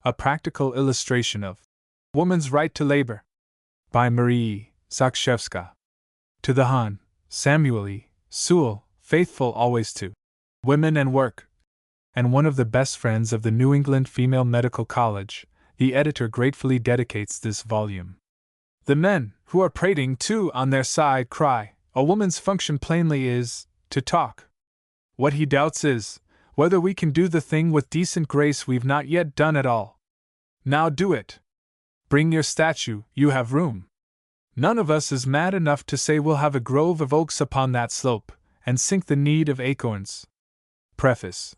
A Practical Illustration of Woman's Right to Labor by Marie Zakrzewska. To the Hon. Samuel E. Sewell, faithful always to women and work, and one of the best friends of the New England Female Medical College, the editor gratefully dedicates this volume. The men, who are prating too on their side, cry, a woman's function plainly is to talk. What he doubts is whether we can do the thing with decent grace we've not yet done at all. Now do it. Bring your statue, you have room. None of us is mad enough to say we'll have a grove of oaks upon that slope, and sink the need of acorns. Preface.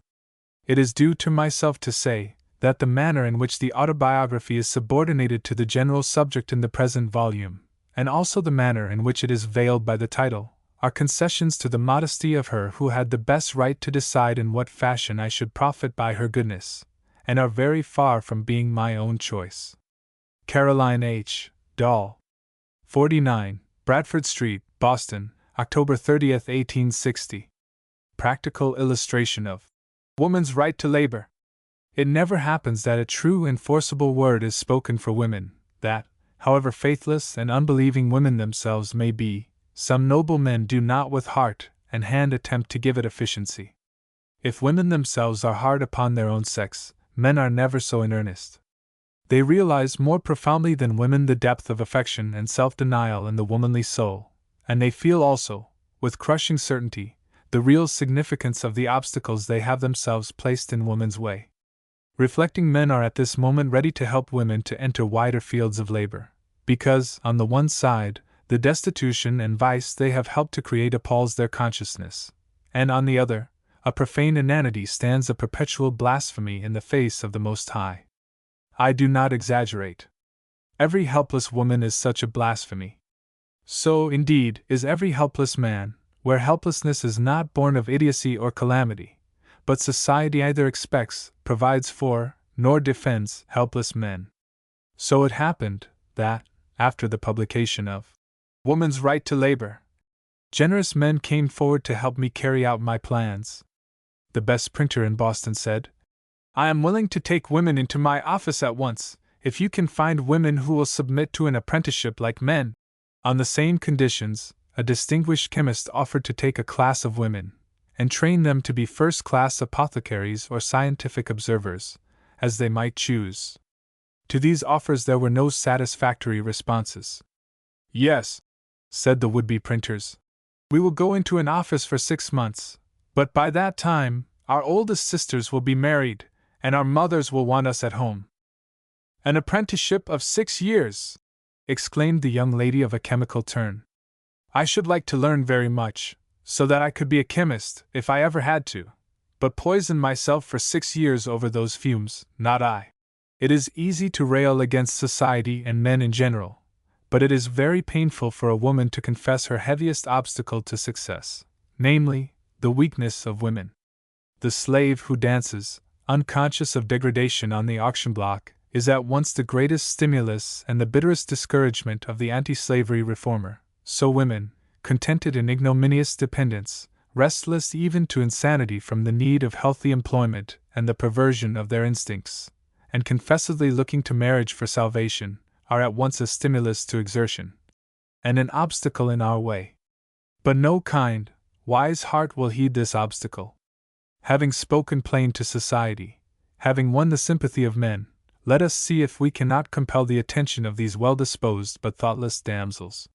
It is due to myself to say that the manner in which the autobiography is subordinated to the general subject in the present volume, and also the manner in which it is veiled by the title, are concessions to the modesty of her who had the best right to decide in what fashion I should profit by her goodness, and are very far from being my own choice. Caroline H. Dahl. 49, Bradford Street, Boston, October 30, 1860. Practical Illustration of Woman's Right to Labor. It never happens that a true and forcible word is spoken for women, that, however faithless and unbelieving women themselves may be, some noble men do not with heart and hand attempt to give it efficiency. If women themselves are hard upon their own sex, men are never so in earnest. They realize more profoundly than women the depth of affection and self-denial in the womanly soul, and they feel also, with crushing certainty, the real significance of the obstacles they have themselves placed in woman's way. Reflecting men are at this moment ready to help women to enter wider fields of labor, because, on the one side, the destitution and vice they have helped to create appalls their consciousness, and on the other, a profane inanity stands a perpetual blasphemy in the face of the Most High. I do not exaggerate. Every helpless woman is such a blasphemy. So, indeed, is every helpless man, where helplessness is not born of idiocy or calamity, but society either expects, provides for, nor defends helpless men. So it happened that, after the publication of Woman's Right to Labor, generous men came forward to help me carry out my plans. The best printer in Boston said, I am willing to take women into my office at once, if you can find women who will submit to an apprenticeship like men. On the same conditions, a distinguished chemist offered to take a class of women, and train them to be first-class apothecaries or scientific observers, as they might choose. To these offers there were no satisfactory responses. Yes, said the would-be printers, we will go into an office for 6 months, but by that time, our oldest sisters will be married, and our mothers will want us at home. An apprenticeship of 6 years! Exclaimed the young lady of a chemical turn. I should like to learn very much, so that I could be a chemist, if I ever had to, but poison myself for 6 years over those fumes, not I. It is easy to rail against society and men in general, but it is very painful for a woman to confess her heaviest obstacle to success, namely, the weakness of women. The slave who dances, unconscious of degradation on the auction block, is at once the greatest stimulus and the bitterest discouragement of the anti-slavery reformer. So women, contented in ignominious dependence, restless even to insanity from the need of healthy employment and the perversion of their instincts, and confessedly looking to marriage for salvation, are at once a stimulus to exertion, and an obstacle in our way. But no kind, wise heart will heed this obstacle. Having spoken plain to society, having won the sympathy of men, let us see if we cannot compel the attention of these well-disposed but thoughtless damsels.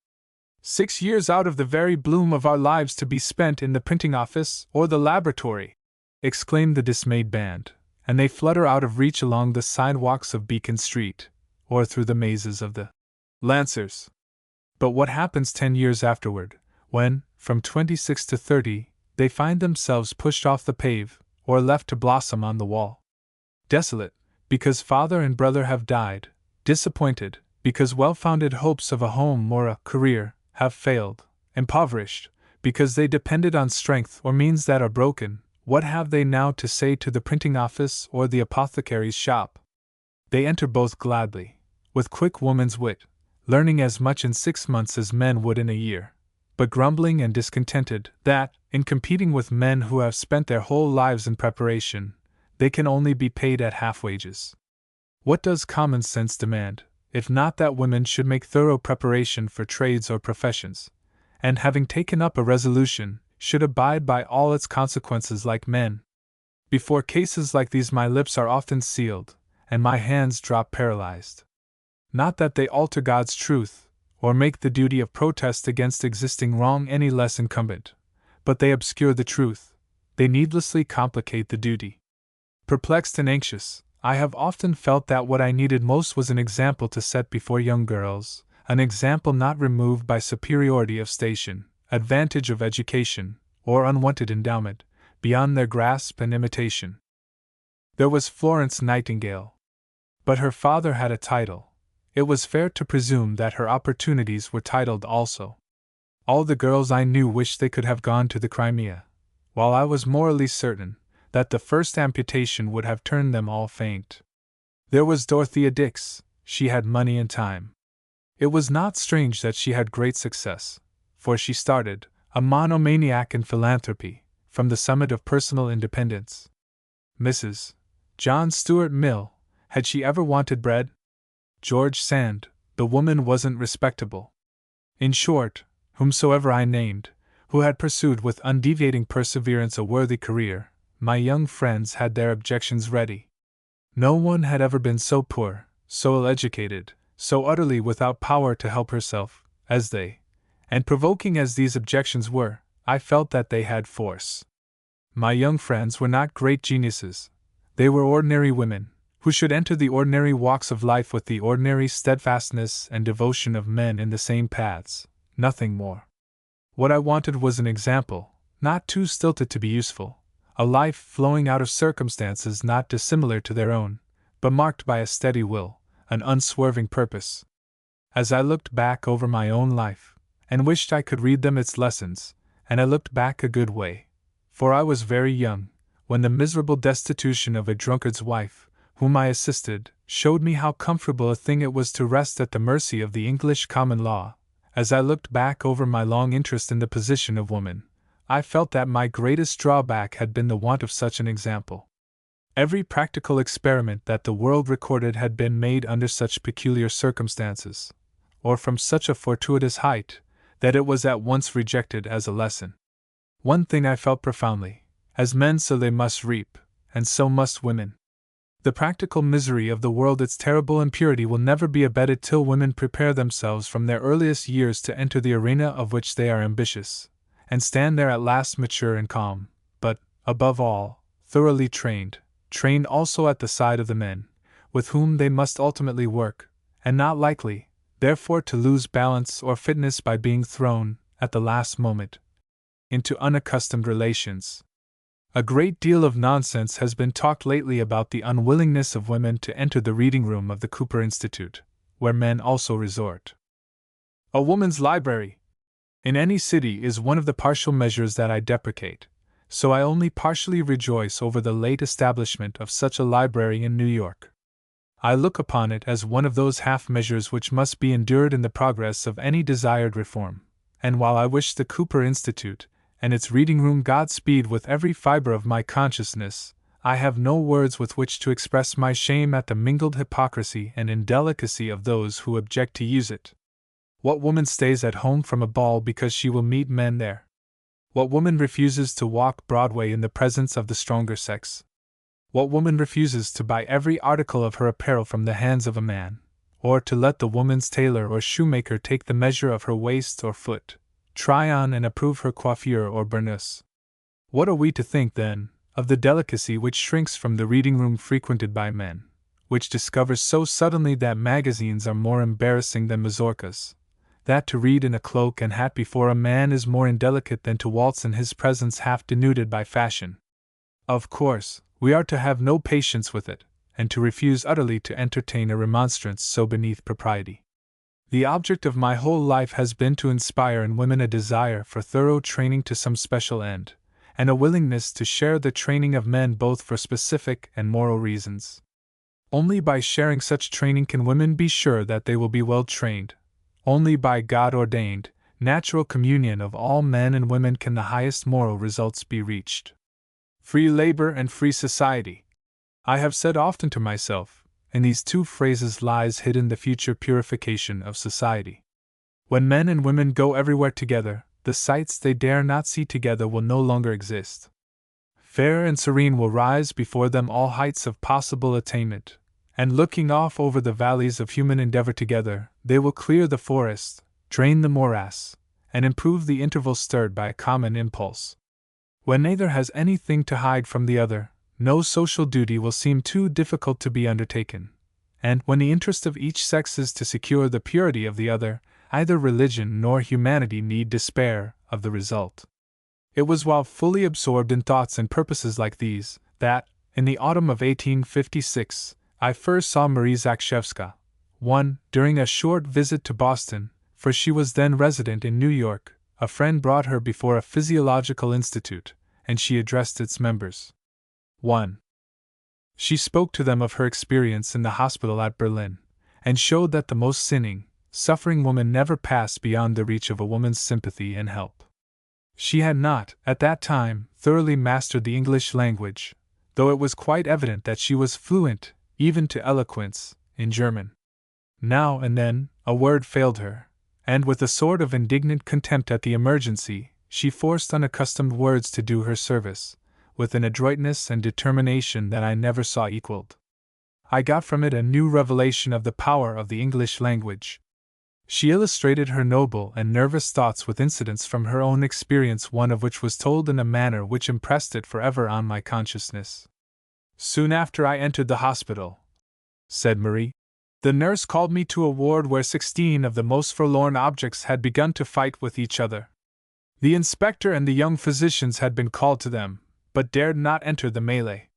6 years out of the very bloom of our lives to be spent in the printing office or the laboratory! Exclaimed the dismayed band, and they flutter out of reach along the sidewalks of Beacon Street, or through the mazes of the Lancers. But what happens 10 years afterward, when, from 26 to 30, they find themselves pushed off the pave, or left to blossom on the wall? Desolate, because father and brother have died, disappointed, because well-founded hopes of a home or a career have failed, impoverished, because they depended on strength or means that are broken, what have they now to say to the printing office or the apothecary's shop? They enter both gladly, with quick woman's wit, learning as much in 6 months as men would in a year, but grumbling and discontented that, in competing with men who have spent their whole lives in preparation, they can only be paid at half wages. What does common sense demand, if not that women should make thorough preparation for trades or professions, and having taken up a resolution, should abide by all its consequences like men? Before cases like these my lips are often sealed, and my hands drop paralyzed. Not that they alter God's truth, or make the duty of protest against existing wrong any less incumbent, but they obscure the truth, they needlessly complicate the duty. Perplexed and anxious, I have often felt that what I needed most was an example to set before young girls, an example not removed by superiority of station, advantage of education, or unwanted endowment, beyond their grasp and imitation. There was Florence Nightingale. But her father had a title. It was fair to presume that her opportunities were titled also. All the girls I knew wished they could have gone to the Crimea, while I was morally certain that the first amputation would have turned them all faint. There was Dorothea Dix. She had money and time. It was not strange that she had great success, for she started, a monomaniac in philanthropy, from the summit of personal independence. Mrs. John Stuart Mill, had she ever wanted bread? George Sand, the woman wasn't respectable. In short, whomsoever I named, who had pursued with undeviating perseverance a worthy career, my young friends had their objections ready. No one had ever been so poor, so ill-educated, so utterly without power to help herself, as they, and provoking as these objections were, I felt that they had force. My young friends were not great geniuses, they were ordinary women, who should enter the ordinary walks of life with the ordinary steadfastness and devotion of men in the same paths, nothing more. What I wanted was an example, not too stilted to be useful, a life flowing out of circumstances not dissimilar to their own, but marked by a steady will, an unswerving purpose. As I looked back over my own life, and wished I could read them its lessons, and I looked back a good way, for I was very young, when the miserable destitution of a drunkard's wife, whom I assisted, showed me how comfortable a thing it was to rest at the mercy of the English common law. As I looked back over my long interest in the position of woman, I felt that my greatest drawback had been the want of such an example. Every practical experiment that the world recorded had been made under such peculiar circumstances, or from such a fortuitous height, that it was at once rejected as a lesson. One thing I felt profoundly: as men sow they must reap, and so must women. The practical misery of the world, its terrible impurity, will never be abated till women prepare themselves from their earliest years to enter the arena of which they are ambitious, and stand there at last mature and calm, but, above all, thoroughly trained also at the side of the men, with whom they must ultimately work, and not likely, therefore, to lose balance or fitness by being thrown, at the last moment, into unaccustomed relations. A great deal of nonsense has been talked lately about the unwillingness of women to enter the reading room of the Cooper Institute, where men also resort. A woman's library in any city is one of the partial measures that I deprecate, so I only partially rejoice over the late establishment of such a library in New York. I look upon it as one of those half measures which must be endured in the progress of any desired reform, and while I wish the Cooper Institute and its reading room Godspeed with every fiber of my consciousness, I have no words with which to express my shame at the mingled hypocrisy and indelicacy of those who object to use it. What woman stays at home from a ball because she will meet men there? What woman refuses to walk Broadway in the presence of the stronger sex? What woman refuses to buy every article of her apparel from the hands of a man, or to let the woman's tailor or shoemaker take the measure of her waist or foot, try on and approve her coiffure or burnous? What are we to think, then, of the delicacy which shrinks from the reading room frequented by men, which discovers so suddenly that magazines are more embarrassing than mazurkas, that to read in a cloak and hat before a man is more indelicate than to waltz in his presence half denuded by fashion? Of course, we are to have no patience with it, and to refuse utterly to entertain a remonstrance so beneath propriety. The object of my whole life has been to inspire in women a desire for thorough training to some special end, and a willingness to share the training of men both for specific and moral reasons. Only by sharing such training can women be sure that they will be well trained. Only by God-ordained, natural communion of all men and women can the highest moral results be reached. Free labor and free society. I have said often to myself, in these two phrases lies hidden the future purification of society. When men and women go everywhere together, the sights they dare not see together will no longer exist. Fair and serene will rise before them all heights of possible attainment, and looking off over the valleys of human endeavor together, they will clear the forest, drain the morass, and improve the intervals stirred by a common impulse. When neither has anything to hide from the other, no social duty will seem too difficult to be undertaken, and when the interest of each sex is to secure the purity of the other, neither religion nor humanity need despair of the result. It was while fully absorbed in thoughts and purposes like these that, in the autumn of 1856, I first saw Marie Zakrzewska. During a short visit to Boston, for she was then resident in New York, a friend brought her before a physiological institute, and she addressed its members. 1. She spoke to them of her experience in the hospital at Berlin, and showed that the most sinning, suffering woman never passed beyond the reach of a woman's sympathy and help. She had not, at that time, thoroughly mastered the English language, though it was quite evident that she was fluent, even to eloquence, in German. Now and then, a word failed her, and with a sort of indignant contempt at the emergency, she forced unaccustomed words to do her service, with an adroitness and determination that I never saw equaled. I got from it a new revelation of the power of the English language. She illustrated her noble and nervous thoughts with incidents from her own experience, one of which was told in a manner which impressed it forever on my consciousness. "Soon after I entered the hospital," said Marie, "the nurse called me to a ward where 16 of the most forlorn objects had begun to fight with each other. The inspector and the young physicians had been called to them, but dared not enter the melee.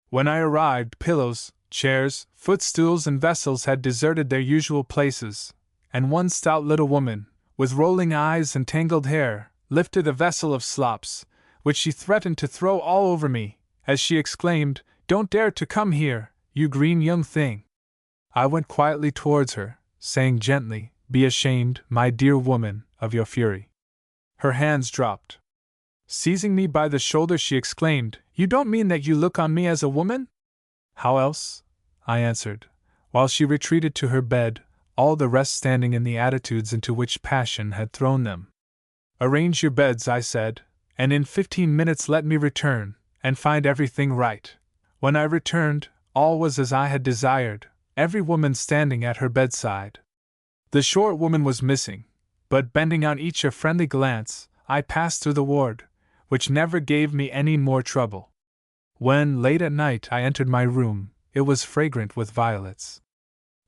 When I arrived, pillows, chairs, footstools, and vessels had deserted their usual places, and one stout little woman, with rolling eyes and tangled hair, lifted a vessel of slops, which she threatened to throw all over me, as she exclaimed, 'Don't dare to come here, you green young thing!' I went quietly towards her, saying gently, 'Be ashamed, my dear woman, of your fury.' Her hands dropped. Seizing me by the shoulder, she exclaimed, 'You don't mean that you look on me as a woman?' 'How else?' I answered, while she retreated to her bed, all the rest standing in the attitudes into which passion had thrown them. 'Arrange your beds,' I said, 'and in 15 minutes let me return, and find everything right.' When I returned, all was as I had desired, every woman standing at her bedside. The short woman was missing, but bending on each a friendly glance, I passed through the ward, which never gave me any more trouble. When, late at night, I entered my room, it was fragrant with violets.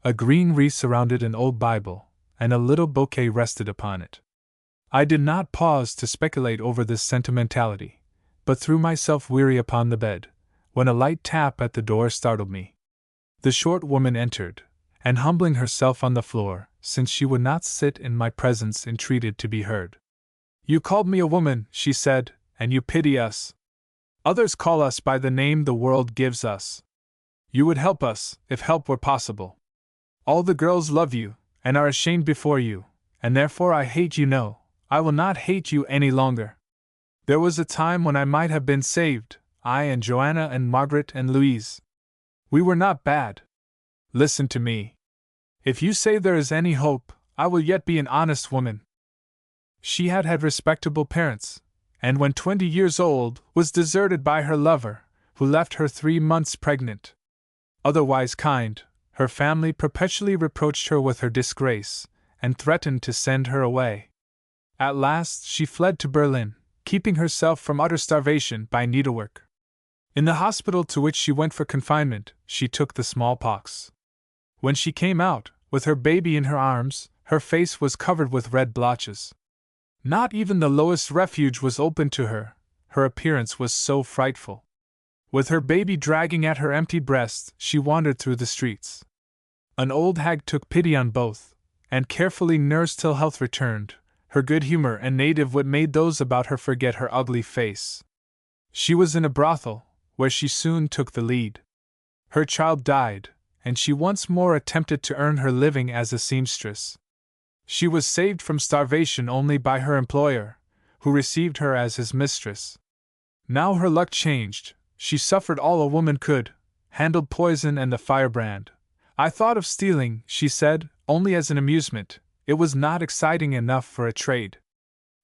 A green wreath surrounded an old Bible, and a little bouquet rested upon it. I did not pause to speculate over this sentimentality, but threw myself weary upon the bed, when a light tap at the door startled me. The short woman entered, and humbling herself on the floor, since she would not sit in my presence, entreated to be heard. 'You called me a woman,' she said, 'and you pity us. Others call us by the name the world gives us. You would help us, if help were possible. All the girls love you, and are ashamed before you, and therefore I hate you. No, I will not hate you any longer. There was a time when I might have been saved, I and Joanna and Margaret and Louise. We were not bad. Listen to me. If you say there is any hope, I will yet be an honest woman.' She had had respectable parents, and when 20 years old, was deserted by her lover, who left her 3 months pregnant. Otherwise kind, her family perpetually reproached her with her disgrace, and threatened to send her away. At last she fled to Berlin, keeping herself from utter starvation by needlework. In the hospital to which she went for confinement, she took the smallpox. When she came out, with her baby in her arms, her face was covered with red blotches. Not even the lowest refuge was open to her, her appearance was so frightful. With her baby dragging at her empty breast, she wandered through the streets. An old hag took pity on both, and carefully nursed till health returned. Her good humor and native wit made those about her forget her ugly face. She was in a brothel, where she soon took the lead. Her child died, and she once more attempted to earn her living as a seamstress. She was saved from starvation only by her employer, who received her as his mistress. Now her luck changed. She suffered all a woman could, handled poison and the firebrand, I thought of stealing, she said, only as an amusement. It was not exciting enough for a trade.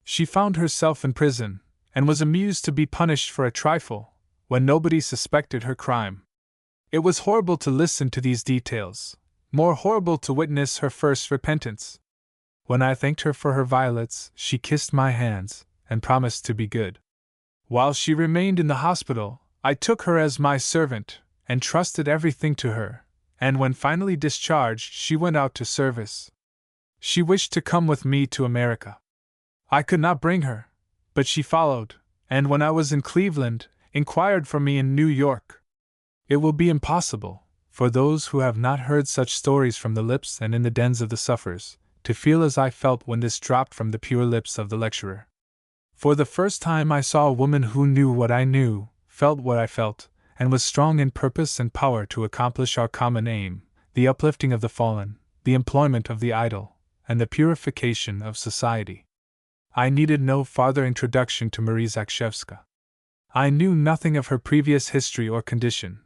She found herself in prison, and was amused to be punished for a trifle, when nobody suspected her crime. It was horrible to listen to these details, more horrible to witness her first repentance. When I thanked her for her violets, she kissed my hands, and promised to be good. While she remained in the hospital, I took her as my servant, and trusted everything to her, and when finally discharged, she went out to service. She wished to come with me to America. I could not bring her, but she followed, and when I was in Cleveland, inquired for me in New York. It will be impossible, for those who have not heard such stories from the lips and in the dens of the sufferers, to feel as I felt when this dropped from the pure lips of the lecturer. For the first time I saw a woman who knew what I knew, felt what I felt, and was strong in purpose and power to accomplish our common aim, the uplifting of the fallen, the employment of the idle, and the purification of society. I needed no farther introduction to Marie Zakrzewska. I knew nothing of her previous history or condition,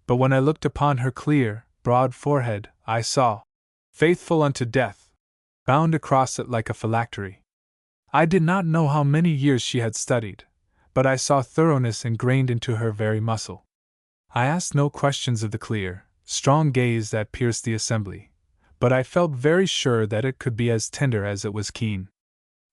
but when I looked upon her clear, broad forehead, I saw, faithful unto death, bound across it like a phylactery. I did not know how many years she had studied, but I saw thoroughness ingrained into her very muscle. I asked no questions of the clear, strong gaze that pierced the assembly, but I felt very sure that it could be as tender as it was keen.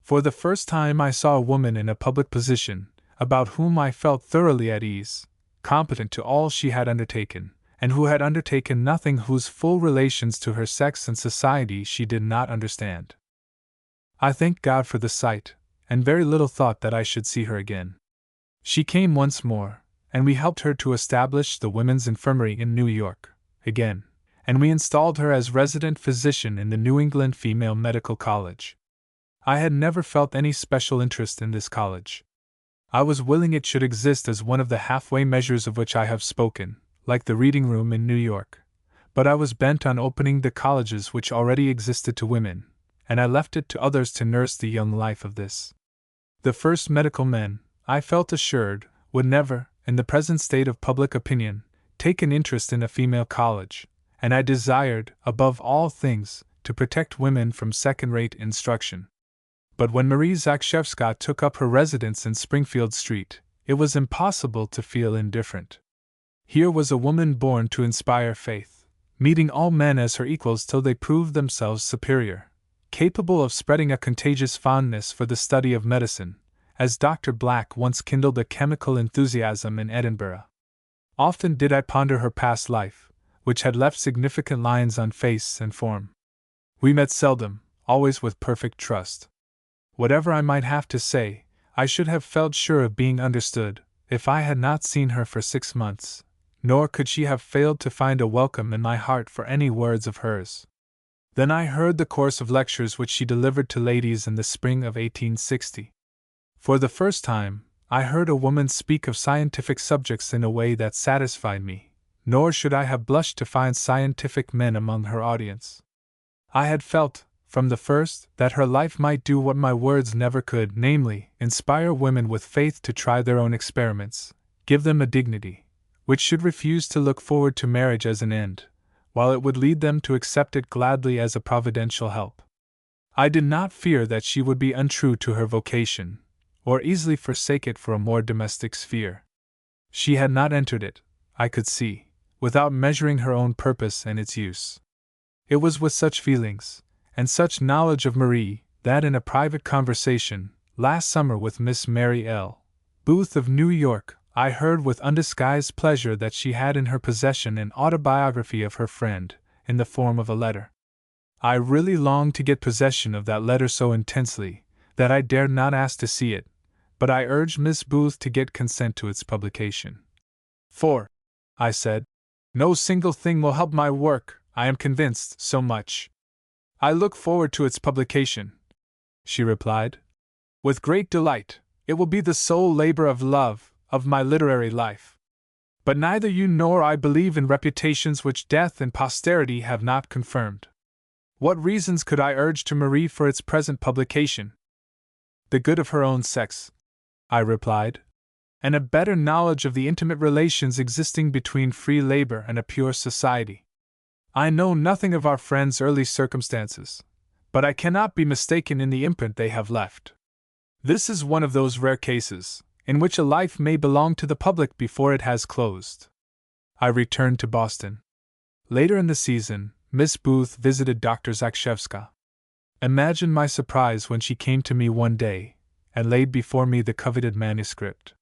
For the first time I saw a woman in a public position, about whom I felt thoroughly at ease, competent to all she had undertaken, and who had undertaken nothing whose full relations to her sex and society she did not understand. I thanked God for the sight, and very little thought that I should see her again. She came once more, and we helped her to establish the Women's Infirmary in New York, again, and we installed her as resident physician in the New England Female Medical College. I had never felt any special interest in this college. I was willing it should exist as one of the halfway measures of which I have spoken, like the reading room in New York, but I was bent on opening the colleges which already existed to women, and I left it to others to nurse the young life of this. The first medical men, I felt assured, would never, in the present state of public opinion, take an interest in a female college, and I desired, above all things, to protect women from second-rate instruction. But when Marie Zakrzewska took up her residence in Springfield Street, it was impossible to feel indifferent. Here was a woman born to inspire faith, meeting all men as her equals till they proved themselves superior, capable of spreading a contagious fondness for the study of medicine, as Dr. Black once kindled a chemical enthusiasm in Edinburgh. Often did I ponder her past life, which had left significant lines on face and form. We met seldom, always with perfect trust. Whatever I might have to say, I should have felt sure of being understood, if I had not seen her for 6 months, nor could she have failed to find a welcome in my heart for any words of hers. Then I heard the course of lectures which she delivered to ladies in the spring of 1860. For the first time, I heard a woman speak of scientific subjects in a way that satisfied me, nor should I have blushed to find scientific men among her audience. I had felt, from the first, that her life might do what my words never could, namely, inspire women with faith to try their own experiments, give them a dignity, which should refuse to look forward to marriage as an end, while it would lead them to accept it gladly as a providential help. I did not fear that she would be untrue to her vocation, or easily forsake it for a more domestic sphere. She had not entered it, I could see, without measuring her own purpose and its use. It was with such feelings, and such knowledge of Marie, that in a private conversation, last summer with Miss Mary L. Booth of New York, I heard with undisguised pleasure that she had in her possession an autobiography of her friend, in the form of a letter. I really longed to get possession of that letter so intensely, that I dared not ask to see it, but I urged Miss Booth to get consent to its publication. "For," I said, "no single thing will help my work, I am convinced, so much. I look forward to its publication." She replied, "With great delight, it will be the sole labor of love, of my literary life. But neither you nor I believe in reputations which death and posterity have not confirmed. What reasons could I urge to Marie for its present publication?" "The good of her own sex," I replied, "and a better knowledge of the intimate relations existing between free labor and a pure society." I know nothing of our friends' early circumstances, but I cannot be mistaken in the imprint they have left. This is one of those rare cases in which a life may belong to the public before it has closed. I returned to Boston. Later in the season, Miss Booth visited Dr. Zakrzewska. Imagine my surprise when she came to me one day and laid before me the coveted manuscript.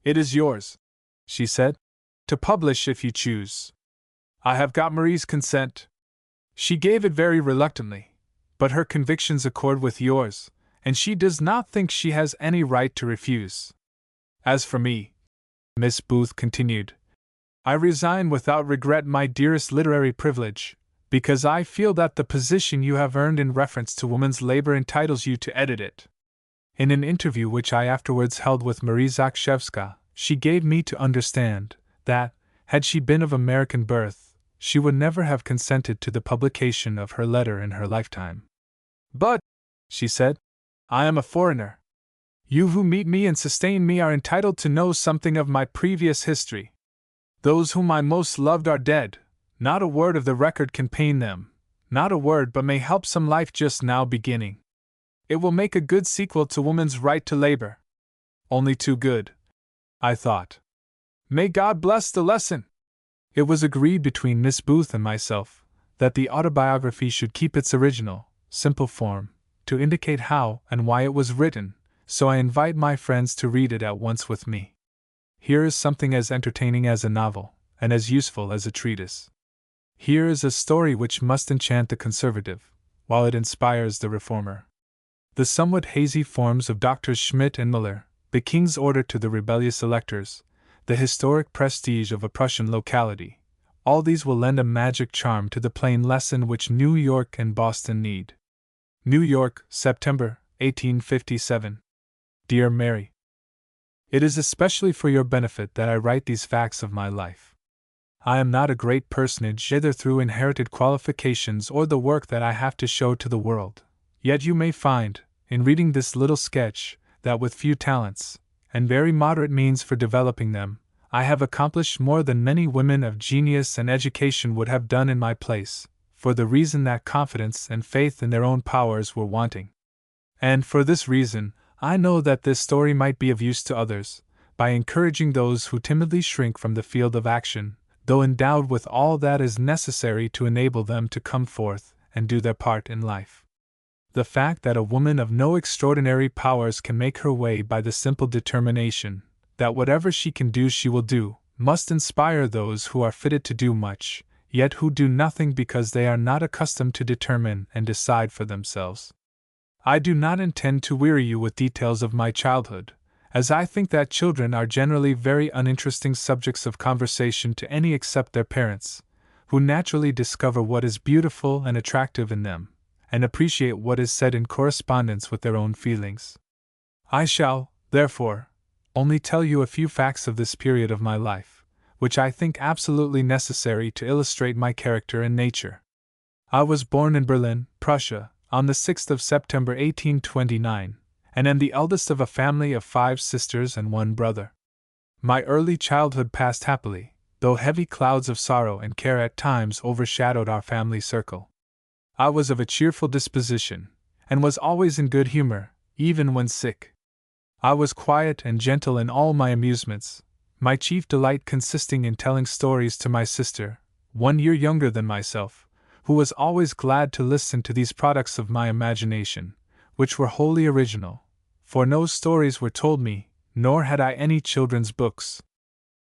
"It is yours," she said, "to publish if you choose. I have got Marie's consent." She gave it very reluctantly, but her convictions accord with yours, and she does not think she has any right to refuse. As for me, Miss Booth continued, I resign without regret my dearest literary privilege, because I feel that the position you have earned in reference to woman's labor entitles you to edit it. In an interview which I afterwards held with Marie Zakrzewska, she gave me to understand that, had she been of American birth, she would never have consented to the publication of her letter in her lifetime. "But," she said, "I am a foreigner. You who meet me and sustain me are entitled to know something of my previous history. Those whom I most loved are dead. Not a word of the record can pain them, not a word but may help some life just now beginning. It will make a good sequel to Woman's Right to Labor. Only too good," I thought. May God bless the lesson! It was agreed between Miss Booth and myself that the autobiography should keep its original, simple form, to indicate how and why it was written, so I invite my friends to read it at once with me. Here is something as entertaining as a novel, and as useful as a treatise. Here is a story which must enchant the conservative, while it inspires the reformer. The somewhat hazy forms of Drs. Schmidt and Müller, the king's order to the rebellious electors, the historic prestige of a Prussian locality, all these will lend a magic charm to the plain lesson which New York and Boston need. New York, September, 1857. Dear Mary, it is especially for your benefit that I write these facts of my life. I am not a great personage either through inherited qualifications or the work that I have to show to the world, yet you may find, in reading this little sketch, that with few talents, and very moderate means for developing them, I have accomplished more than many women of genius and education would have done in my place, for the reason that confidence and faith in their own powers were wanting. And for this reason, I know that this story might be of use to others, by encouraging those who timidly shrink from the field of action, though endowed with all that is necessary to enable them to come forth and do their part in life. The fact that a woman of no extraordinary powers can make her way by the simple determination that whatever she can do she will do, must inspire those who are fitted to do much, yet who do nothing because they are not accustomed to determine and decide for themselves. I do not intend to weary you with details of my childhood, as I think that children are generally very uninteresting subjects of conversation to any except their parents, who naturally discover what is beautiful and attractive in them, and appreciate what is said in correspondence with their own feelings. I shall, therefore, only tell you a few facts of this period of my life, which I think absolutely necessary to illustrate my character and nature. I was born in Berlin, Prussia, on the 6th of September 1829, and am the eldest of a family of 5 sisters and 1 brother. My early childhood passed happily, though heavy clouds of sorrow and care at times overshadowed our family circle. I was of a cheerful disposition, and was always in good humor, even when sick. I was quiet and gentle in all my amusements, my chief delight consisting in telling stories to my sister, 1 year younger than myself, who was always glad to listen to these products of my imagination, which were wholly original, for no stories were told me, nor had I any children's books.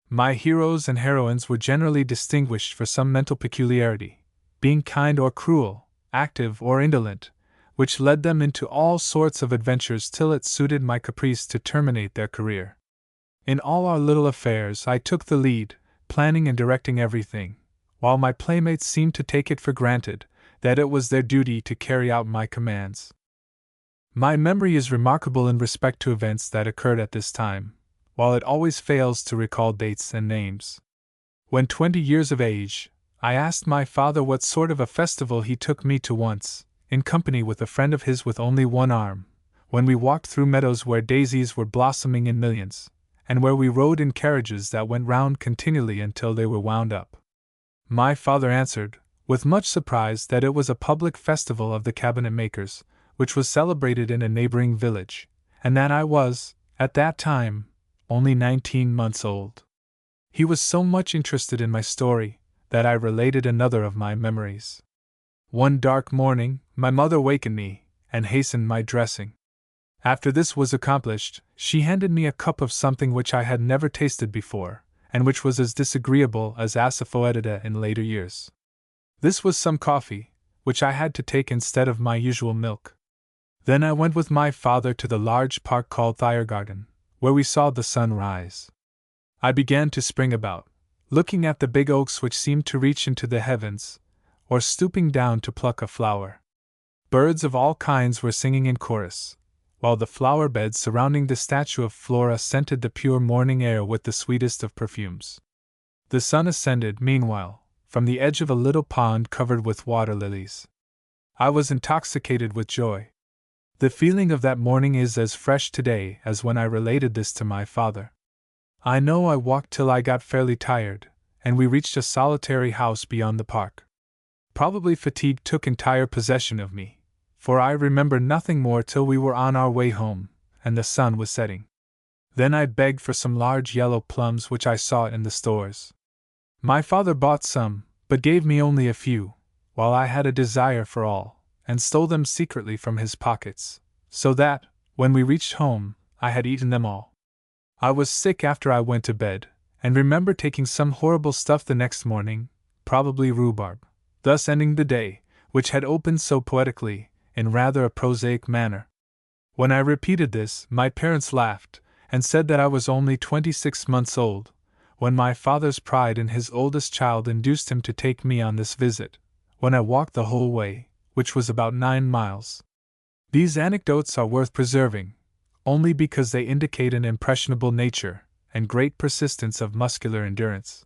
My heroes and heroines were generally distinguished for some mental peculiarity, being kind or cruel, active or indolent, which led them into all sorts of adventures till it suited my caprice to terminate their career. In all our little affairs I took the lead, planning and directing everything, while my playmates seemed to take it for granted that it was their duty to carry out my commands. My memory is remarkable in respect to events that occurred at this time, while it always fails to recall dates and names. When 20 years of age, I asked my father what sort of a festival he took me to once, in company with a friend of his with only 1 arm, when we walked through meadows where daisies were blossoming in millions, and where we rode in carriages that went round continually until they were wound up. My father answered, with much surprise, that it was a public festival of the cabinet makers, which was celebrated in a neighboring village, and that I was, at that time, only 19 months old. He was so much interested in my story that I related another of my memories. One dark morning, my mother wakened me and hastened my dressing. After this was accomplished, she handed me a cup of something which I had never tasted before, and which was as disagreeable as asafoetida in later years. This was some coffee, which I had to take instead of my usual milk. Then I went with my father to the large park called Thiergarten, where we saw the sun rise. I began to spring about, looking at the big oaks which seemed to reach into the heavens, or stooping down to pluck a flower. Birds of all kinds were singing in chorus, while the flower beds surrounding the statue of Flora scented the pure morning air with the sweetest of perfumes. The sun ascended, meanwhile, from the edge of a little pond covered with water lilies. I was intoxicated with joy. The feeling of that morning is as fresh today as when I related this to my father. I know I walked till I got fairly tired, and we reached a solitary house beyond the park. Probably fatigue took entire possession of me, for I remember nothing more till we were on our way home, and the sun was setting. Then I begged for some large yellow plums which I saw in the stores. My father bought some, but gave me only a few, while I had a desire for all, and stole them secretly from his pockets, so that, when we reached home, I had eaten them all. I was sick after I went to bed, and remember taking some horrible stuff the next morning, probably rhubarb, thus ending the day, which had opened so poetically, in rather a prosaic manner. When I repeated this, my parents laughed, and said that I was only 26 months old, when my father's pride in his oldest child induced him to take me on this visit, when I walked the whole way, which was about 9 miles. These anecdotes are worth preserving, only because they indicate an impressionable nature and great persistence of muscular endurance.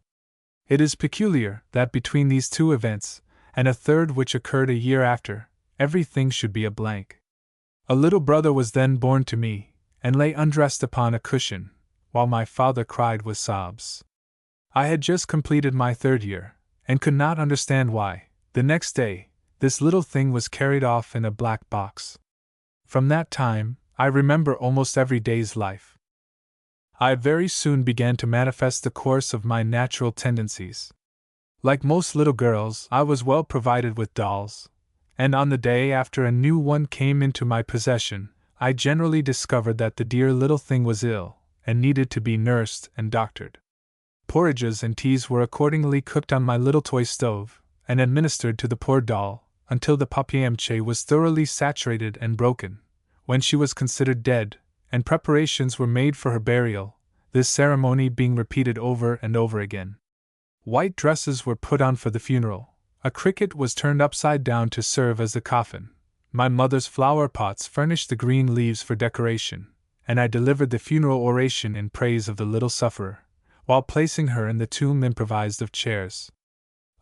It is peculiar that between these two events, and a third which occurred a year after, everything should be a blank. A little brother was then born to me, and lay undressed upon a cushion, while my father cried with sobs. I had just completed my 3rd year, and could not understand why, the next day, this little thing was carried off in a black box. From that time, I remember almost every day's life. I very soon began to manifest the course of my natural tendencies. Like most little girls, I was well provided with dolls, and on the day after a new one came into my possession, I generally discovered that the dear little thing was ill, and needed to be nursed and doctored. Porridges and teas were accordingly cooked on my little toy stove, and administered to the poor doll, until the papier-mâché was thoroughly saturated and broken, when she was considered dead, and preparations were made for her burial, this ceremony being repeated over and over again. White dresses were put on for the funeral, a cricket was turned upside down to serve as the coffin, my mother's flower pots furnished the green leaves for decoration, and I delivered the funeral oration in praise of the little sufferer, while placing her in the tomb improvised of chairs.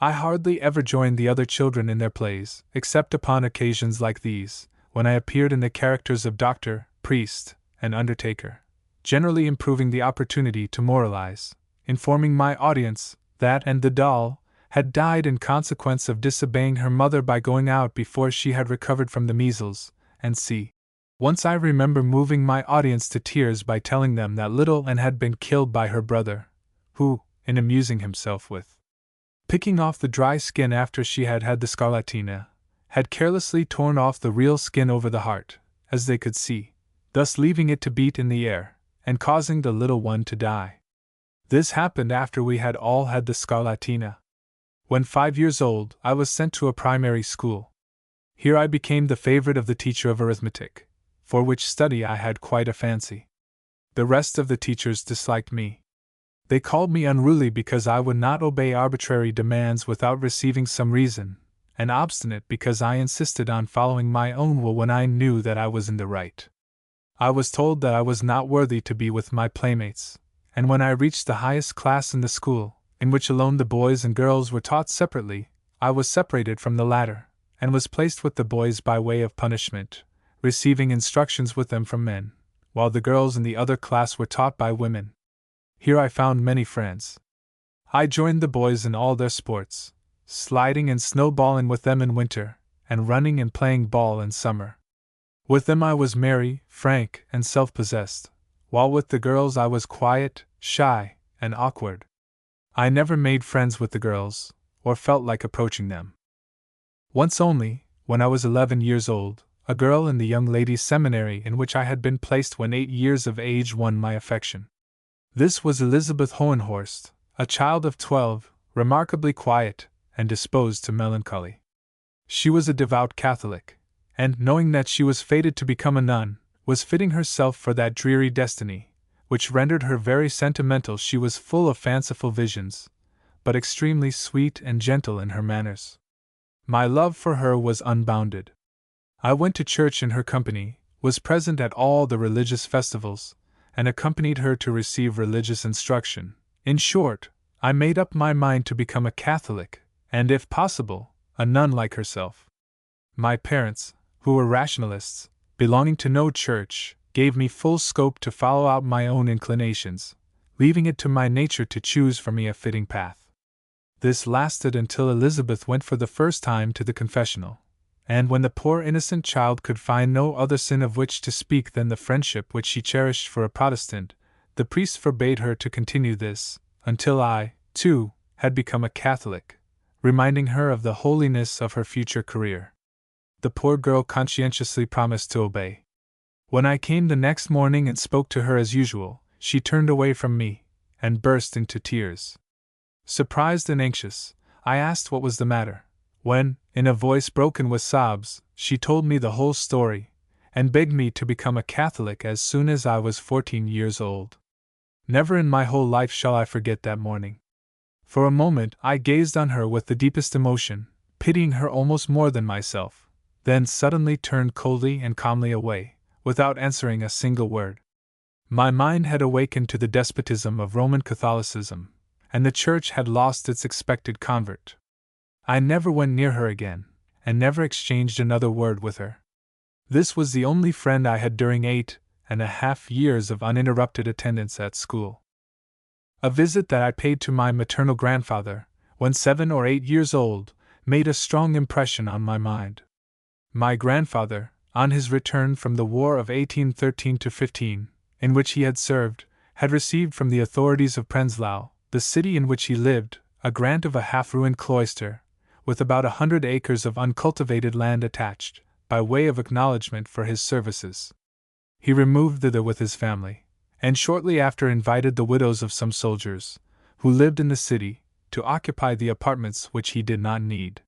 I hardly ever joined the other children in their plays, except upon occasions like these, when I appeared in the characters of doctor, priest, and undertaker, generally improving the opportunity to moralize, informing my audience that and the doll had died in consequence of disobeying her mother by going out before she had recovered from the measles, and c. Once I remember moving my audience to tears by telling them that little Anne had been killed by her brother, who, in amusing himself with picking off the dry skin after she had had the scarlatina, had carelessly torn off the real skin over the heart, as they could see, thus leaving it to beat in the air, and causing the little one to die. This happened after we had all had the scarlatina. When 5 years old, I was sent to a primary school. Here I became the favorite of the teacher of arithmetic, for which study I had quite a fancy. The rest of the teachers disliked me. They called me unruly because I would not obey arbitrary demands without receiving some reason, and obstinate because I insisted on following my own will when I knew that I was in the right. I was told that I was not worthy to be with my playmates, and when I reached the highest class in the school, in which alone the boys and girls were taught separately, I was separated from the latter, and was placed with the boys by way of punishment, receiving instructions with them from men, while the girls in the other class were taught by women. Here I found many friends. I joined the boys in all their sports, sliding and snowballing with them in winter, and running and playing ball in summer. With them I was merry, frank, and self-possessed, while with the girls I was quiet, shy, and awkward. I never made friends with the girls, or felt like approaching them. Once only, when I was 11 years old, a girl in the young ladies' seminary in which I had been placed when 8 years of age won my affection. This was Elizabeth Hohenhorst, a child of 12, remarkably quiet, and disposed to melancholy. She was a devout Catholic, and, knowing that she was fated to become a nun, was fitting herself for that dreary destiny, which rendered her very sentimental. She was full of fanciful visions, but extremely sweet and gentle in her manners. My love for her was unbounded. I went to church in her company, was present at all the religious festivals, and accompanied her to receive religious instruction. In short, I made up my mind to become a Catholic, and if possible, a nun like herself. My parents, who were rationalists, belonging to no church, gave me full scope to follow out my own inclinations, leaving it to my nature to choose for me a fitting path. This lasted until Elizabeth went for the first time to the confessional, and when the poor innocent child could find no other sin of which to speak than the friendship which she cherished for a Protestant, the priest forbade her to continue this, until I, too, had become a Catholic, reminding her of the holiness of her future career. The poor girl conscientiously promised to obey. When I came the next morning and spoke to her as usual, she turned away from me, and burst into tears. Surprised and anxious, I asked what was the matter, when, in a voice broken with sobs, she told me the whole story, and begged me to become a Catholic as soon as I was 14 years old. Never in my whole life shall I forget that morning. For a moment I gazed on her with the deepest emotion, pitying her almost more than myself, then suddenly turned coldly and calmly away, without answering a single word. My mind had awakened to the despotism of Roman Catholicism, and the Church had lost its expected convert. I never went near her again, and never exchanged another word with her. This was the only friend I had during 8.5 years of uninterrupted attendance at school. A visit that I paid to my maternal grandfather, when 7 or 8 years old, made a strong impression on my mind. My grandfather, on his return from the War of 1813-15, in which he had served, had received from the authorities of Prenzlau, the city in which he lived, a grant of a half-ruined cloister, with about 100 acres of uncultivated land attached, by way of acknowledgment for his services. He removed thither with his family, and shortly after invited the widows of some soldiers, who lived in the city, to occupy the apartments which he did not need.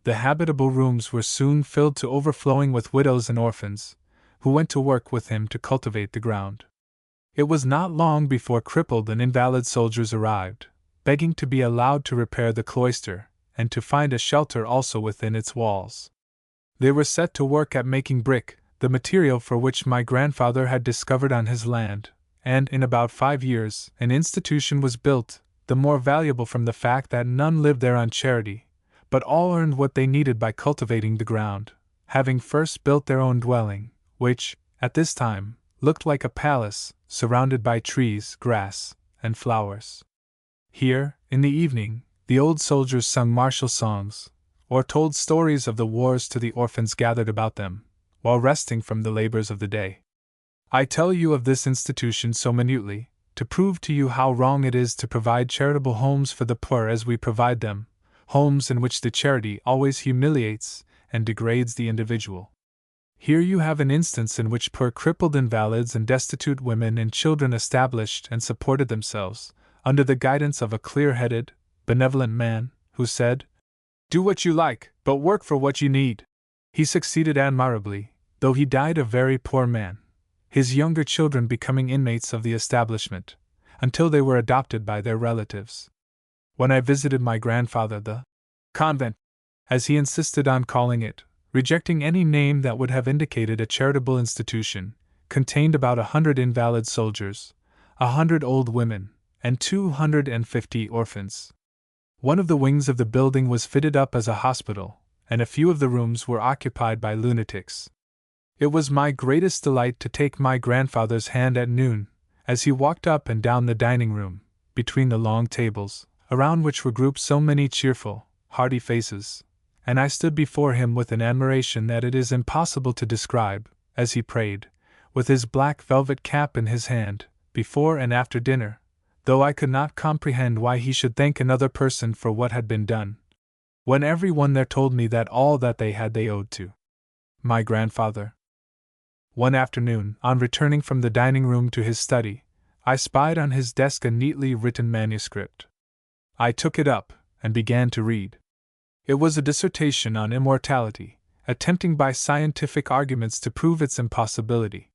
The habitable rooms were soon filled to overflowing with widows and orphans, who went to work with him to cultivate the ground. It was not long before crippled and invalid soldiers arrived, begging to be allowed to repair the cloister, and to find a shelter also within its walls. They were set to work at making brick, the material for which my grandfather had discovered on his land, and in about 5 years an institution was built, the more valuable from the fact that none lived there on charity, but all earned what they needed by cultivating the ground, having first built their own dwelling, which, at this time, looked like a palace, surrounded by trees, grass, and flowers. Here, in the evening, the old soldiers sung martial songs, or told stories of the wars to the orphans gathered about them, while resting from the labors of the day. I tell you of this institution so minutely, to prove to you how wrong it is to provide charitable homes for the poor as we provide them, homes in which the charity always humiliates and degrades the individual. Here you have an instance in which poor crippled invalids and destitute women and children established and supported themselves, under the guidance of a clear-headed, benevolent man, who said, "Do what you like, but work for what you need." He succeeded admirably, though he died a very poor man, his younger children becoming inmates of the establishment, until they were adopted by their relatives. When I visited my grandfather, the convent, as he insisted on calling it, rejecting any name that would have indicated a charitable institution, contained about 100 invalid soldiers, 100 old women, and 250 orphans. One of the wings of the building was fitted up as a hospital, and a few of the rooms were occupied by lunatics. It was my greatest delight to take my grandfather's hand at noon, as he walked up and down the dining room, between the long tables, around which were grouped so many cheerful, hearty faces, and I stood before him with an admiration that it is impossible to describe, as he prayed, with his black velvet cap in his hand, before and after dinner, though I could not comprehend why he should thank another person for what had been done, when every one there told me that all that they had they owed to my grandfather. One afternoon, on returning from the dining room to his study, I spied on his desk a neatly written manuscript. I took it up and began to read. It was a dissertation on immortality, attempting by scientific arguments to prove its impossibility.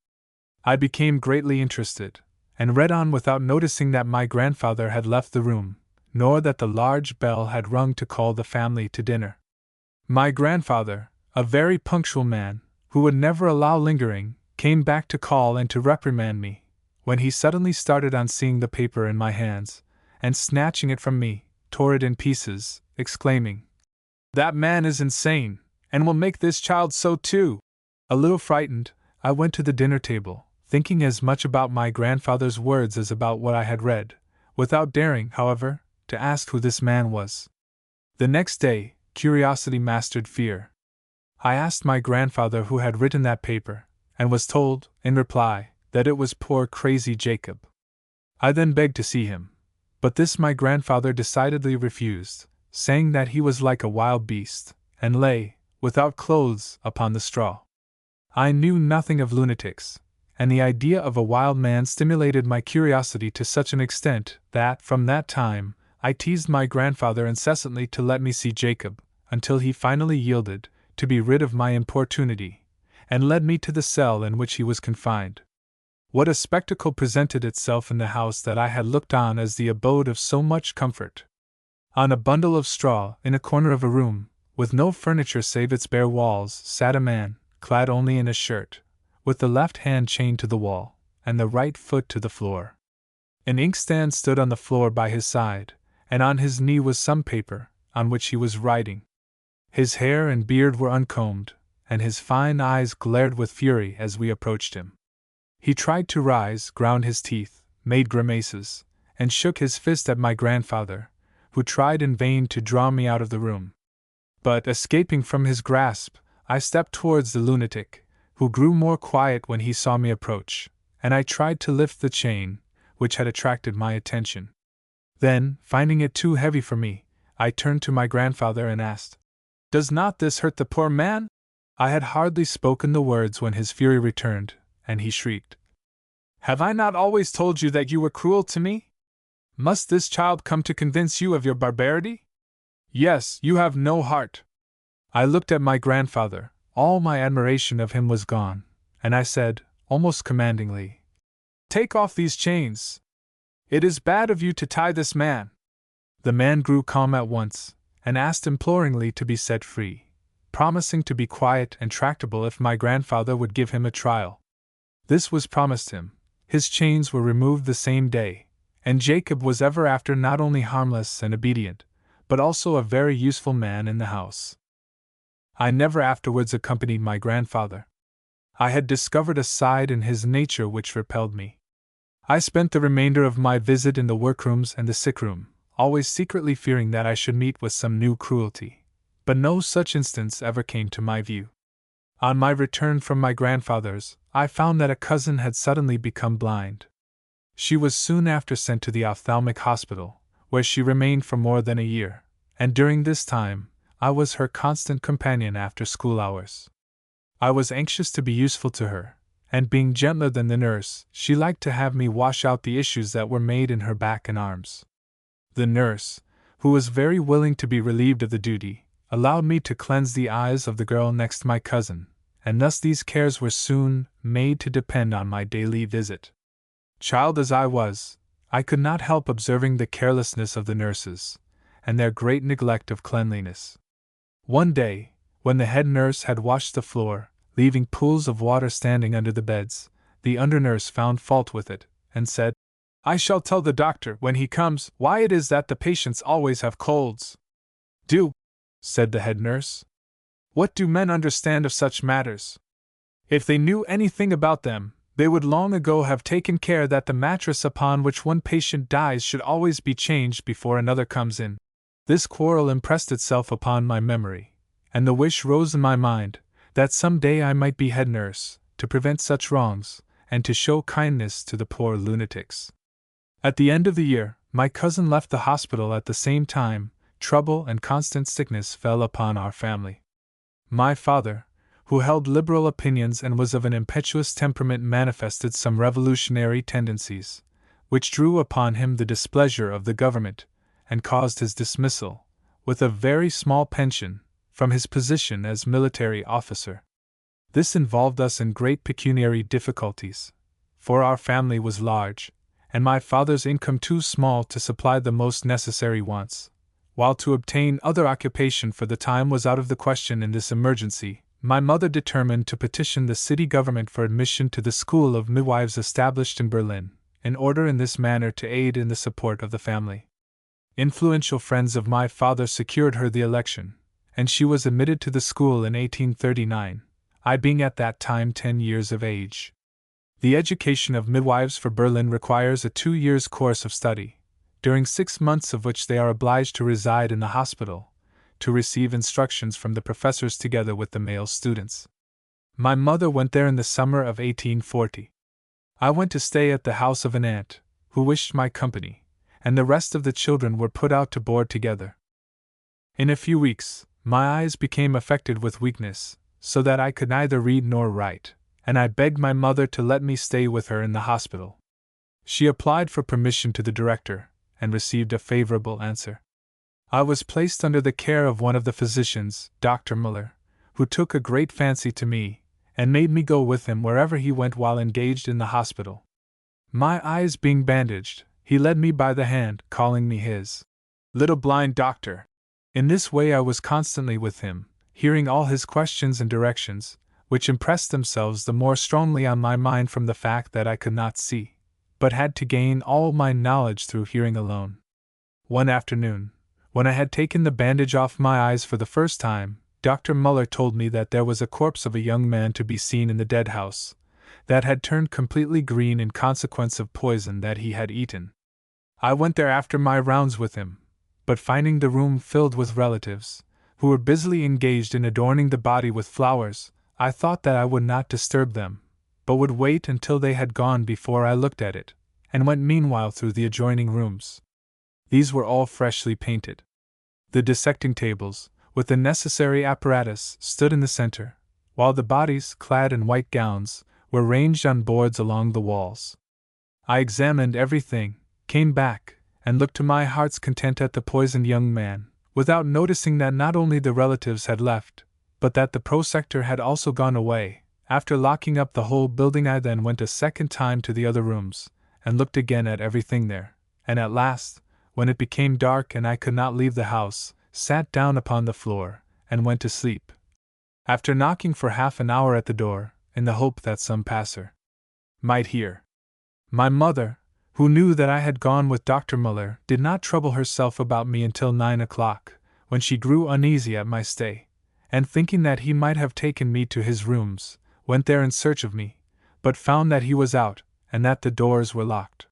I became greatly interested, and read on without noticing that my grandfather had left the room, nor that the large bell had rung to call the family to dinner. My grandfather, a very punctual man, who would never allow lingering, came back to call and to reprimand me, when he suddenly started on seeing the paper in my hands, and snatching it from me, tore it in pieces, exclaiming, "That man is insane, and will make this child so too!" A little frightened, I went to the dinner table, thinking as much about my grandfather's words as about what I had read, without daring, however, to ask who this man was. The next day, curiosity mastered fear. I asked my grandfather who had written that paper, and was told, in reply, that it was poor crazy Jacob. I then begged to see him, but this my grandfather decidedly refused, saying that he was like a wild beast, and lay, without clothes, upon the straw. I knew nothing of lunatics, and the idea of a wild man stimulated my curiosity to such an extent that, from that time, I teased my grandfather incessantly to let me see Jacob, until he finally yielded, to be rid of my importunity, and led me to the cell in which he was confined. What a spectacle presented itself in the house that I had looked on as the abode of so much comfort! On a bundle of straw, in a corner of a room, with no furniture save its bare walls, sat a man, clad only in a shirt, with the left hand chained to the wall, and the right foot to the floor. An inkstand stood on the floor by his side, and on his knee was some paper, on which he was writing. His hair and beard were uncombed, and his fine eyes glared with fury as we approached him. He tried to rise, ground his teeth, made grimaces, and shook his fist at my grandfather, who tried in vain to draw me out of the room. But, escaping from his grasp, I stepped towards the lunatic, who grew more quiet when he saw me approach, and I tried to lift the chain, which had attracted my attention. Then, finding it too heavy for me, I turned to my grandfather and asked, "Does not this hurt the poor man?" I had hardly spoken the words when his fury returned, and he shrieked, "Have I not always told you that you were cruel to me? Must this child come to convince you of your barbarity? Yes, you have no heart." I looked at my grandfather, all my admiration of him was gone, and I said, almost commandingly, "Take off these chains. It is bad of you to tie this man." The man grew calm at once, and asked imploringly to be set free, promising to be quiet and tractable if my grandfather would give him a trial. This was promised him. His chains were removed the same day, and Jacob was ever after not only harmless and obedient, but also a very useful man in the house. I never afterwards accompanied my grandfather. I had discovered a side in his nature which repelled me. I spent the remainder of my visit in the workrooms and the sickroom, always secretly fearing that I should meet with some new cruelty, but no such instance ever came to my view. On my return from my grandfather's, I found that a cousin had suddenly become blind. She was soon after sent to the ophthalmic hospital, where she remained for more than a year, and during this time, I was her constant companion after school hours. I was anxious to be useful to her, and being gentler than the nurse, she liked to have me wash out the issues that were made in her back and arms. The nurse, who was very willing to be relieved of the duty, allowed me to cleanse the eyes of the girl next my cousin, and thus these cares were soon made to depend on my daily visit. Child as I was, I could not help observing the carelessness of the nurses, and their great neglect of cleanliness. One day, when the head nurse had washed the floor, leaving pools of water standing under the beds, the under-nurse found fault with it, and said, "I shall tell the doctor, when he comes, why it is that the patients always have colds." "Do," said the head nurse. "What do men understand of such matters? If they knew anything about them, they would long ago have taken care that the mattress upon which one patient dies should always be changed before another comes in." This quarrel impressed itself upon my memory, and the wish rose in my mind that some day I might be head nurse, to prevent such wrongs, and to show kindness to the poor lunatics. At the end of the year, my cousin left the hospital at the same time. Trouble and constant sickness fell upon our family. My father, who held liberal opinions and was of an impetuous temperament, manifested some revolutionary tendencies, which drew upon him the displeasure of the government, and caused his dismissal, with a very small pension, from his position as military officer. This involved us in great pecuniary difficulties, for our family was large, and my father's income too small to supply the most necessary wants, while to obtain other occupation for the time was out of the question. In this emergency, my mother determined to petition the city government for admission to the school of midwives established in Berlin, in order in this manner to aid in the support of the family. Influential friends of my father secured her the election, and she was admitted to the school in 1839, I being at that time 10 years of age. The education of midwives for Berlin requires a 2 years' course of study, during 6 months of which they are obliged to reside in the hospital, to receive instructions from the professors together with the male students. My mother went there in the summer of 1840. I went to stay at the house of an aunt, who wished my company, and the rest of the children were put out to board together. In a few weeks, my eyes became affected with weakness, so that I could neither read nor write, and I begged my mother to let me stay with her in the hospital. She applied for permission to the director, and received a favorable answer. I was placed under the care of one of the physicians, Dr. Muller, who took a great fancy to me, and made me go with him wherever he went while engaged in the hospital. My eyes being bandaged, he led me by the hand, calling me his little blind doctor. In this way I was constantly with him, hearing all his questions and directions, which impressed themselves the more strongly on my mind from the fact that I could not see, but had to gain all my knowledge through hearing alone. One afternoon, when I had taken the bandage off my eyes for the first time, Dr. Muller told me that there was a corpse of a young man to be seen in the dead house, that had turned completely green in consequence of poison that he had eaten. I went there after my rounds with him, but finding the room filled with relatives, who were busily engaged in adorning the body with flowers, I thought that I would not disturb them, but would wait until they had gone before I looked at it, and went meanwhile through the adjoining rooms. These were all freshly painted. The dissecting tables, with the necessary apparatus, stood in the center, while the bodies, clad in white gowns, were ranged on boards along the walls. I examined everything, came back, and looked to my heart's content at the poisoned young man, without noticing that not only the relatives had left, but that the prosector had also gone away. After locking up the whole building, I then went a second time to the other rooms, and looked again at everything there, and at last, when it became dark and I could not leave the house, sat down upon the floor, and went to sleep. After knocking for half an hour at the door, in the hope that some passer might hear, my mother, who knew that I had gone with Dr. Muller, did not trouble herself about me until 9 o'clock, when she grew uneasy at my stay, and thinking that he might have taken me to his rooms, went there in search of me, but found that he was out, and that the doors were locked.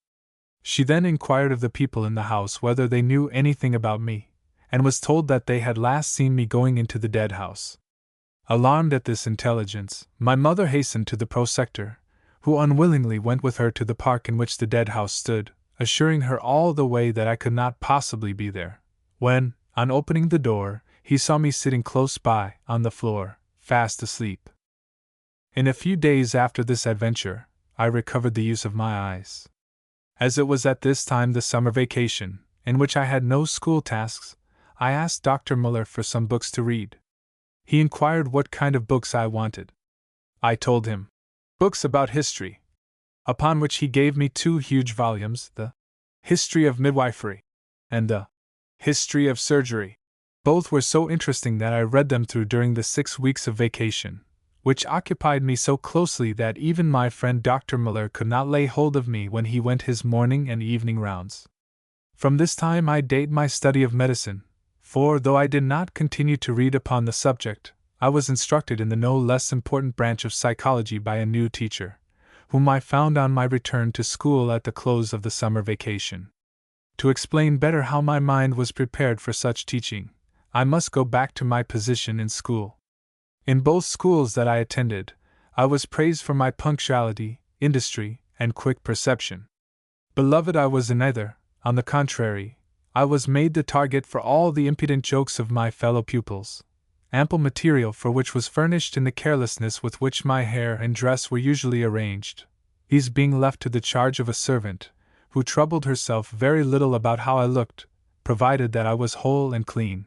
She then inquired of the people in the house whether they knew anything about me, and was told that they had last seen me going into the dead house. Alarmed at this intelligence, my mother hastened to the prosector, who unwillingly went with her to the park in which the dead house stood, assuring her all the way that I could not possibly be there, when, on opening the door, he saw me sitting close by, on the floor, fast asleep. In a few days after this adventure, I recovered the use of my eyes. As it was at this time the summer vacation, in which I had no school tasks, I asked Dr. Muller for some books to read. He inquired what kind of books I wanted. I told him, books about history, upon which he gave me 2 huge volumes, the History of Midwifery and the History of Surgery. Both were so interesting that I read them through during the 6 weeks of vacation, which occupied me so closely that even my friend Dr. Muller could not lay hold of me when he went his morning and evening rounds. From this time I date my study of medicine, for though I did not continue to read upon the subject, I was instructed in the no less important branch of psychology by a new teacher, whom I found on my return to school at the close of the summer vacation. To explain better how my mind was prepared for such teaching, I must go back to my position in school. In both schools that I attended, I was praised for my punctuality, industry, and quick perception. Beloved I was in neither; on the contrary, I was made the target for all the impudent jokes of my fellow pupils, ample material for which was furnished in the carelessness with which my hair and dress were usually arranged, these being left to the charge of a servant, who troubled herself very little about how I looked, provided that I was whole and clean.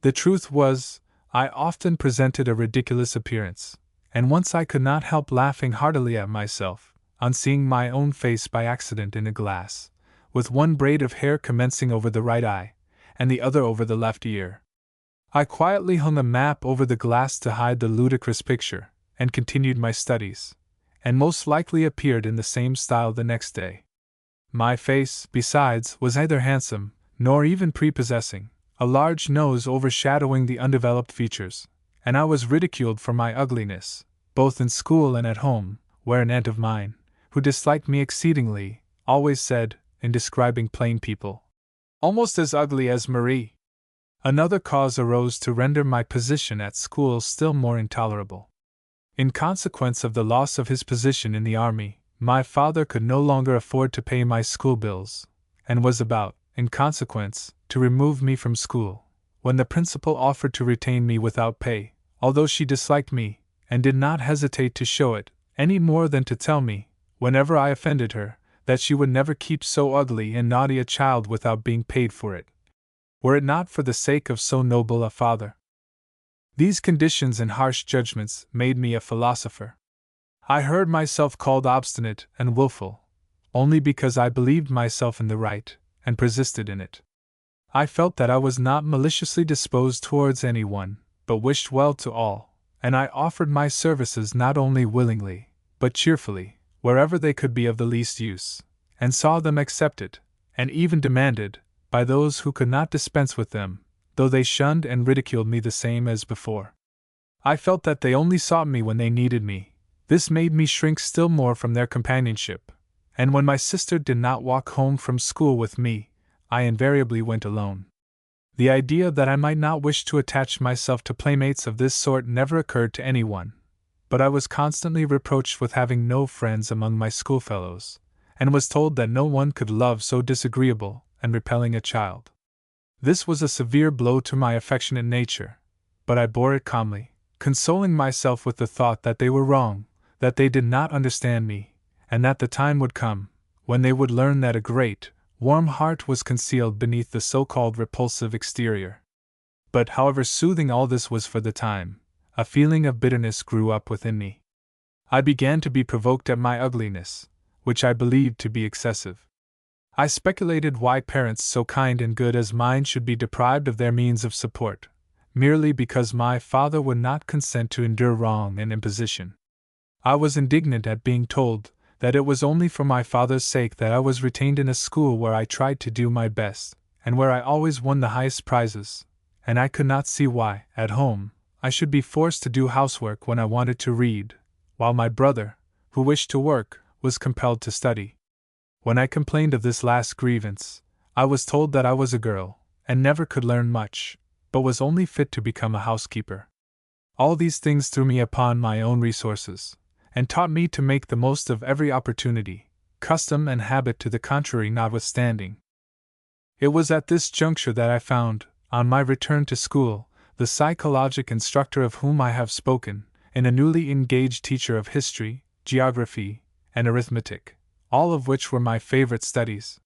The truth was, I often presented a ridiculous appearance, and once I could not help laughing heartily at myself, on seeing my own face by accident in a glass, with one braid of hair commencing over the right eye, and the other over the left ear. I quietly hung a map over the glass to hide the ludicrous picture, and continued my studies, and most likely appeared in the same style the next day. My face, besides, was neither handsome, nor even prepossessing, a large nose overshadowing the undeveloped features, and I was ridiculed for my ugliness, both in school and at home, where an aunt of mine, who disliked me exceedingly, always said, in describing plain people, "Almost as ugly as Marie." Another cause arose to render my position at school still more intolerable. In consequence of the loss of his position in the army, my father could no longer afford to pay my school bills, and was about, in consequence, to remove me from school, when the principal offered to retain me without pay, although she disliked me, and did not hesitate to show it, any more than to tell me, whenever I offended her, that she would never keep so ugly and naughty a child without being paid for it, were it not for the sake of so noble a father. These conditions and harsh judgments made me a philosopher. I heard myself called obstinate and wilful, only because I believed myself in the right, and persisted in it. I felt that I was not maliciously disposed towards anyone, but wished well to all, and I offered my services not only willingly, but cheerfully, wherever they could be of the least use, and saw them accepted, and even demanded, by those who could not dispense with them, though they shunned and ridiculed me the same as before. I felt that they only sought me when they needed me. This made me shrink still more from their companionship, and when my sister did not walk home from school with me, I invariably went alone. The idea that I might not wish to attach myself to playmates of this sort never occurred to anyone, but I was constantly reproached with having no friends among my schoolfellows, and was told that no one could love so disagreeable and repelling a child. This was a severe blow to my affectionate nature, but I bore it calmly, consoling myself with the thought that they were wrong, that they did not understand me, and that the time would come when they would learn that a great, warm heart was concealed beneath the so-called repulsive exterior. But however soothing all this was for the time, a feeling of bitterness grew up within me. I began to be provoked at my ugliness, which I believed to be excessive. I speculated why parents so kind and good as mine should be deprived of their means of support, merely because my father would not consent to endure wrong and imposition. I was indignant at being told that it was only for my father's sake that I was retained in a school where I tried to do my best, and where I always won the highest prizes, and I could not see why, at home, I should be forced to do housework when I wanted to read, while my brother, who wished to work, was compelled to study. When I complained of this last grievance, I was told that I was a girl, and never could learn much, but was only fit to become a housekeeper. All these things threw me upon my own resources, and taught me to make the most of every opportunity, custom and habit to the contrary notwithstanding. It was at this juncture that I found, on my return to school, the psychologic instructor of whom I have spoken, and a newly engaged teacher of history, geography, and arithmetic, all of which were my favorite studies.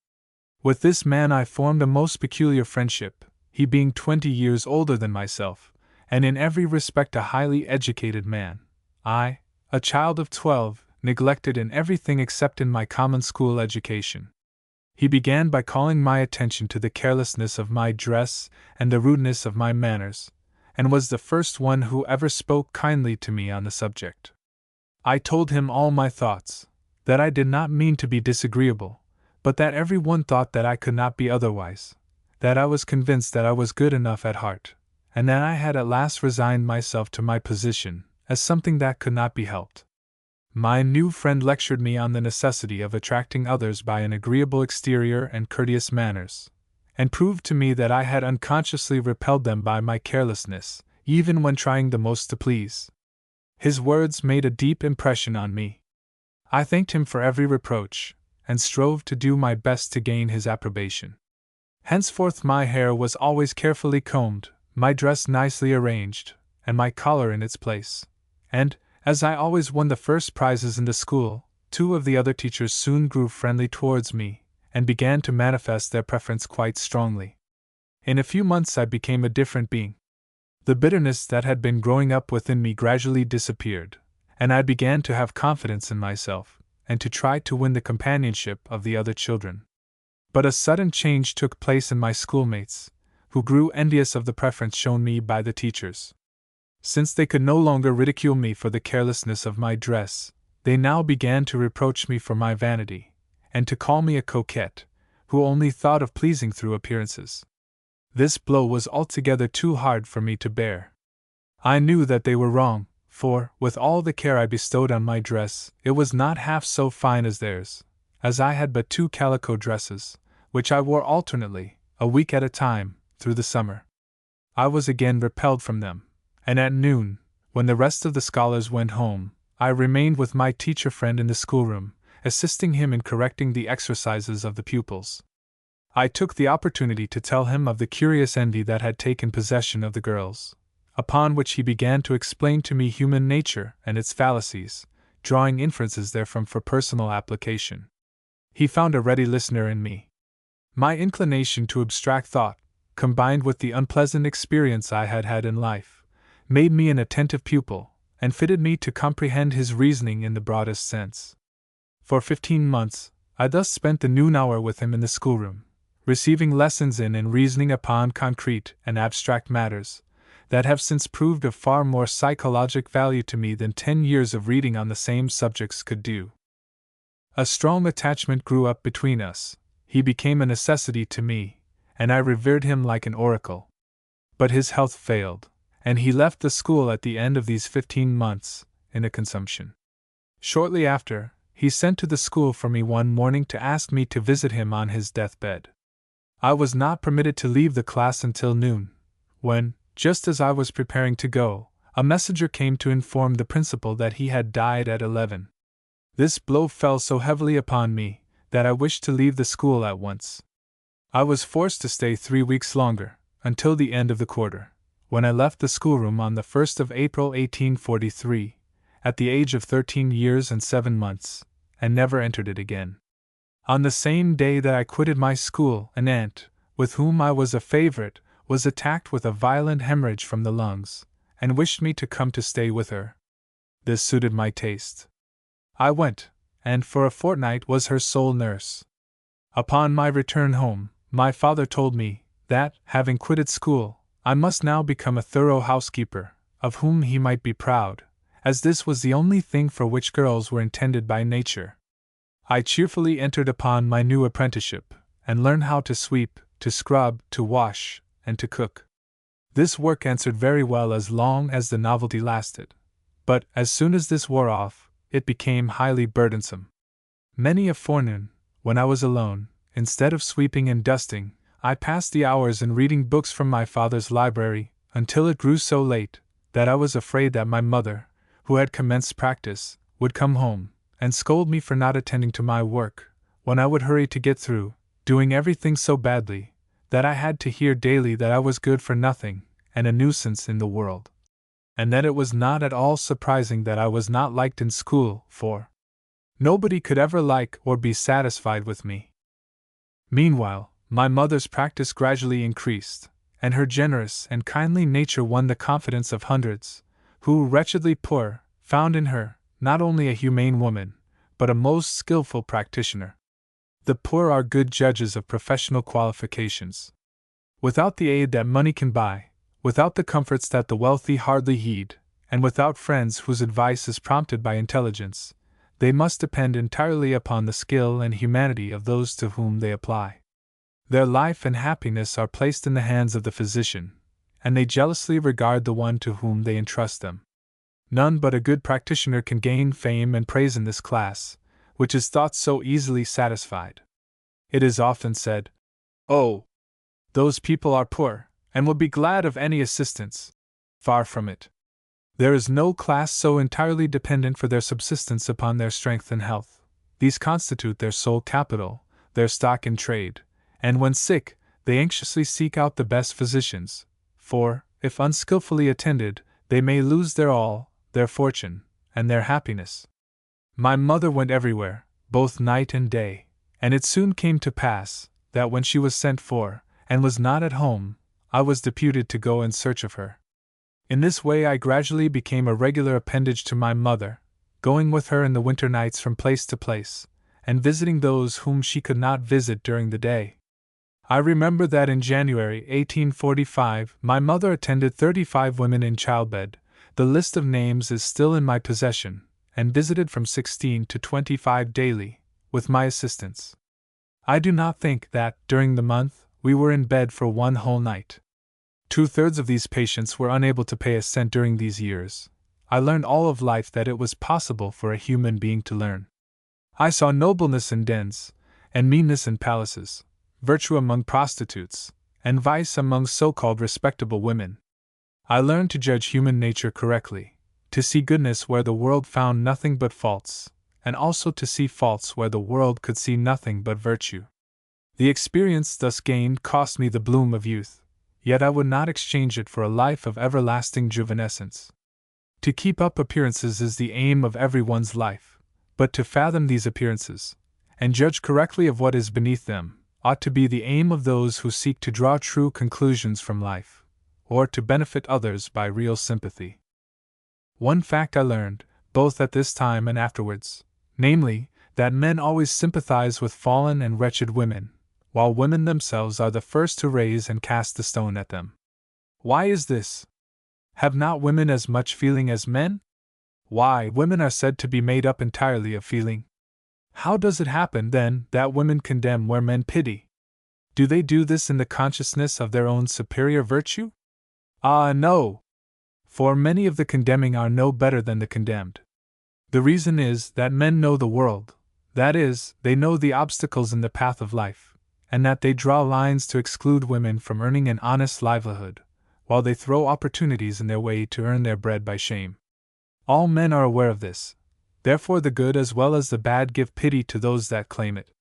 With this man I formed a most peculiar friendship, he being 20 years older than myself, and in every respect a highly educated man. I, a child of 12, neglected in everything except in my common school education. He began by calling my attention to the carelessness of my dress and the rudeness of my manners, and was the first one who ever spoke kindly to me on the subject. I told him all my thoughts, that I did not mean to be disagreeable, but that every one thought that I could not be otherwise, that I was convinced that I was good enough at heart, and that I had at last resigned myself to my position, as something that could not be helped. My new friend lectured me on the necessity of attracting others by an agreeable exterior and courteous manners, and proved to me that I had unconsciously repelled them by my carelessness, even when trying the most to please. His words made a deep impression on me. I thanked him for every reproach, and strove to do my best to gain his approbation. Henceforth my hair was always carefully combed, my dress nicely arranged, and my collar in its place, and, as I always won the first prizes in the school, 2 of the other teachers soon grew friendly towards me, and began to manifest their preference quite strongly. In a few months I became a different being. The bitterness that had been growing up within me gradually disappeared, and I began to have confidence in myself, and to try to win the companionship of the other children. But a sudden change took place in my schoolmates, who grew envious of the preference shown me by the teachers. Since they could no longer ridicule me for the carelessness of my dress, they now began to reproach me for my vanity, and to call me a coquette, who only thought of pleasing through appearances. This blow was altogether too hard for me to bear. I knew that they were wrong, for, with all the care I bestowed on my dress, it was not half so fine as theirs, as I had but 2 calico dresses, which I wore alternately, a week at a time, through the summer. I was again repelled from them, and at noon, when the rest of the scholars went home, I remained with my teacher friend in the schoolroom, assisting him in correcting the exercises of the pupils. I took the opportunity to tell him of the curious envy that had taken possession of the girls, upon which he began to explain to me human nature and its fallacies, drawing inferences therefrom for personal application. He found a ready listener in me. My inclination to abstract thought, combined with the unpleasant experience I had had in life, made me an attentive pupil, and fitted me to comprehend his reasoning in the broadest sense. For 15 months, I thus spent the noon hour with him in the schoolroom, receiving lessons in and reasoning upon concrete and abstract matters, that have since proved of far more psychologic value to me than 10 years of reading on the same subjects could do. A strong attachment grew up between us, he became a necessity to me, and I revered him like an oracle. But his health failed, and he left the school at the end of these 15 months, in a consumption. Shortly after, he sent to the school for me one morning to ask me to visit him on his deathbed. I was not permitted to leave the class until noon, when, just as I was preparing to go, a messenger came to inform the principal that he had died at 11. This blow fell so heavily upon me that I wished to leave the school at once. I was forced to stay 3 weeks longer, until the end of the quarter, when I left the schoolroom on the 1st of April 1843, at the age of 13 years and 7 months, and never entered it again. On the same day that I quitted my school, an aunt, with whom I was a favorite, was attacked with a violent hemorrhage from the lungs, and wished me to come to stay with her. This suited my taste. I went, and for a fortnight was her sole nurse. Upon my return home, my father told me that, having quitted school, I must now become a thorough housekeeper, of whom he might be proud, as this was the only thing for which girls were intended by nature. I cheerfully entered upon my new apprenticeship, and learned how to sweep, to scrub, to wash, and to cook. This work answered very well as long as the novelty lasted, but as soon as this wore off, it became highly burdensome. Many a forenoon, when I was alone, instead of sweeping and dusting, I passed the hours in reading books from my father's library, until it grew so late that I was afraid that my mother, who had commenced practice, would come home and scold me for not attending to my work, when I would hurry to get through, doing everything so badly that I had to hear daily that I was good for nothing and a nuisance in the world. And that it was not at all surprising that I was not liked in school, for nobody could ever like or be satisfied with me. Meanwhile, my mother's practice gradually increased, and her generous and kindly nature won the confidence of hundreds, who, wretchedly poor, found in her not only a humane woman, but a most skillful practitioner. The poor are good judges of professional qualifications. Without the aid that money can buy, without the comforts that the wealthy hardly heed, and without friends whose advice is prompted by intelligence, they must depend entirely upon the skill and humanity of those to whom they apply. Their life and happiness are placed in the hands of the physician, and they jealously regard the one to whom they entrust them. None but a good practitioner can gain fame and praise in this class, which is thought so easily satisfied. It is often said, "Oh, those people are poor, and will be glad of any assistance." Far from it. There is no class so entirely dependent for their subsistence upon their strength and health. These constitute their sole capital, their stock in trade, and when sick, they anxiously seek out the best physicians, for, if unskillfully attended, they may lose their all, their fortune, and their happiness. My mother went everywhere, both night and day, and it soon came to pass that when she was sent for, and was not at home, I was deputed to go in search of her. In this way I gradually became a regular appendage to my mother, going with her in the winter nights from place to place, and visiting those whom she could not visit during the day. I remember that in January 1845 my mother attended 35 women in childbed. The list of names is still in my possession, and visited from 16 to 25 daily, with my assistance. I do not think that, during the month, we were in bed for one whole night. 2/3 of these patients were unable to pay a cent during these years. I learned all of life that it was possible for a human being to learn. I saw nobleness in dens, and meanness in palaces, virtue among prostitutes, and vice among so-called respectable women. I learned to judge human nature correctly, to see goodness where the world found nothing but faults, and also to see faults where the world could see nothing but virtue. The experience thus gained cost me the bloom of youth, yet I would not exchange it for a life of everlasting juvenescence. To keep up appearances is the aim of everyone's life, but to fathom these appearances, and judge correctly of what is beneath them, ought to be the aim of those who seek to draw true conclusions from life, or to benefit others by real sympathy. One fact I learned, both at this time and afterwards, namely, that men always sympathize with fallen and wretched women, while women themselves are the first to raise and cast the stone at them. Why is this? Have not women as much feeling as men? Why, women are said to be made up entirely of feeling. How does it happen, then, that women condemn where men pity? Do they do this in the consciousness of their own superior virtue? Ah, no! For many of the condemning are no better than the condemned. The reason is that men know the world, that is, they know the obstacles in the path of life, and that they draw lines to exclude women from earning an honest livelihood, while they throw opportunities in their way to earn their bread by shame. All men are aware of this, therefore the good as well as the bad give pity to those that claim it.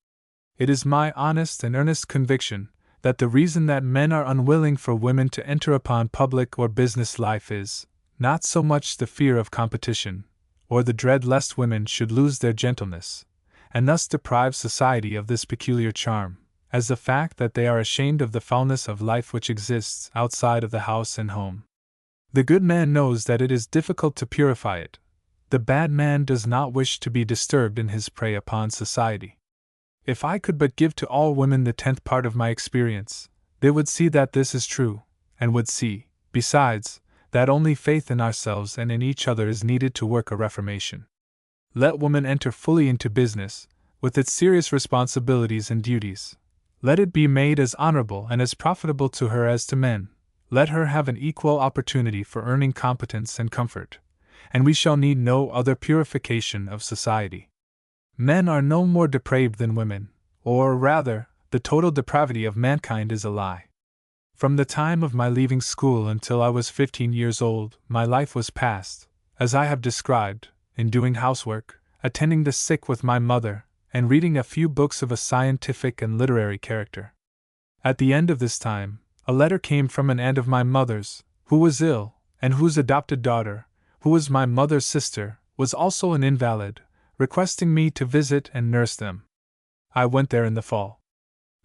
It is my honest and earnest conviction that the reason that men are unwilling for women to enter upon public or business life is, not so much the fear of competition, or the dread lest women should lose their gentleness, and thus deprive society of this peculiar charm, as the fact that they are ashamed of the foulness of life which exists outside of the house and home. The good man knows that it is difficult to purify it. The bad man does not wish to be disturbed in his prey upon society. If I could but give to all women the 10th part of my experience, they would see that this is true, and would see, besides, that only faith in ourselves and in each other is needed to work a reformation. Let woman enter fully into business, with its serious responsibilities and duties. Let it be made as honorable and as profitable to her as to men. Let her have an equal opportunity for earning competence and comfort, and we shall need no other purification of society. Men are no more depraved than women, or rather, the total depravity of mankind is a lie. From the time of my leaving school until I was 15 years old, my life was passed, as I have described, in doing housework, attending the sick with my mother, and reading a few books of a scientific and literary character. At the end of this time, a letter came from an aunt of my mother's, who was ill, and whose adopted daughter, who was my mother's sister, was also an invalid, requesting me to visit and nurse them. I went there in the fall.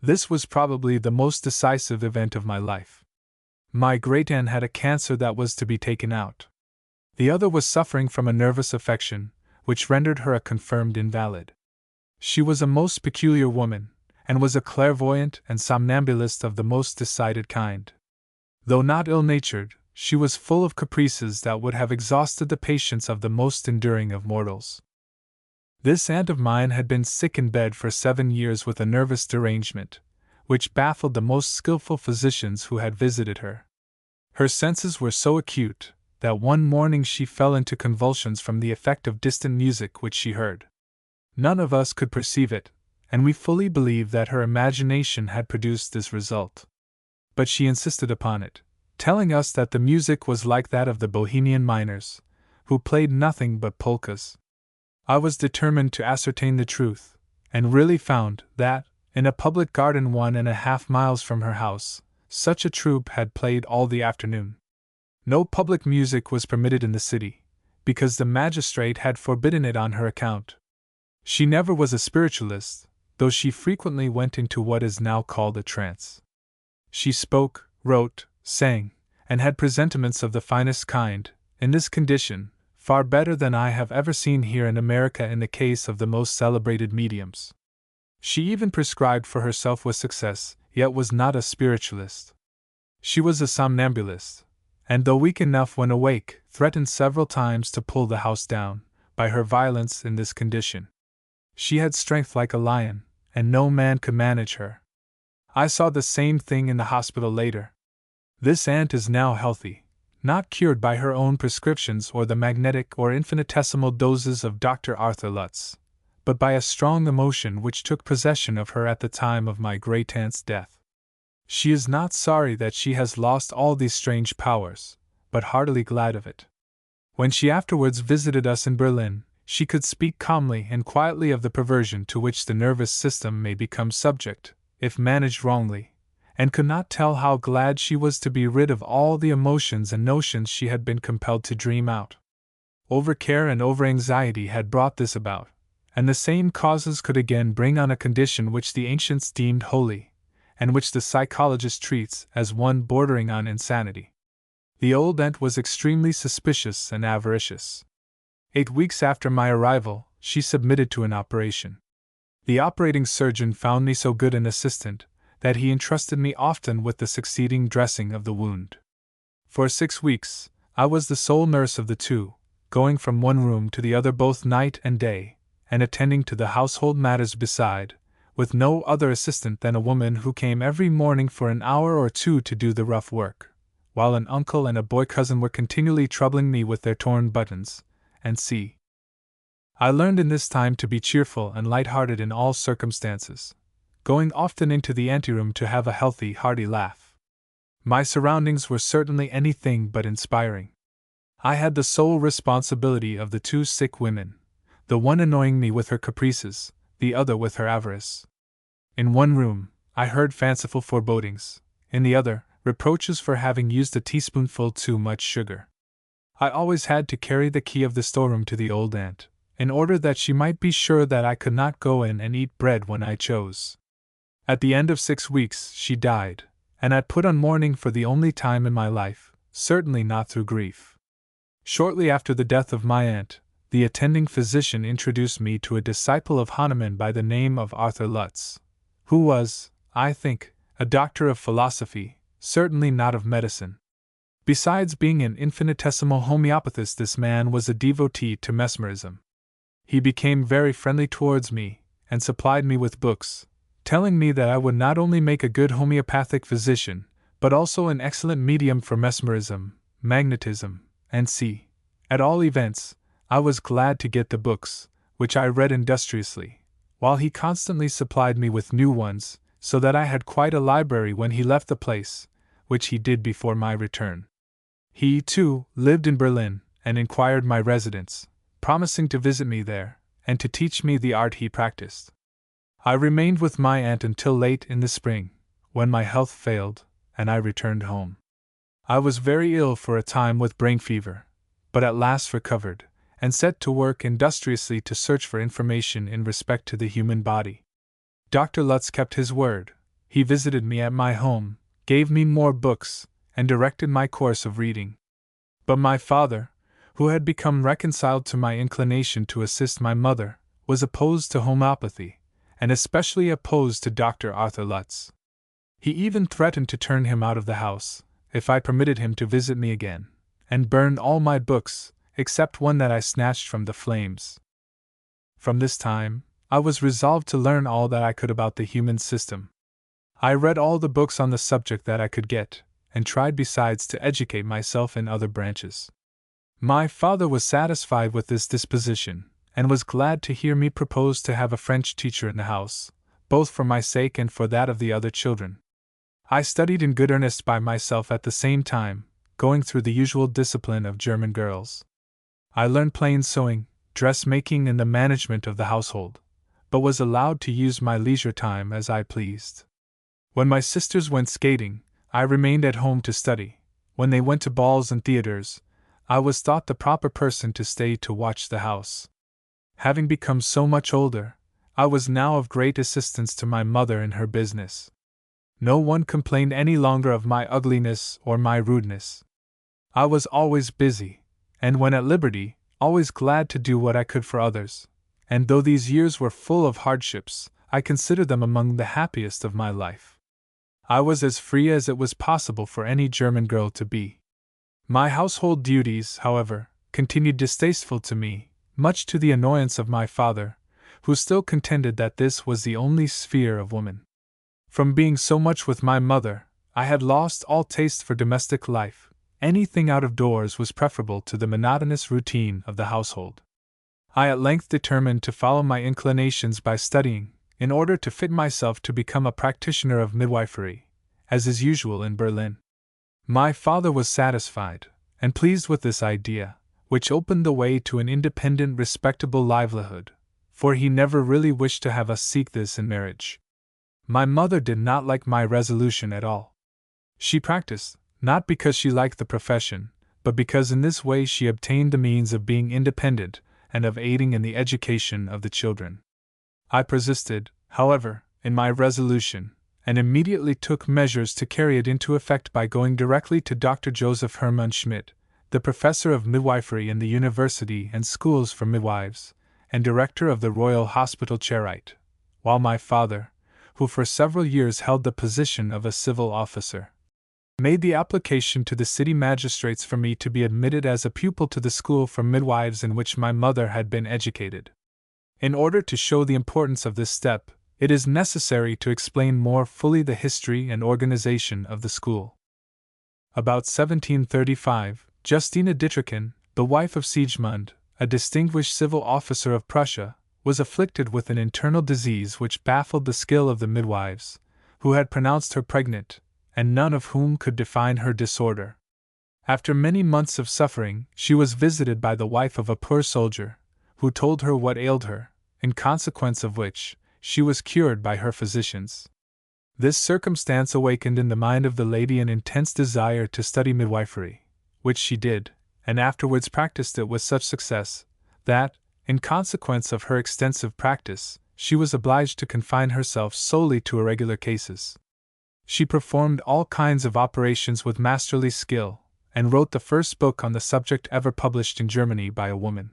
This was probably the most decisive event of my life. My great-aunt had a cancer that was to be taken out. The other was suffering from a nervous affection, which rendered her a confirmed invalid. She was a most peculiar woman, and was a clairvoyant and somnambulist of the most decided kind. Though not ill-natured, she was full of caprices that would have exhausted the patience of the most enduring of mortals. This aunt of mine had been sick in bed for 7 years with a nervous derangement, which baffled the most skillful physicians who had visited her. Her senses were so acute, that one morning she fell into convulsions from the effect of distant music which she heard. None of us could perceive it, and we fully believed that her imagination had produced this result. But she insisted upon it, telling us that the music was like that of the Bohemian miners, who played nothing but polkas. I was determined to ascertain the truth, and really found that, in a public garden 1.5 miles from her house, such a troupe had played all the afternoon. No public music was permitted in the city, because the magistrate had forbidden it on her account. She never was a spiritualist, though she frequently went into what is now called a trance. She spoke, wrote, sang, and had presentiments of the finest kind, in this condition, far better than I have ever seen here in America in the case of the most celebrated mediums. She even prescribed for herself with success, yet was not a spiritualist. She was a somnambulist, and though weak enough when awake, threatened several times to pull the house down, by her violence in this condition. She had strength like a lion, and no man could manage her. I saw the same thing in the hospital later. This aunt is now healthy, not cured by her own prescriptions or the magnetic or infinitesimal doses of Dr. Arthur Lutz, but by a strong emotion which took possession of her at the time of my great-aunt's death. She is not sorry that she has lost all these strange powers, but heartily glad of it. When she afterwards visited us in Berlin, she could speak calmly and quietly of the perversion to which the nervous system may become subject, if managed wrongly, and could not tell how glad she was to be rid of all the emotions and notions she had been compelled to dream out. Overcare and over-anxiety had brought this about, and the same causes could again bring on a condition which the ancients deemed holy, and which the psychologist treats as one bordering on insanity. The old aunt was extremely suspicious and avaricious. 8 weeks after my arrival, she submitted to an operation. The operating surgeon found me so good an assistant that he entrusted me often with the succeeding dressing of the wound. For 6 weeks, I was the sole nurse of the two, going from one room to the other both night and day, and attending to the household matters beside, with no other assistant than a woman who came every morning for an hour or two to do the rough work, while an uncle and a boy cousin were continually troubling me with their torn buttons, and see. I learned in this time to be cheerful and light-hearted in all circumstances, going often into the anteroom to have a healthy, hearty laugh. My surroundings were certainly anything but inspiring. I had the sole responsibility of the 2 sick women, the one annoying me with her caprices, the other with her avarice. In one room, I heard fanciful forebodings, in the other, reproaches for having used a teaspoonful too much sugar. I always had to carry the key of the storeroom to the old aunt, in order that she might be sure that I could not go in and eat bread when I chose. At the end of 6 weeks, she died, and I put on mourning for the only time in my life, certainly not through grief. Shortly after the death of my aunt, the attending physician introduced me to a disciple of Hahnemann by the name of Arthur Lutz, who was, I think, a doctor of philosophy, certainly not of medicine. Besides being an infinitesimal homeopathist, this man was a devotee to mesmerism. He became very friendly towards me, and supplied me with books, telling me that I would not only make a good homeopathic physician, but also an excellent medium for mesmerism, magnetism, and see. At all events, I was glad to get the books, which I read industriously, while he constantly supplied me with new ones, so that I had quite a library when he left the place, which he did before my return. He, too, lived in Berlin, and inquired my residence, promising to visit me there, and to teach me the art he practiced. I remained with my aunt until late in the spring, when my health failed, and I returned home. I was very ill for a time with brain fever, but at last recovered, and set to work industriously to search for information in respect to the human body. Dr. Lutz kept his word. He visited me at my home, gave me more books, and directed my course of reading. But my father, who had become reconciled to my inclination to assist my mother, was opposed to homeopathy, and especially opposed to Dr. Arthur Lutz. He even threatened to turn him out of the house, if I permitted him to visit me again, and burned all my books, except one that I snatched from the flames. From this time, I was resolved to learn all that I could about the human system. I read all the books on the subject that I could get, and tried besides to educate myself in other branches. My father was satisfied with this disposition, and was glad to hear me propose to have a French teacher in the house, both for my sake and for that of the other children. I studied in good earnest by myself at the same time, going through the usual discipline of German girls. I learned plain sewing, dressmaking, and the management of the household, but was allowed to use my leisure time as I pleased. When my sisters went skating, I remained at home to study. When they went to balls and theaters, I was thought the proper person to stay to watch the house. Having become so much older, I was now of great assistance to my mother in her business. No one complained any longer of my ugliness or my rudeness. I was always busy, and when at liberty, always glad to do what I could for others, and though these years were full of hardships, I consider them among the happiest of my life. I was as free as it was possible for any German girl to be. My household duties, however, continued distasteful to me, much to the annoyance of my father, who still contended that this was the only sphere of woman. From being so much with my mother, I had lost all taste for domestic life. Anything out of doors was preferable to the monotonous routine of the household. I at length determined to follow my inclinations by studying, in order to fit myself to become a practitioner of midwifery, as is usual in Berlin. My father was satisfied, and pleased with this idea, which opened the way to an independent, respectable livelihood, for he never really wished to have us seek this in marriage. My mother did not like my resolution at all. She practiced, not because she liked the profession, but because in this way she obtained the means of being independent and of aiding in the education of the children. I persisted, however, in my resolution, and immediately took measures to carry it into effect by going directly to Dr. Joseph Hermann Schmidt, the professor of midwifery in the University and Schools for Midwives, and director of the Royal Hospital Charite, while my father, who for several years held the position of a civil officer, made the application to the city magistrates for me to be admitted as a pupil to the school for midwives in which my mother had been educated. In order to show the importance of this step, it is necessary to explain more fully the history and organization of the school. About 1735, Justina Dittrichen, the wife of Sigismund, a distinguished civil officer of Prussia, was afflicted with an internal disease which baffled the skill of the midwives, who had pronounced her pregnant, and none of whom could define her disorder. After many months of suffering, she was visited by the wife of a poor soldier, who told her what ailed her, in consequence of which, she was cured by her physicians. This circumstance awakened in the mind of the lady an intense desire to study midwifery, which she did, and afterwards practiced it with such success, that, in consequence of her extensive practice, she was obliged to confine herself solely to irregular cases. She performed all kinds of operations with masterly skill, and wrote the first book on the subject ever published in Germany by a woman.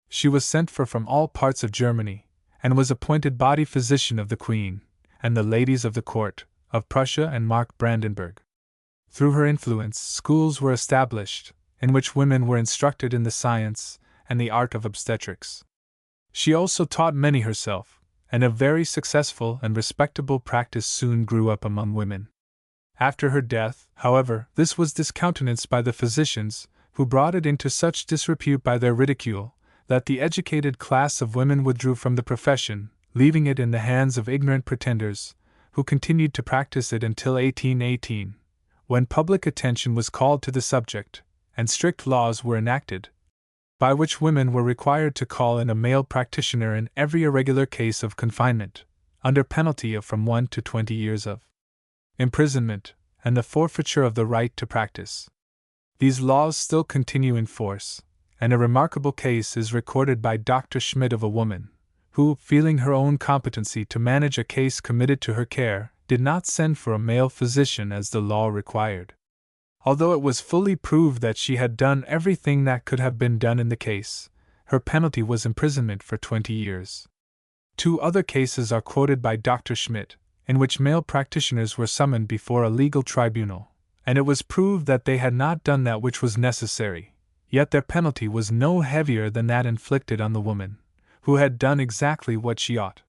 She was sent for from all parts of Germany, and was appointed body physician of the Queen, and the ladies of the court, of Prussia and Mark Brandenburg. Through her influence, schools were established, in which women were instructed in the science and the art of obstetrics. She also taught many herself, and a very successful and respectable practice soon grew up among women. After her death, however, this was discountenanced by the physicians, who brought it into such disrepute by their ridicule, that the educated class of women withdrew from the profession, leaving it in the hands of ignorant pretenders, who continued to practice it until 1818, when public attention was called to the subject, and strict laws were enacted, by which women were required to call in a male practitioner in every irregular case of confinement, under penalty of from 1 to 20 years of imprisonment, and the forfeiture of the right to practice. These laws still continue in force, and a remarkable case is recorded by Dr. Schmidt of a woman, who, feeling her own competency to manage a case committed to her care, did not send for a male physician as the law required. Although it was fully proved that she had done everything that could have been done in the case, her penalty was imprisonment for 20 years. 2 other cases are quoted by Dr. Schmidt, in which male practitioners were summoned before a legal tribunal, and it was proved that they had not done that which was necessary, yet their penalty was no heavier than that inflicted on the woman, who had done exactly what she ought.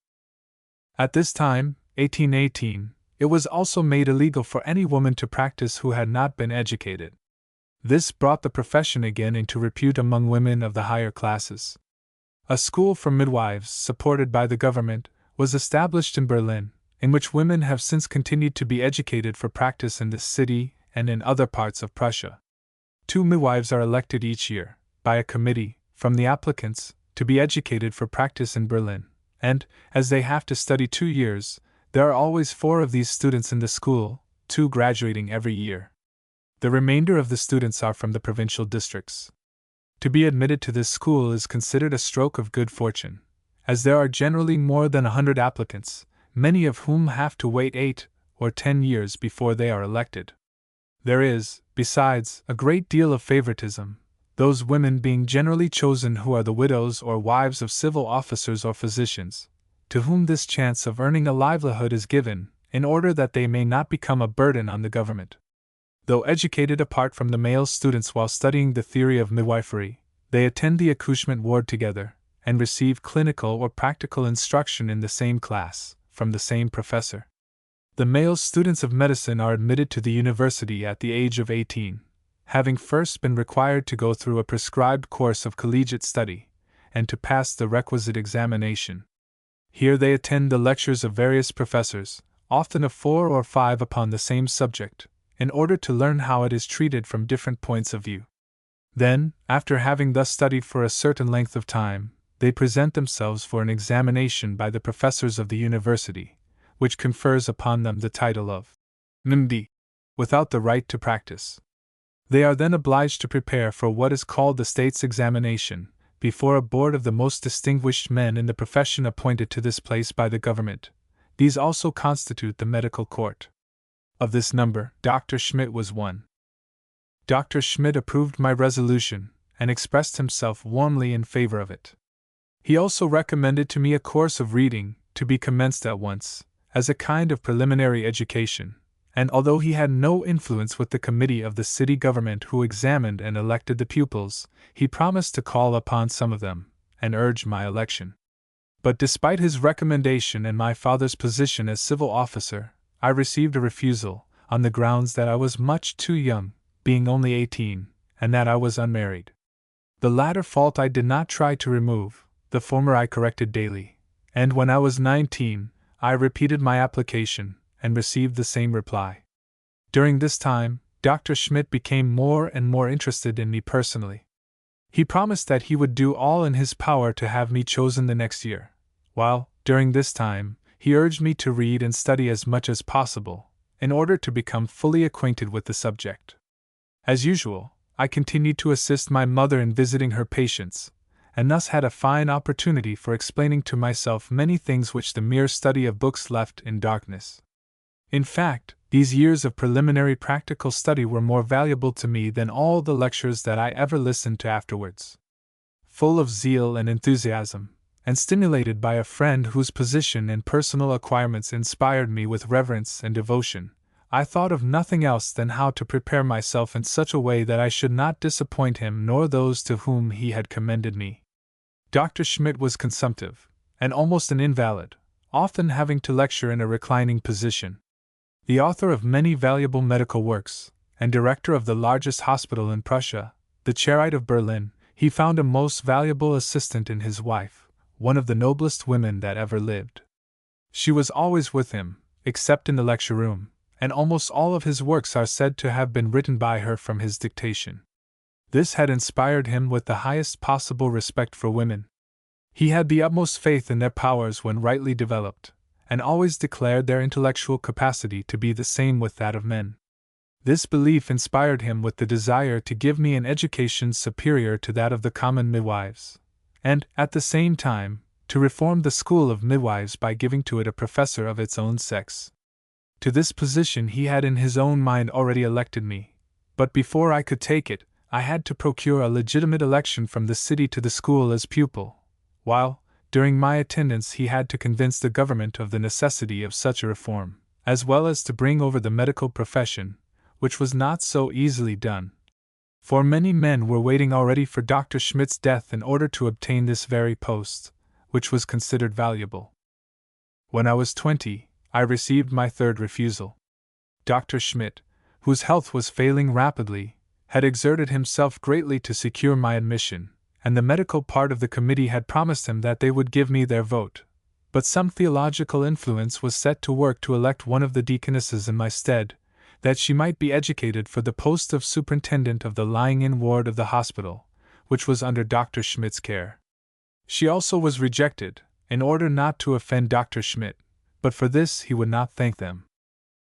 At this time, 1818, it was also made illegal for any woman to practice who had not been educated. This brought the profession again into repute among women of the higher classes. A school for midwives, supported by the government, was established in Berlin, in which women have since continued to be educated for practice in this city and in other parts of Prussia. 2 midwives are elected each year, by a committee, from the applicants, to be educated for practice in Berlin, and, as they have to study 2 years, there are always 4 of these students in the school, 2 graduating every year. The remainder of the students are from the provincial districts. To be admitted to this school is considered a stroke of good fortune, as there are generally more than 100 applicants, many of whom have to wait 8 or 10 years before they are elected. There is, besides, a great deal of favoritism, those women being generally chosen who are the widows or wives of civil officers or physicians, to whom this chance of earning a livelihood is given, in order that they may not become a burden on the government. Though educated apart from the male students while studying the theory of midwifery, they attend the accouchement ward together, and receive clinical or practical instruction in the same class, from the same professor. The male students of medicine are admitted to the university at the age of 18, having first been required to go through a prescribed course of collegiate study, and to pass the requisite examination. Here they attend the lectures of various professors, often of 4 or 5 upon the same subject, in order to learn how it is treated from different points of view. Then, after having thus studied for a certain length of time, they present themselves for an examination by the professors of the university, which confers upon them the title of MD, without the right to practice. They are then obliged to prepare for what is called the state's examination, before a board of the most distinguished men in the profession appointed to this place by the government. These also constitute the medical court. Of this number, Dr. Schmidt was one. Dr. Schmidt approved my resolution, and expressed himself warmly in favor of it. He also recommended to me a course of reading, to be commenced at once, as a kind of preliminary education, and although he had no influence with the committee of the city government who examined and elected the pupils, he promised to call upon some of them, and urge my election. But despite his recommendation and my father's position as civil officer, I received a refusal, on the grounds that I was much too young, being only 18, and that I was unmarried. The latter fault I did not try to remove, the former I corrected daily, and when I was 19, I repeated my application, and received the same reply. During this time, Dr. Schmidt became more and more interested in me personally. He promised that he would do all in his power to have me chosen the next year, while, during this time, he urged me to read and study as much as possible, in order to become fully acquainted with the subject. As usual, I continued to assist my mother in visiting her patients, and thus had a fine opportunity for explaining to myself many things which the mere study of books left in darkness. In fact, these years of preliminary practical study were more valuable to me than all the lectures that I ever listened to afterwards. Full of zeal and enthusiasm, and stimulated by a friend whose position and personal acquirements inspired me with reverence and devotion, I thought of nothing else than how to prepare myself in such a way that I should not disappoint him nor those to whom he had commended me. Dr. Schmidt was consumptive, and almost an invalid, often having to lecture in a reclining position. The author of many valuable medical works, and director of the largest hospital in Prussia, the Charite of Berlin, he found a most valuable assistant in his wife, one of the noblest women that ever lived. She was always with him, except in the lecture room, and almost all of his works are said to have been written by her from his dictation. This had inspired him with the highest possible respect for women. He had the utmost faith in their powers when rightly developed, and always declared their intellectual capacity to be the same with that of men. This belief inspired him with the desire to give me an education superior to that of the common midwives, and, at the same time, to reform the school of midwives by giving to it a professor of its own sex. To this position he had in his own mind already elected me, but before I could take it, I had to procure a legitimate election from the city to the school as pupil, while, during my attendance, he had to convince the government of the necessity of such a reform, as well as to bring over the medical profession, which was not so easily done. For many men were waiting already for Dr. Schmidt's death in order to obtain this very post, which was considered valuable. When I was 20, I received my third refusal. Dr. Schmidt, whose health was failing rapidly, had exerted himself greatly to secure my admission, and the medical part of the committee had promised him that they would give me their vote. But some theological influence was set to work to elect one of the deaconesses in my stead, that she might be educated for the post of superintendent of the lying-in ward of the hospital, which was under Dr. Schmidt's care. She also was rejected, in order not to offend Dr. Schmidt, but for this he would not thank them.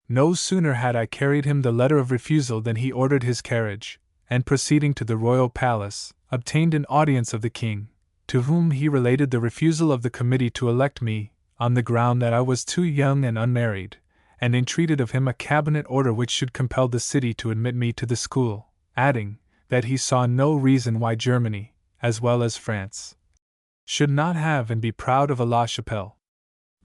No sooner had I carried him the letter of refusal than he ordered his carriage, and proceeding to the royal palace, obtained an audience of the king, to whom he related the refusal of the committee to elect me, on the ground that I was too young and unmarried, and entreated of him a cabinet order which should compel the city to admit me to the school, adding, that he saw no reason why Germany, as well as France, should not have and be proud of a La Chapelle.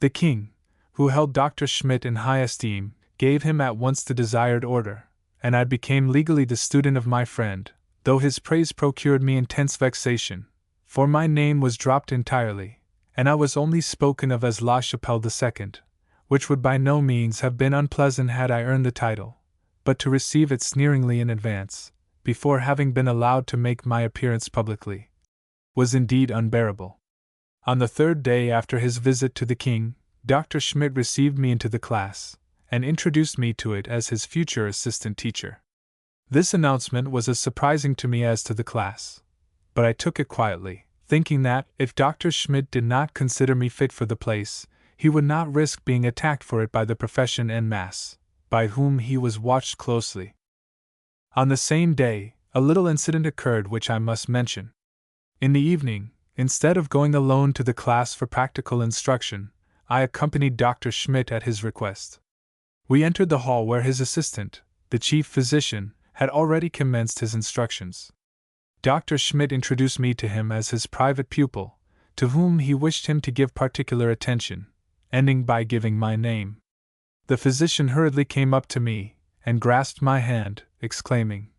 The king, who held Dr. Schmidt in high esteem, gave him at once the desired order, and I became legally the student of my friend, though his praise procured me intense vexation, for my name was dropped entirely, and I was only spoken of as La Chapelle II, which would by no means have been unpleasant had I earned the title, but to receive it sneeringly in advance, before having been allowed to make my appearance publicly, was indeed unbearable. On the third day after his visit to the king, Dr. Schmidt received me into the class, and introduced me to it as his future assistant teacher. This announcement was as surprising to me as to the class, but I took it quietly, thinking that, if Dr. Schmidt did not consider me fit for the place, he would not risk being attacked for it by the profession en masse, by whom he was watched closely. On the same day, a little incident occurred which I must mention. In the evening, instead of going alone to the class for practical instruction, I accompanied Dr. Schmidt at his request. We entered the hall where his assistant, the chief physician, had already commenced his instructions. Dr. Schmidt introduced me to him as his private pupil, to whom he wished him to give particular attention, ending by giving my name. The physician hurriedly came up to me, and grasped my hand, exclaiming,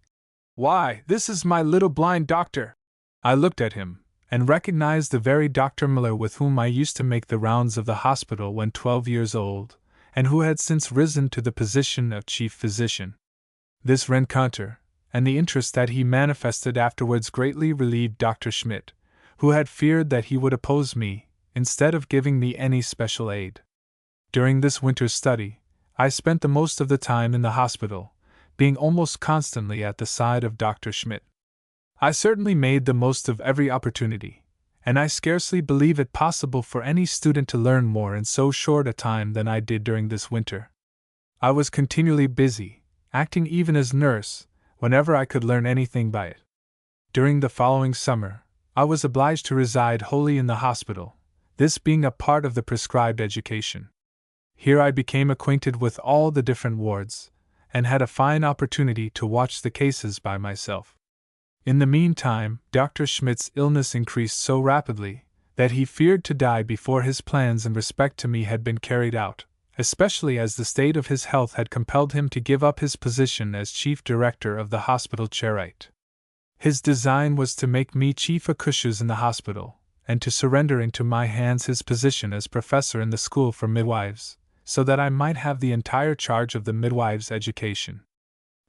"Why, this is my little blind doctor!" I looked at him, and recognized the very Dr. Muller with whom I used to make the rounds of the hospital when 12 years old, and who had since risen to the position of chief physician. This rencontre, and the interest that he manifested afterwards greatly relieved Dr. Schmidt, who had feared that he would oppose me, instead of giving me any special aid. During this winter's study, I spent the most of the time in the hospital, being almost constantly at the side of Dr. Schmidt. I certainly made the most of every opportunity, and I scarcely believe it possible for any student to learn more in so short a time than I did during this winter. I was continually busy, acting even as nurse, whenever I could learn anything by it. During the following summer, I was obliged to reside wholly in the hospital, this being a part of the prescribed education. Here I became acquainted with all the different wards, and had a fine opportunity to watch the cases by myself. In the meantime, Dr. Schmidt's illness increased so rapidly that he feared to die before his plans in respect to me had been carried out, especially as the state of his health had compelled him to give up his position as chief director of the hospital charite. His design was to make me chief accoucheur in the hospital, and to surrender into my hands his position as professor in the school for midwives, so that I might have the entire charge of the midwives' education.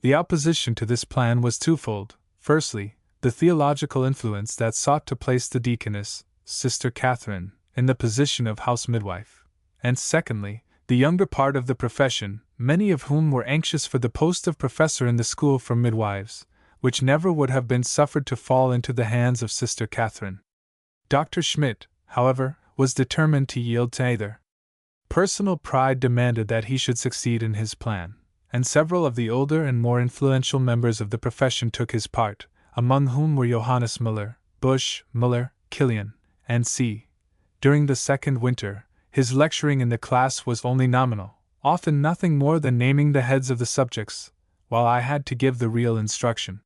The opposition to this plan was twofold. Firstly, the theological influence that sought to place the deaconess, Sister Catherine, in the position of house midwife, and secondly, the younger part of the profession, many of whom were anxious for the post of professor in the school for midwives, which never would have been suffered to fall into the hands of Sister Catherine. Dr. Schmidt, however, was determined to yield to either. Personal pride demanded that he should succeed in his plan, and several of the older and more influential members of the profession took his part, among whom were Johannes Müller, Busch, Müller, Killian, and C. During the second winter, his lecturing in the class was only nominal, often nothing more than naming the heads of the subjects, while I had to give the real instruction.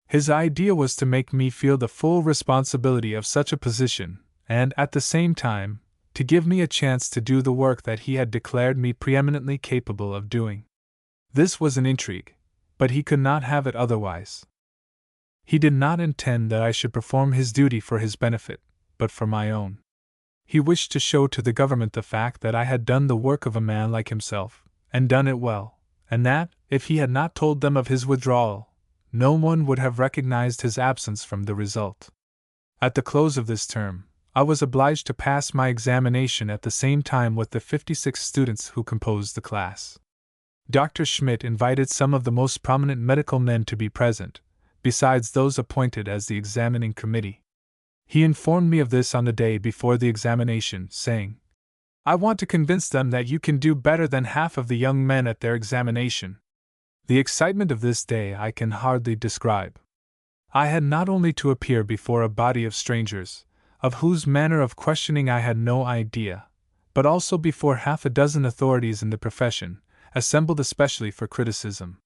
His idea was to make me feel the full responsibility of such a position, and, at the same time, to give me a chance to do the work that he had declared me preeminently capable of doing. This was an intrigue, but he could not have it otherwise. He did not intend that I should perform his duty for his benefit, but for my own. He wished to show to the government the fact that I had done the work of a man like himself, and done it well, and that, if he had not told them of his withdrawal, no one would have recognized his absence from the result. At the close of this term, I was obliged to pass my examination at the same time with the 56 students who composed the class. Dr. Schmidt invited some of the most prominent medical men to be present, besides those appointed as the examining committee. He informed me of this on the day before the examination, saying, "I want to convince them that you can do better than half of the young men at their examination." The excitement of this day I can hardly describe. I had not only to appear before a body of strangers, of whose manner of questioning I had no idea, but also before half a dozen authorities in the profession, assembled especially for criticism.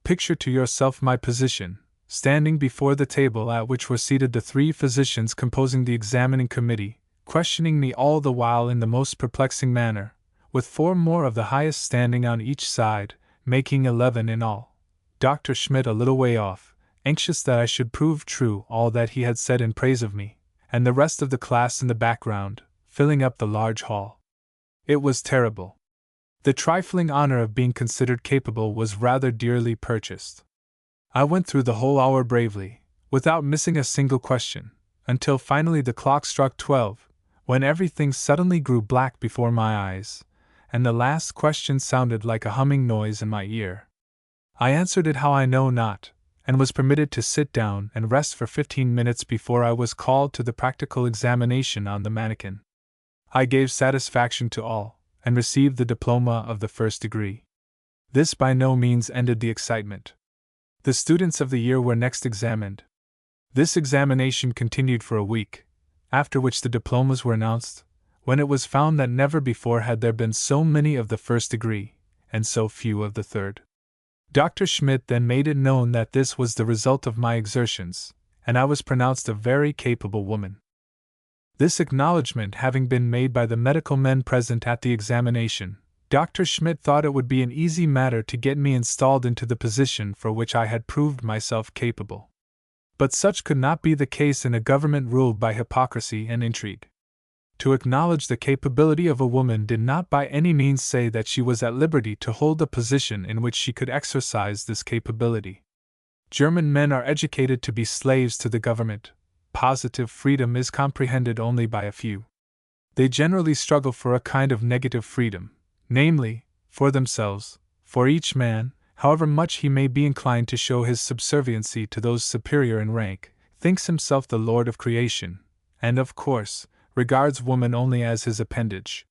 Picture to yourself my position, standing before the table at which were seated the 3 physicians composing the examining committee, questioning me all the while in the most perplexing manner, with 4 more of the highest standing on each side, making 11 in all. Dr. Schmidt a little way off, anxious that I should prove true all that he had said in praise of me, and the rest of the class in the background, filling up the large hall. It was terrible. The trifling honor of being considered capable was rather dearly purchased. I went through the whole hour bravely, without missing a single question, until finally the clock struck 12, when everything suddenly grew black before my eyes, and the last question sounded like a humming noise in my ear. I answered it how I know not, and was permitted to sit down and rest for 15 minutes before I was called to the practical examination on the mannequin. I gave satisfaction to all, and received the diploma of the 1st degree. This by no means ended the excitement. The students of the year were next examined. This examination continued for a week, after which the diplomas were announced, when it was found that never before had there been so many of the 1st degree, and so few of the 3rd. Dr. Schmidt then made it known that this was the result of my exertions, and I was pronounced a very capable woman. This acknowledgment having been made by the medical men present at the examination, Dr. Schmidt thought it would be an easy matter to get me installed into the position for which I had proved myself capable. But such could not be the case in a government ruled by hypocrisy and intrigue. To acknowledge the capability of a woman did not by any means say that she was at liberty to hold a position in which she could exercise this capability. German men are educated to be slaves to the government. Positive freedom is comprehended only by a few. They generally struggle for a kind of negative freedom, namely, for themselves, for each man, however much he may be inclined to show his subserviency to those superior in rank, thinks himself the lord of creation, and of course, regards woman only as his appendage.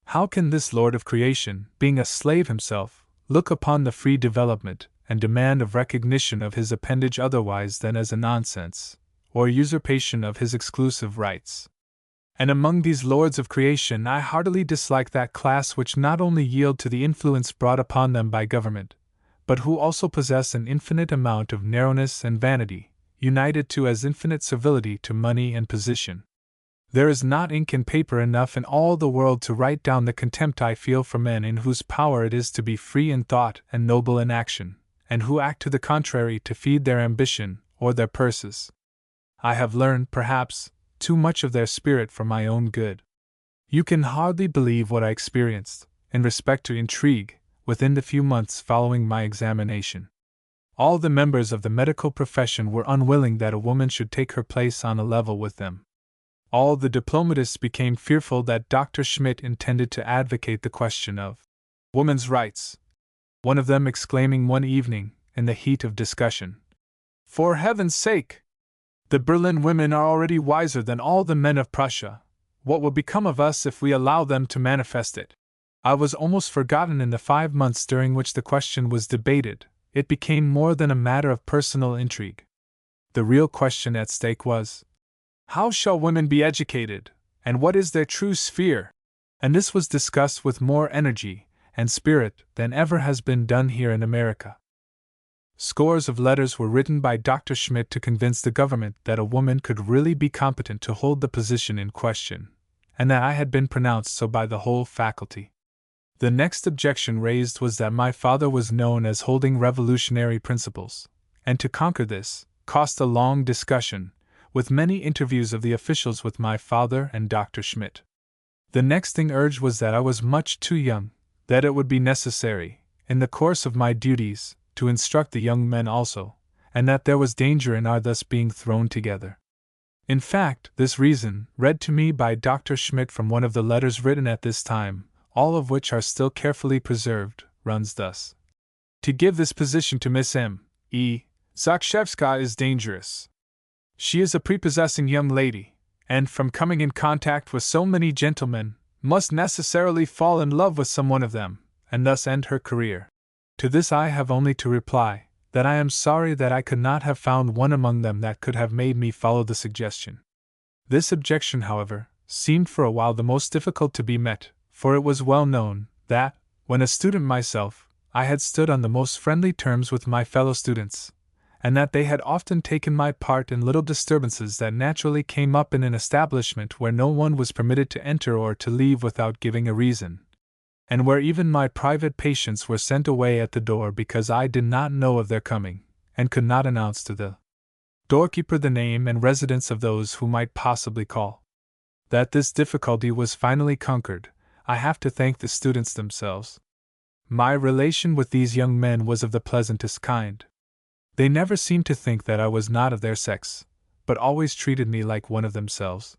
How can this lord of creation, being a slave himself, look upon the free development and demand of recognition of his appendage otherwise than as a nonsense, or usurpation of his exclusive rights? And among these lords of creation I heartily dislike that class which not only yield to the influence brought upon them by government, but who also possess an infinite amount of narrowness and vanity, united to as infinite servility to money and position. There is not ink and paper enough in all the world to write down the contempt I feel for men in whose power it is to be free in thought and noble in action, and who act to the contrary to feed their ambition or their purses. I have learned, perhaps, too much of their spirit for my own good. You can hardly believe what I experienced, in respect to intrigue, within the few months following my examination. All the members of the medical profession were unwilling that a woman should take her place on a level with them. All the diplomatists became fearful that Dr. Schmidt intended to advocate the question of woman's rights, one of them exclaiming one evening, in the heat of discussion, "For heaven's sake! The Berlin women are already wiser than all the men of Prussia. What will become of us if we allow them to manifest it?" I was almost forgotten in the 5 months during which the question was debated. It became more than a matter of personal intrigue. The real question at stake was, how shall women be educated, and what is their true sphere? And this was discussed with more energy and spirit than ever has been done here in America. Scores of letters were written by Dr. Schmidt to convince the government that a woman could really be competent to hold the position in question, and that I had been pronounced so by the whole faculty. The next objection raised was that my father was known as holding revolutionary principles, and to conquer this cost a long discussion, with many interviews of the officials with my father and Dr. Schmidt. The next thing urged was that I was much too young, that it would be necessary, in the course of my duties, to instruct the young men also, and that there was danger in our thus being thrown together. In fact, this reason, read to me by Dr. Schmidt from one of the letters written at this time, all of which are still carefully preserved, runs thus. To give this position to Miss M. E. Zakrzewska is dangerous. She is a prepossessing young lady, and from coming in contact with so many gentlemen, must necessarily fall in love with some one of them, and thus end her career. To this I have only to reply, that I am sorry that I could not have found one among them that could have made me follow the suggestion. This objection, however, seemed for a while the most difficult to be met, for it was well known that, when a student myself, I had stood on the most friendly terms with my fellow students, and that they had often taken my part in little disturbances that naturally came up in an establishment where no one was permitted to enter or to leave without giving a reason, and where even my private patients were sent away at the door because I did not know of their coming, and could not announce to the doorkeeper the name and residence of those who might possibly call. That this difficulty was finally conquered, I have to thank the students themselves. My relation with these young men was of the pleasantest kind. They never seemed to think that I was not of their sex, but always treated me like one of themselves.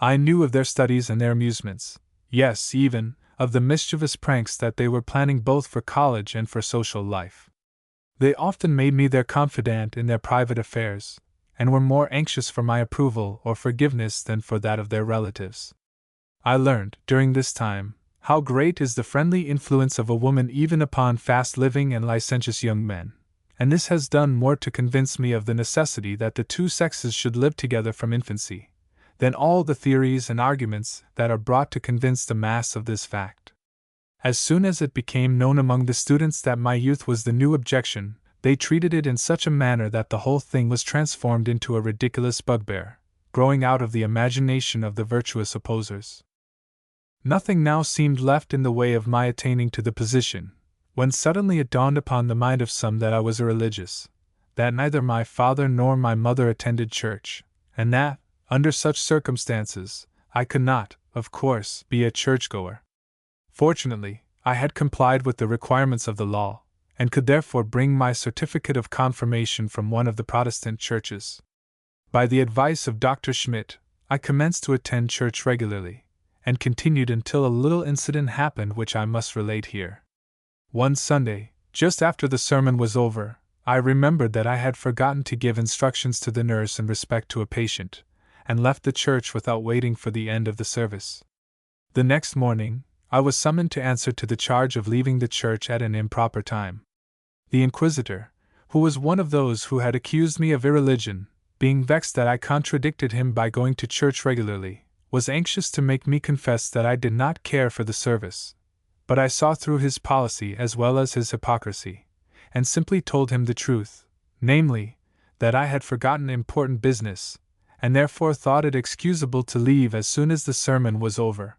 I knew of their studies and their amusements, yes, even of the mischievous pranks that they were planning both for college and for social life. They often made me their confidant in their private affairs, and were more anxious for my approval or forgiveness than for that of their relatives. I learned, during this time, how great is the friendly influence of a woman even upon fast-living and licentious young men, and this has done more to convince me of the necessity that the two sexes should live together from infancy, than all the theories and arguments that are brought to convince the mass of this fact. As soon as it became known among the students that my youth was the new objection, they treated it in such a manner that the whole thing was transformed into a ridiculous bugbear, growing out of the imagination of the virtuous opposers. Nothing now seemed left in the way of my attaining to the position, when suddenly it dawned upon the mind of some that I was irreligious, that neither my father nor my mother attended church, and that, under such circumstances, I could not, of course, be a churchgoer. Fortunately, I had complied with the requirements of the law, and could therefore bring my certificate of confirmation from one of the Protestant churches. By the advice of Dr. Schmidt, I commenced to attend church regularly, and continued until a little incident happened which I must relate here. One Sunday, just after the sermon was over, I remembered that I had forgotten to give instructions to the nurse in respect to a patient, and left the church without waiting for the end of the service. The next morning, I was summoned to answer to the charge of leaving the church at an improper time. The inquisitor, who was one of those who had accused me of irreligion, being vexed that I contradicted him by going to church regularly, was anxious to make me confess that I did not care for the service, but I saw through his policy as well as his hypocrisy, and simply told him the truth, namely, that I had forgotten important business, and therefore thought it excusable to leave as soon as the sermon was over.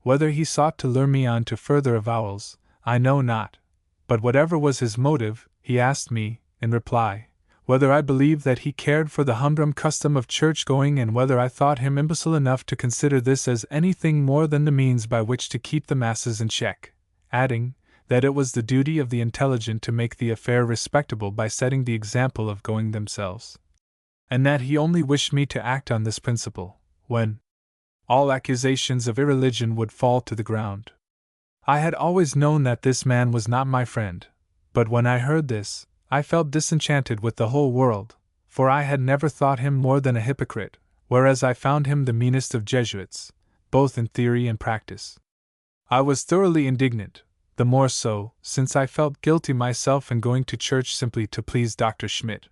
Whether he sought to lure me on to further avowals, I know not, but whatever was his motive, he asked me, in reply, whether I believed that he cared for the humdrum custom of church-going and whether I thought him imbecile enough to consider this as anything more than the means by which to keep the masses in check, adding, that it was the duty of the intelligent to make the affair respectable by setting the example of going themselves, and that he only wished me to act on this principle, when all accusations of irreligion would fall to the ground. I had always known that this man was not my friend, but when I heard this, I felt disenchanted with the whole world, for I had never thought him more than a hypocrite, whereas I found him the meanest of Jesuits, both in theory and practice. I was thoroughly indignant, the more so, since I felt guilty myself in going to church simply to please Dr. Schmidt.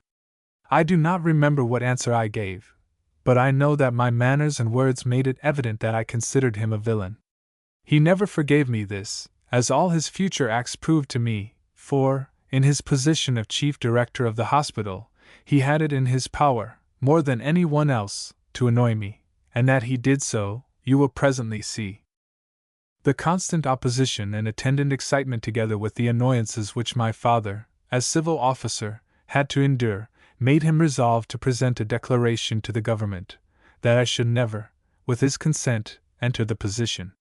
I do not remember what answer I gave, but I know that my manners and words made it evident that I considered him a villain. He never forgave me this, as all his future acts proved to me, for, in his position of chief director of the hospital, he had it in his power, more than any one else, to annoy me, and that he did so, you will presently see. The constant opposition and attendant excitement together with the annoyances which my father, as civil officer, had to endure, made him resolve to present a declaration to the government, that I should never, with his consent, enter the position.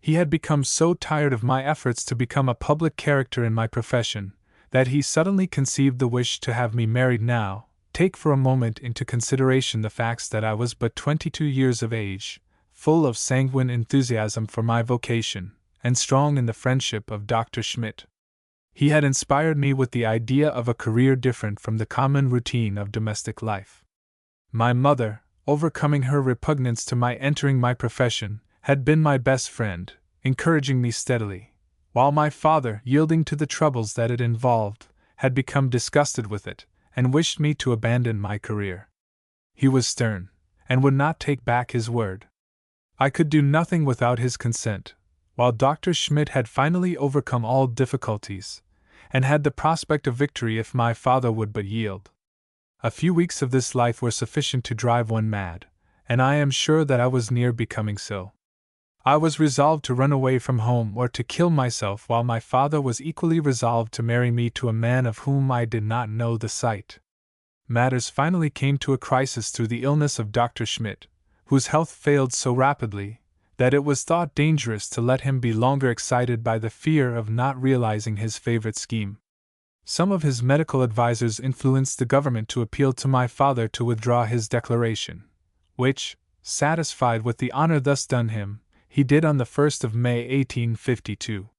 He had become so tired of my efforts to become a public character in my profession, that he suddenly conceived the wish to have me married now. Take for a moment into consideration the facts that I was but 22 years of age, full of sanguine enthusiasm for my vocation, and strong in the friendship of Dr. Schmidt. He had inspired me with the idea of a career different from the common routine of domestic life. My mother, overcoming her repugnance to my entering my profession, had been my best friend, encouraging me steadily, while my father, yielding to the troubles that it involved, had become disgusted with it, and wished me to abandon my career. He was stern, and would not take back his word. I could do nothing without his consent, while Dr. Schmidt had finally overcome all difficulties, and had the prospect of victory if my father would but yield. A few weeks of this life were sufficient to drive one mad, and I am sure that I was near becoming so. I was resolved to run away from home or to kill myself, while my father was equally resolved to marry me to a man of whom I did not know the sight. Matters finally came to a crisis through the illness of Dr. Schmidt, whose health failed so rapidly that it was thought dangerous to let him be longer excited by the fear of not realizing his favorite scheme. Some of his medical advisers influenced the government to appeal to my father to withdraw his declaration, which, satisfied with the honor thus done him, he did on the 1st of May 1852.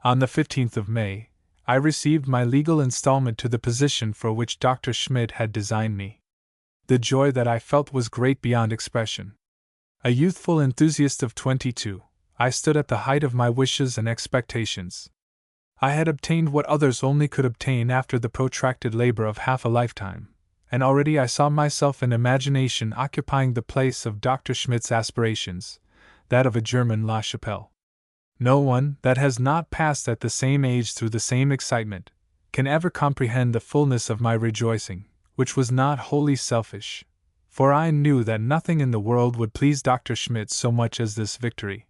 On the 15th of May, I received my legal installment to the position for which Dr. Schmidt had designed me. The joy that I felt was great beyond expression. A youthful enthusiast of 22, I stood at the height of my wishes and expectations. I had obtained what others only could obtain after the protracted labor of half a lifetime, and already I saw myself in imagination occupying the place of Dr. Schmidt's aspirations, that of a German La Chapelle. No one that has not passed at the same age through the same excitement can ever comprehend the fullness of my rejoicing, which was not wholly selfish, for I knew that nothing in the world would please Dr. Schmidt so much as this victory.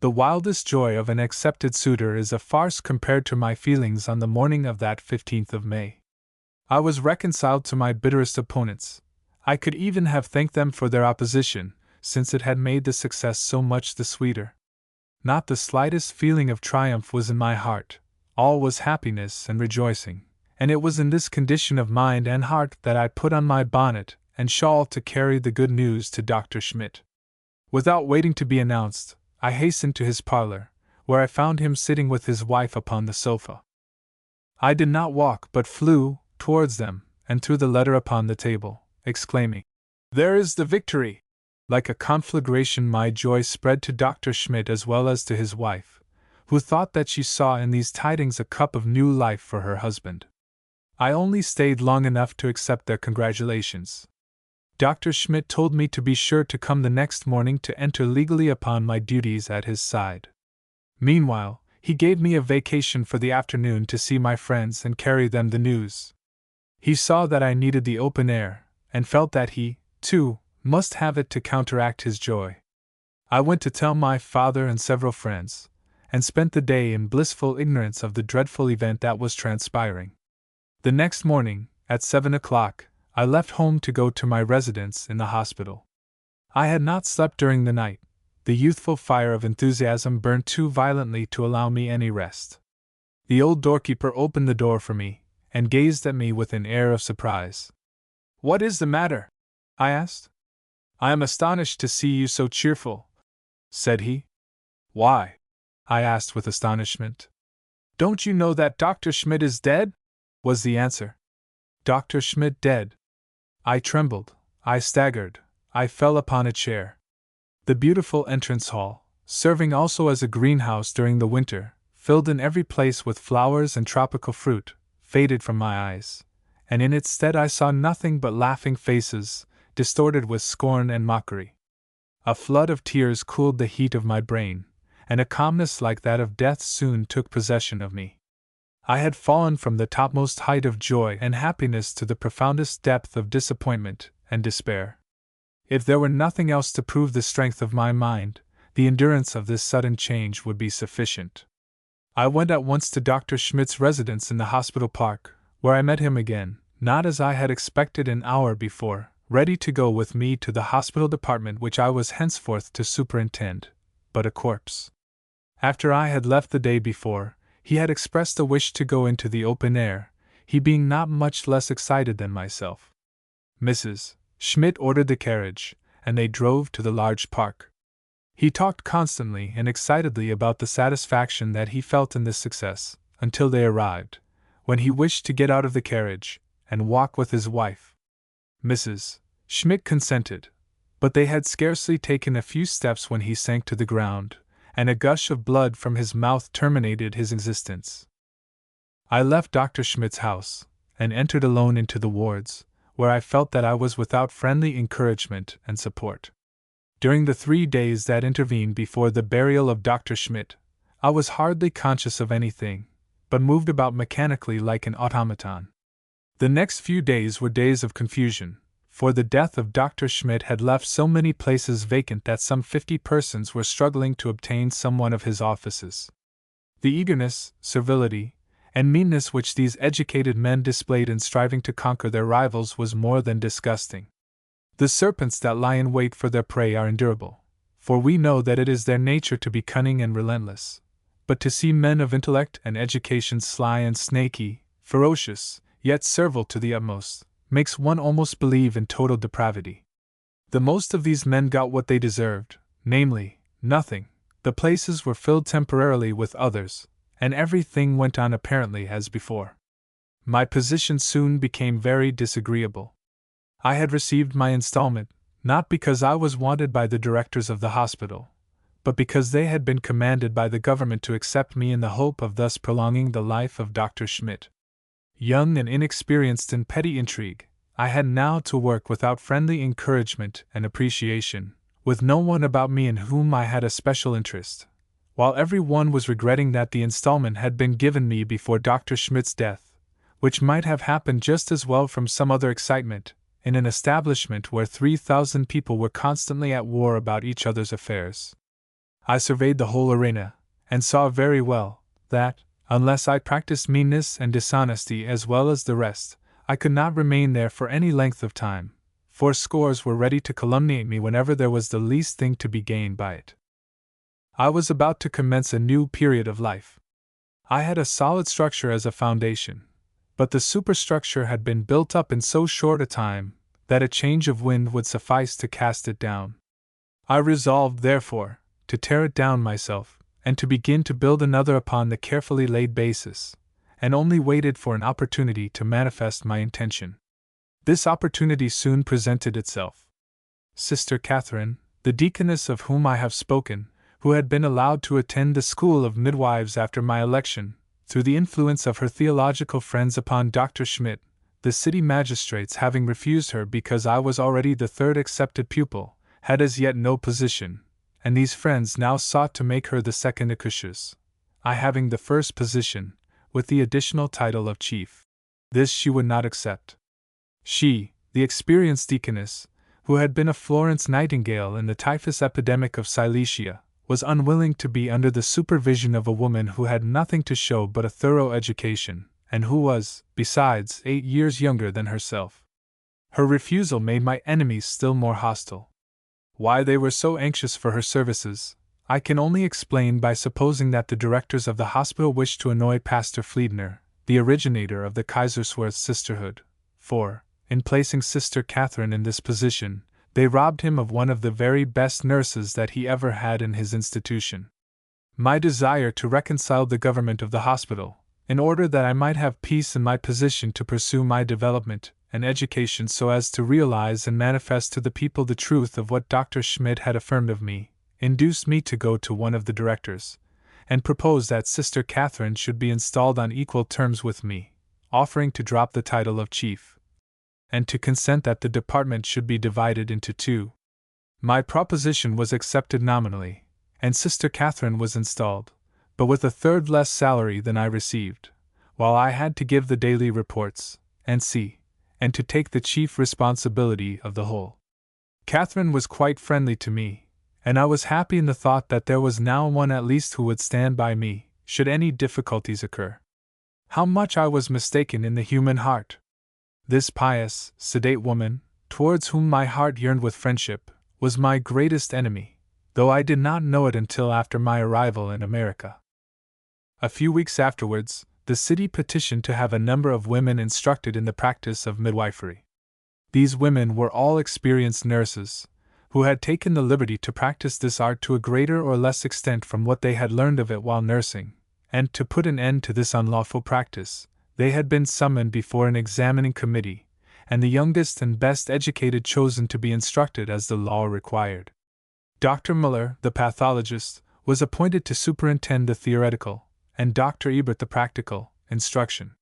The wildest joy of an accepted suitor is a farce compared to my feelings on the morning of that 15th of May. I was reconciled to my bitterest opponents. I could even have thanked them for their opposition, since it had made the success so much the sweeter. Not the slightest feeling of triumph was in my heart. All was happiness and rejoicing, and it was in this condition of mind and heart that I put on my bonnet and shawl to carry the good news to Dr. Schmidt. Without waiting to be announced, I hastened to his parlor, where I found him sitting with his wife upon the sofa. I did not walk but flew towards them and threw the letter upon the table, exclaiming, "There is the victory!" Like a conflagration my joy spread to Dr. Schmidt as well as to his wife, who thought that she saw in these tidings a cup of new life for her husband. I only stayed long enough to accept their congratulations. Dr. Schmidt told me to be sure to come the next morning to enter legally upon my duties at his side. Meanwhile, he gave me a vacation for the afternoon to see my friends and carry them the news. He saw that I needed the open air, and felt that he, too, must have it to counteract his joy. I went to tell my father and several friends, and spent the day in blissful ignorance of the dreadful event that was transpiring. The next morning, at 7 o'clock, I left home to go to my residence in the hospital. I had not slept during the night. The youthful fire of enthusiasm burned too violently to allow me any rest. The old doorkeeper opened the door for me, and gazed at me with an air of surprise. "What is the matter?" I asked. "I am astonished to see you so cheerful," said he. "Why?" I asked with astonishment. "Don't you know that Dr. Schmidt is dead?" was the answer. "Dr. Schmidt dead?" I trembled, I staggered, I fell upon a chair. The beautiful entrance hall, serving also as a greenhouse during the winter, filled in every place with flowers and tropical fruit, faded from my eyes, and in its stead I saw nothing but laughing faces, distorted with scorn and mockery. A flood of tears cooled the heat of my brain, and a calmness like that of death soon took possession of me. I had fallen from the topmost height of joy and happiness to the profoundest depth of disappointment and despair. If there were nothing else to prove the strength of my mind, the endurance of this sudden change would be sufficient. I went at once to Dr. Schmidt's residence in the hospital park, where I met him again, not as I had expected an hour before, ready to go with me to the hospital department which I was henceforth to superintend, but a corpse. After I had left the day before, He had expressed a wish to go into the open air, he being not much less excited than myself. Mrs. Schmidt ordered the carriage, and they drove to the large park. He talked constantly and excitedly about the satisfaction that he felt in this success, until they arrived, when he wished to get out of the carriage and walk with his wife. Mrs. Schmidt consented, but they had scarcely taken a few steps when he sank to the ground, and a gush of blood from his mouth terminated his existence. I left Dr. Schmidt's house, and entered alone into the wards, where I felt that I was without friendly encouragement and support. During the 3 days that intervened before the burial of Dr. Schmidt, I was hardly conscious of anything, but moved about mechanically like an automaton. The next few days were days of confusion, for the death of Dr. Schmidt had left so many places vacant that some 50 persons were struggling to obtain some one of his offices. The eagerness, servility, and meanness which these educated men displayed in striving to conquer their rivals was more than disgusting. The serpents that lie in wait for their prey are endurable, for we know that it is their nature to be cunning and relentless, but to see men of intellect and education sly and snaky, ferocious, yet servile to the utmost, makes one almost believe in total depravity. The most of these men got what they deserved, namely, nothing. The places were filled temporarily with others, and everything went on apparently as before. My position soon became very disagreeable. I had received my installment, not because I was wanted by the directors of the hospital, but because they had been commanded by the government to accept me in the hope of thus prolonging the life of Dr. Schmidt. Young and inexperienced in petty intrigue, I had now to work without friendly encouragement and appreciation, with no one about me in whom I had a special interest, while every one was regretting that the installment had been given me before Dr. Schmidt's death, which might have happened just as well from some other excitement, in an establishment where 3,000 people were constantly at war about each other's affairs. I surveyed the whole arena, and saw very well that, unless I practiced meanness and dishonesty as well as the rest, I could not remain there for any length of time, for scores were ready to calumniate me whenever there was the least thing to be gained by it. I was about to commence a new period of life. I had a solid structure as a foundation, but the superstructure had been built up in so short a time that a change of wind would suffice to cast it down. I resolved, therefore, to tear it down myself, and to begin to build another upon the carefully laid basis, and only waited for an opportunity to manifest my intention. This opportunity soon presented itself. Sister Catherine, the deaconess of whom I have spoken, who had been allowed to attend the school of midwives after my election, through the influence of her theological friends upon Dr. Schmidt, the city magistrates having refused her because I was already the 3rd accepted pupil, had as yet no position, and these friends now sought to make her the 2nd accusheuse, I having the 1st position, with the additional title of chief. This she would not accept. She, the experienced deaconess, who had been a Florence Nightingale in the typhus epidemic of Silesia, was unwilling to be under the supervision of a woman who had nothing to show but a thorough education, and who was, besides, 8 years younger than herself. Her refusal made my enemies still more hostile. Why they were so anxious for her services, I can only explain by supposing that the directors of the hospital wished to annoy Pastor Fliedner, the originator of the Kaiserswerth sisterhood, for, in placing Sister Catherine in this position, they robbed him of one of the very best nurses that he ever had in his institution. My desire to reconcile the government of the hospital, in order that I might have peace in my position to pursue my development and education so as to realize and manifest to the people the truth of what Dr. Schmidt had affirmed of me, induced me to go to one of the directors, and propose that Sister Catherine should be installed on equal terms with me, offering to drop the title of chief, and to consent that the department should be divided into 2. My proposition was accepted nominally, and Sister Catherine was installed, but with a 1/3 less salary than I received, while I had to give the daily reports, and to take the chief responsibility of the whole. Catherine was quite friendly to me, and I was happy in the thought that there was now one at least who would stand by me, should any difficulties occur. How much I was mistaken in the human heart! This pious, sedate woman, towards whom my heart yearned with friendship, was my greatest enemy, though I did not know it until after my arrival in America. A few weeks afterwards, the city petitioned to have a number of women instructed in the practice of midwifery. These women were all experienced nurses, who had taken the liberty to practice this art to a greater or less extent from what they had learned of it while nursing, and to put an end to this unlawful practice, they had been summoned before an examining committee, and the youngest and best educated chosen to be instructed as the law required. Dr. Muller, the pathologist, was appointed to superintend the theoretical, and Dr. Ebert the practical, instruction.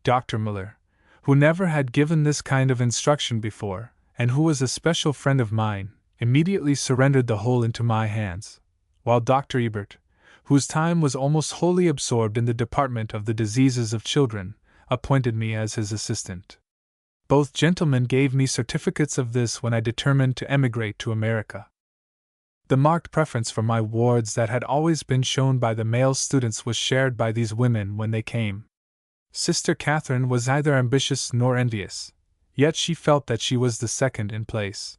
Dr. Muller, who never had given this kind of instruction before, and who was a special friend of mine, immediately surrendered the whole into my hands, while Dr. Ebert, whose time was almost wholly absorbed in the department of the diseases of children, appointed me as his assistant. Both gentlemen gave me certificates of this when I determined to emigrate to America. The marked preference for my wards that had always been shown by the male students was shared by these women when they came. Sister Catherine was neither ambitious nor envious, yet she felt that she was the second in place.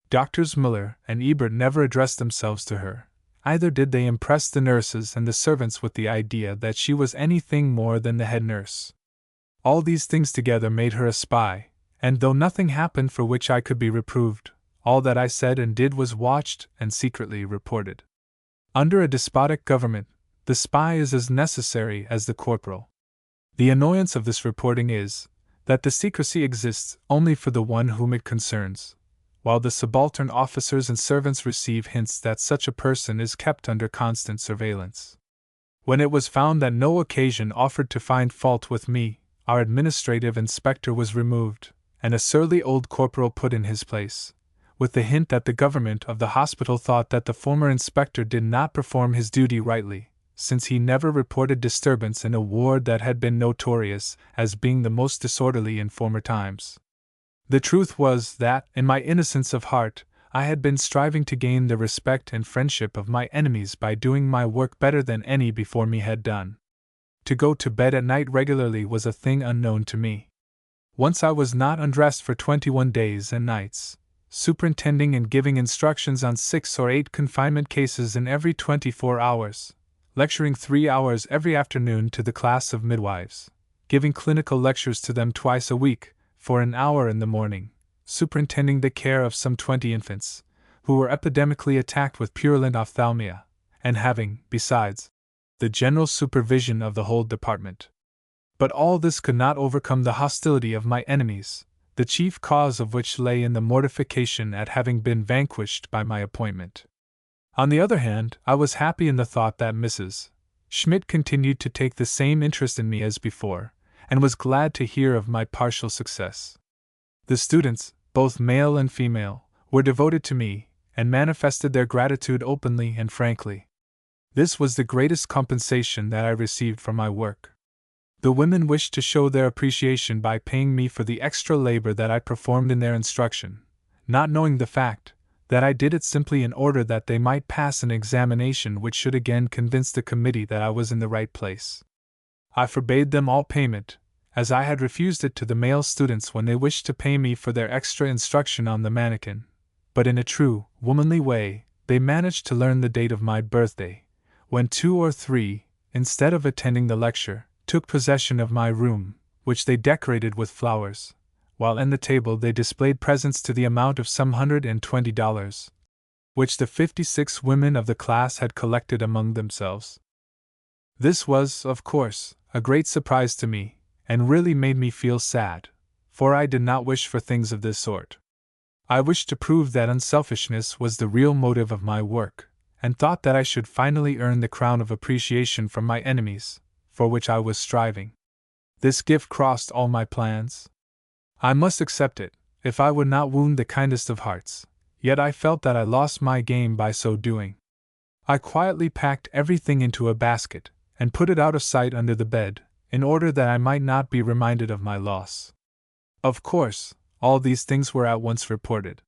Doctors Muller and Ebert never addressed themselves to her, either did they impress the nurses and the servants with the idea that she was anything more than the head nurse. All these things together made her a spy, and though nothing happened for which I could be reproved, all that I said and did was watched and secretly reported. Under a despotic government, the spy is as necessary as the corporal. The annoyance of this reporting is, that the secrecy exists only for the one whom it concerns, while the subaltern officers and servants receive hints that such a person is kept under constant surveillance. When it was found that no occasion offered to find fault with me, our administrative inspector was removed, and a surly old corporal put in his place, with the hint that the government of the hospital thought that the former inspector did not perform his duty rightly, since he never reported disturbance in a ward that had been notorious as being the most disorderly in former times. The truth was that, in my innocence of heart, I had been striving to gain the respect and friendship of my enemies by doing my work better than any before me had done. To go to bed at night regularly was a thing unknown to me. Once I was not undressed for 21 days and nights, superintending and giving instructions on 6 or 8 confinement cases in every 24 hours, lecturing 3 hours every afternoon to the class of midwives, giving clinical lectures to them twice a week, for an hour in the morning, superintending the care of some 20 infants, who were epidemically attacked with purulent ophthalmia, and having, besides, the general supervision of the whole department. But all this could not overcome the hostility of my enemies, the chief cause of which lay in the mortification at having been vanquished by my appointment. On the other hand, I was happy in the thought that Mrs. Schmidt continued to take the same interest in me as before, and was glad to hear of my partial success. The students, both male and female, were devoted to me, and manifested their gratitude openly and frankly. This was the greatest compensation that I received for my work. The women wished to show their appreciation by paying me for the extra labor that I performed in their instruction, not knowing the fact that I did it simply in order that they might pass an examination which should again convince the committee that I was in the right place. I forbade them all payment, as I had refused it to the male students when they wished to pay me for their extra instruction on the mannequin, but in a true, womanly way, they managed to learn the date of my birthday, when 2 or 3, instead of attending the lecture, took possession of my room, which they decorated with flowers, while on the table they displayed presents to the amount of some $120, which the 56 women of the class had collected among themselves. This was, of course, a great surprise to me, and really made me feel sad, for I did not wish for things of this sort. I wished to prove that unselfishness was the real motive of my work, and thought that I should finally earn the crown of appreciation from my enemies, for which I was striving. This gift crossed all my plans. I must accept it, if I would not wound the kindest of hearts, yet I felt that I lost my game by so doing. I quietly packed everything into a basket, and put it out of sight under the bed, in order that I might not be reminded of my loss. Of course, all these things were at once reported.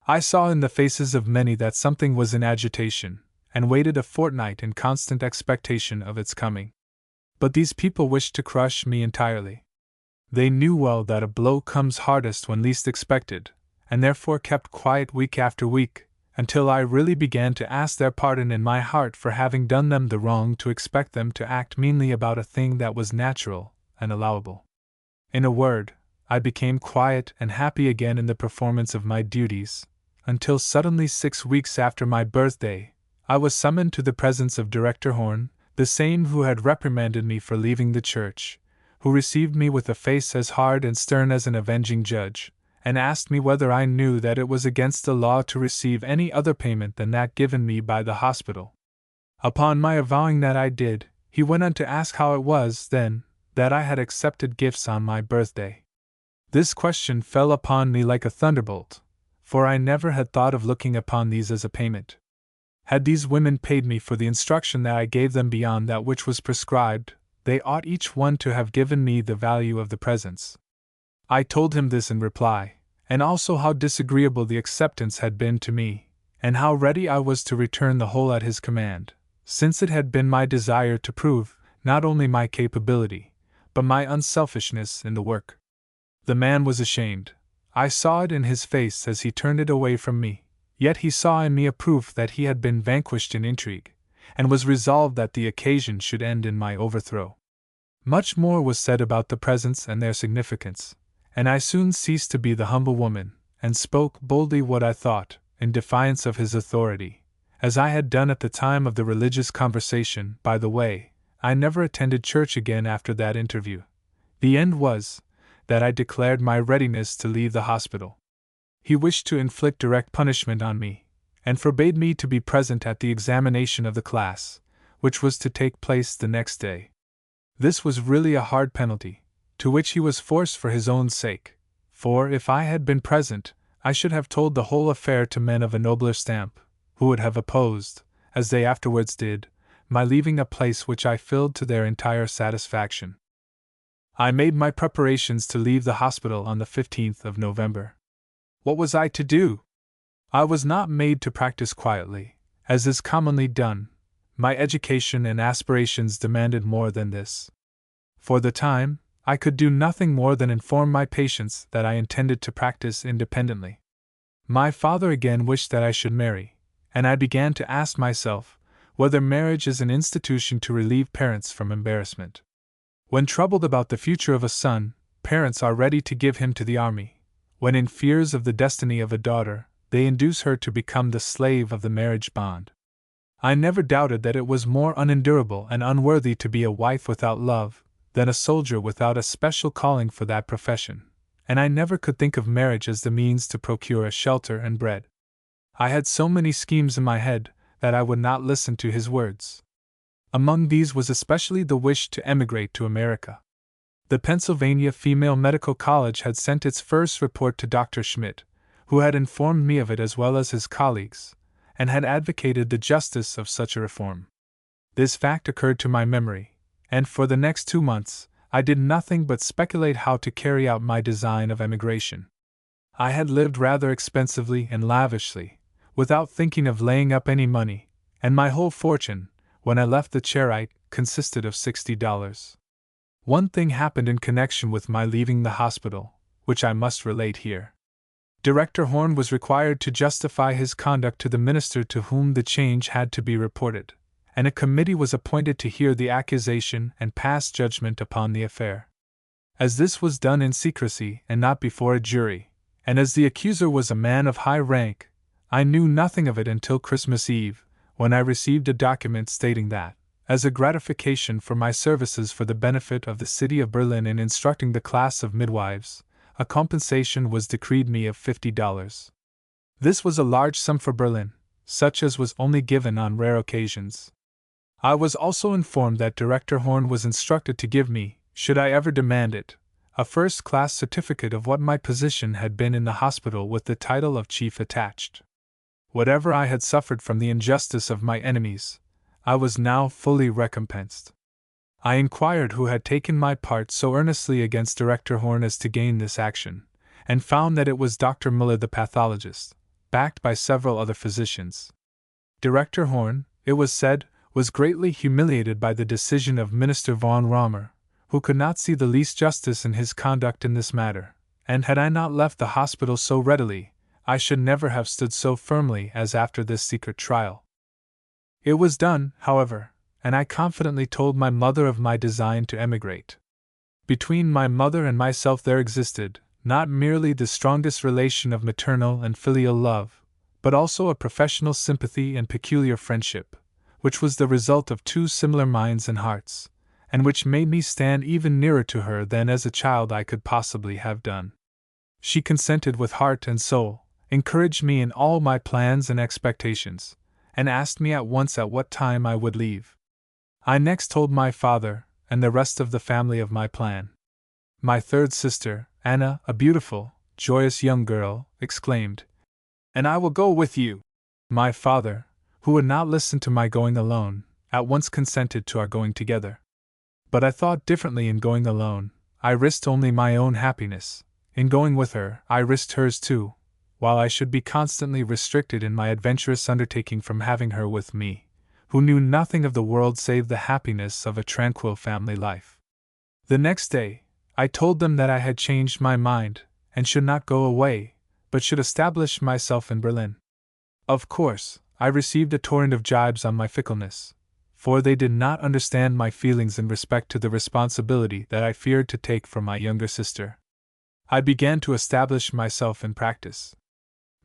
I saw in the faces of many that something was in agitation, and waited a fortnight in constant expectation of its coming. But these people wished to crush me entirely. They knew well that a blow comes hardest when least expected, and therefore kept quiet week after week, until I really began to ask their pardon in my heart for having done them the wrong to expect them to act meanly about a thing that was natural and allowable. In a word, I became quiet and happy again in the performance of my duties, until suddenly 6 weeks after my birthday, I was summoned to the presence of Director Horn, the same who had reprimanded me for leaving the church, who received me with a face as hard and stern as an avenging judge, and asked me whether I knew that it was against the law to receive any other payment than that given me by the hospital. Upon my avowing that I did, he went on to ask how it was, then, that I had accepted gifts on my birthday. This question fell upon me like a thunderbolt, for I never had thought of looking upon these as a payment. Had these women paid me for the instruction that I gave them beyond that which was prescribed, they ought each one to have given me the value of the presents. I told him this in reply, and also how disagreeable the acceptance had been to me, and how ready I was to return the whole at his command, since it had been my desire to prove not only my capability, but my unselfishness in the work. The man was ashamed. I saw it in his face as he turned it away from me, yet he saw in me a proof that he had been vanquished in intrigue, and was resolved that the occasion should end in my overthrow. Much more was said about the presents and their significance, and I soon ceased to be the humble woman, and spoke boldly what I thought, in defiance of his authority, as I had done at the time of the religious conversation. By the way, I never attended church again after that interview. The end was that I declared my readiness to leave the hospital. He wished to inflict direct punishment on me, and forbade me to be present at the examination of the class, which was to take place the next day. This was really a hard penalty, to which he was forced for his own sake, for if I had been present, I should have told the whole affair to men of a nobler stamp, who would have opposed, as they afterwards did, my leaving a place which I filled to their entire satisfaction. I made my preparations to leave the hospital on the 15th of November. What was I to do? I was not made to practice quietly, as is commonly done. My education and aspirations demanded more than this. For the time, I could do nothing more than inform my patients that I intended to practice independently. My father again wished that I should marry, and I began to ask myself whether marriage is an institution to relieve parents from embarrassment. When troubled about the future of a son, parents are ready to give him to the army. When in fears of the destiny of a daughter, they induce her to become the slave of the marriage bond. I never doubted that it was more unendurable and unworthy to be a wife without love than a soldier without a special calling for that profession, and I never could think of marriage as the means to procure a shelter and bread. I had so many schemes in my head that I would not listen to his words. Among these was especially the wish to emigrate to America. The Pennsylvania Female Medical College had sent its first report to Dr. Schmidt, who had informed me of it as well as his colleagues, and had advocated the justice of such a reform. This fact occurred to my memory, and for the next 2 months, I did nothing but speculate how to carry out my design of emigration. I had lived rather expensively and lavishly, without thinking of laying up any money, and my whole fortune, when I left the Chairite, consisted of $60. One thing happened in connection with my leaving the hospital, which I must relate here. Director Horn was required to justify his conduct to the minister to whom the change had to be reported, and a committee was appointed to hear the accusation and pass judgment upon the affair. As this was done in secrecy and not before a jury, and as the accuser was a man of high rank, I knew nothing of it until Christmas Eve, when I received a document stating that, as a gratification for my services for the benefit of the city of Berlin in instructing the class of midwives, a compensation was decreed me of $50. This was a large sum for Berlin, such as was only given on rare occasions. I was also informed that Director Horn was instructed to give me, should I ever demand it, a first-class certificate of what my position had been in the hospital with the title of chief attached. Whatever I had suffered from the injustice of my enemies, I was now fully recompensed. I inquired who had taken my part so earnestly against Director Horn as to gain this action, and found that it was Dr. Müller the pathologist, backed by several other physicians. Director Horn, it was said, was greatly humiliated by the decision of Minister von Römer, who could not see the least justice in his conduct in this matter, and had I not left the hospital so readily, I should never have stood so firmly as after this secret trial. It was done, however, and I confidently told my mother of my design to emigrate. Between my mother and myself there existed, not merely the strongest relation of maternal and filial love, but also a professional sympathy and peculiar friendship, which was the result of two similar minds and hearts, and which made me stand even nearer to her than as a child I could possibly have done. She consented with heart and soul, encouraged me in all my plans and expectations, and asked me at once at what time I would leave. I next told my father and the rest of the family of my plan. My third sister, Anna, a beautiful, joyous young girl, exclaimed, "And I will go with you!" My father, who would not listen to my going alone, at once consented to our going together. But I thought differently. In going alone, I risked only my own happiness. In going with her, I risked hers too, while I should be constantly restricted in my adventurous undertaking from having her with me, who knew nothing of the world save the happiness of a tranquil family life. The next day, I told them that I had changed my mind, and should not go away, but should establish myself in Berlin. Of course, I received a torrent of jibes on my fickleness, for they did not understand my feelings in respect to the responsibility that I feared to take for my younger sister. I began to establish myself in practice.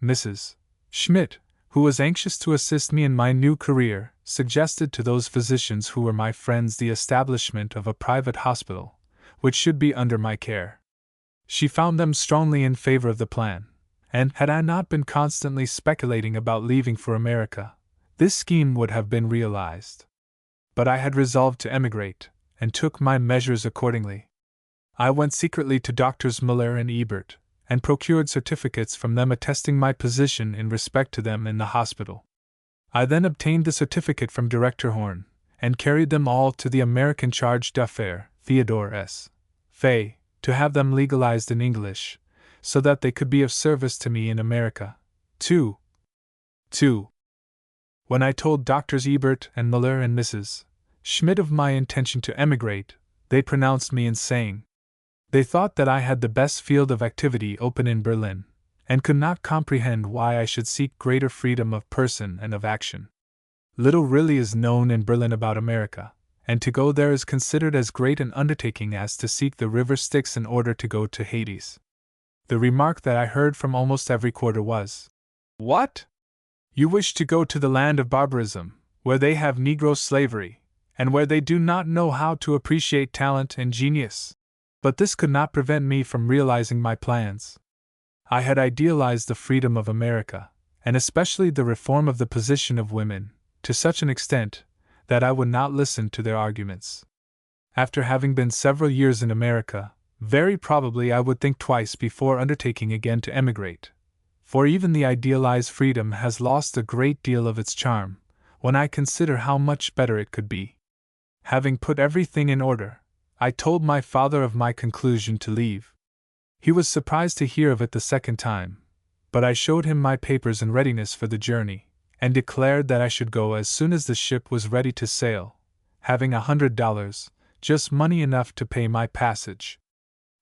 Mrs. Schmidt, who was anxious to assist me in my new career, suggested to those physicians who were my friends the establishment of a private hospital, which should be under my care. She found them strongly in favor of the plan, and, had I not been constantly speculating about leaving for America, this scheme would have been realized. But I had resolved to emigrate, and took my measures accordingly. I went secretly to Doctors Muller and Ebert, and procured certificates from them attesting my position in respect to them in the hospital. I then obtained the certificate from Director Horn, and carried them all to the American charge d'affaires, Theodore S. Fay, to have them legalized in English, so that they could be of service to me in America. 2. When I told Doctors Ebert and Muller and Mrs. Schmidt of my intention to emigrate, they pronounced me insane. They thought that I had the best field of activity open in Berlin, and could not comprehend why I should seek greater freedom of person and of action. Little really is known in Berlin about America, and to go there is considered as great an undertaking as to seek the river Styx in order to go to Hades. The remark that I heard from almost every quarter was, "What? You wish to go to the land of barbarism, where they have Negro slavery, and where they do not know how to appreciate talent and genius?" But this could not prevent me from realizing my plans. I had idealized the freedom of America, and especially the reform of the position of women, to such an extent that I would not listen to their arguments. After having been several years in America, very probably I would think twice before undertaking again to emigrate, for even the idealized freedom has lost a great deal of its charm, when I consider how much better it could be. Having put everything in order, I told my father of my conclusion to leave. He was surprised to hear of it the second time, but I showed him my papers in readiness for the journey, and declared that I should go as soon as the ship was ready to sail, having $100, just money enough to pay my passage.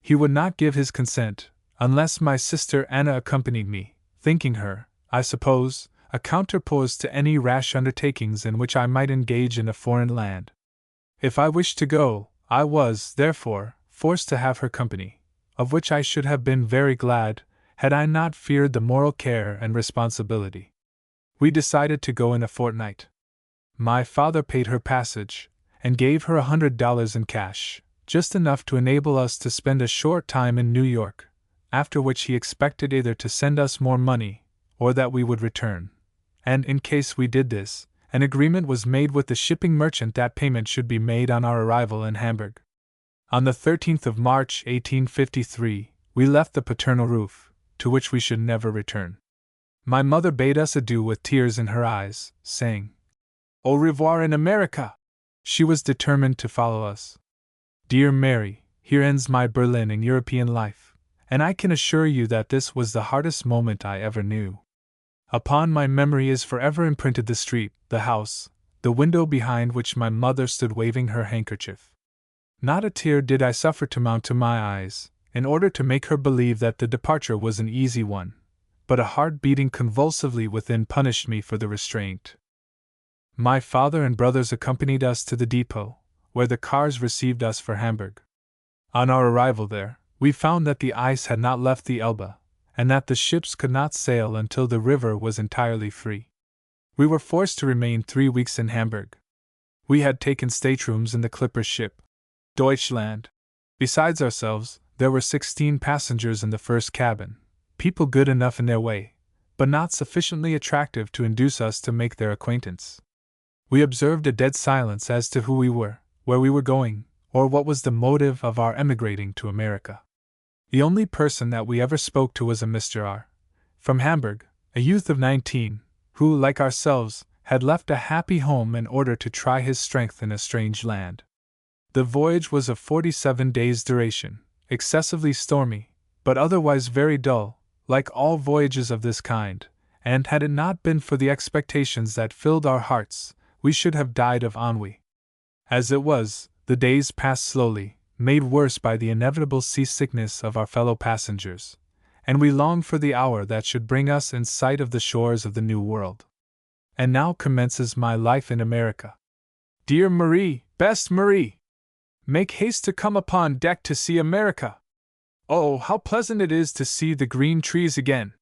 He would not give his consent, unless my sister Anna accompanied me, thinking her, I suppose, a counterpoise to any rash undertakings in which I might engage in a foreign land. If I wished to go, I was, therefore, forced to have her company, of which I should have been very glad, had I not feared the moral care and responsibility. We decided to go in a fortnight. My father paid her passage, and gave her $100 in cash, just enough to enable us to spend a short time in New York, after which he expected either to send us more money, or that we would return. And in case we did this, an agreement was made with the shipping merchant that payment should be made on our arrival in Hamburg. On the 13th of March, 1853, we left the paternal roof, to which we should never return. My mother bade us adieu with tears in her eyes, saying, "Au revoir in America!" She was determined to follow us. Dear Mary, here ends my Berlin and European life, and I can assure you that this was the hardest moment I ever knew. Upon my memory is forever imprinted the street, the house, the window behind which my mother stood waving her handkerchief. Not a tear did I suffer to mount to my eyes, in order to make her believe that the departure was an easy one, but a heart beating convulsively within punished me for the restraint. My father and brothers accompanied us to the depot, where the cars received us for Hamburg. On our arrival there, we found that the ice had not left the Elbe, and that the ships could not sail until the river was entirely free. We were forced to remain 3 weeks in Hamburg. We had taken staterooms in the clipper ship Deutschland. Besides ourselves, there were 16 passengers in the first cabin, people good enough in their way, but not sufficiently attractive to induce us to make their acquaintance. We observed a dead silence as to who we were, where we were going, or what was the motive of our emigrating to America. The only person that we ever spoke to was a Mr. R., from Hamburg, a youth of 19, who, like ourselves, had left a happy home in order to try his strength in a strange land. The voyage was of 47 days' duration, excessively stormy, but otherwise very dull, like all voyages of this kind, and had it not been for the expectations that filled our hearts, we should have died of ennui. As it was, the days passed slowly, made worse by the inevitable seasickness of our fellow passengers, and we longed for the hour that should bring us in sight of the shores of the New World. And now commences my life in America. Dear Marie, best Marie! Make haste to come upon deck to see America! Oh, how pleasant it is to see the green trees again!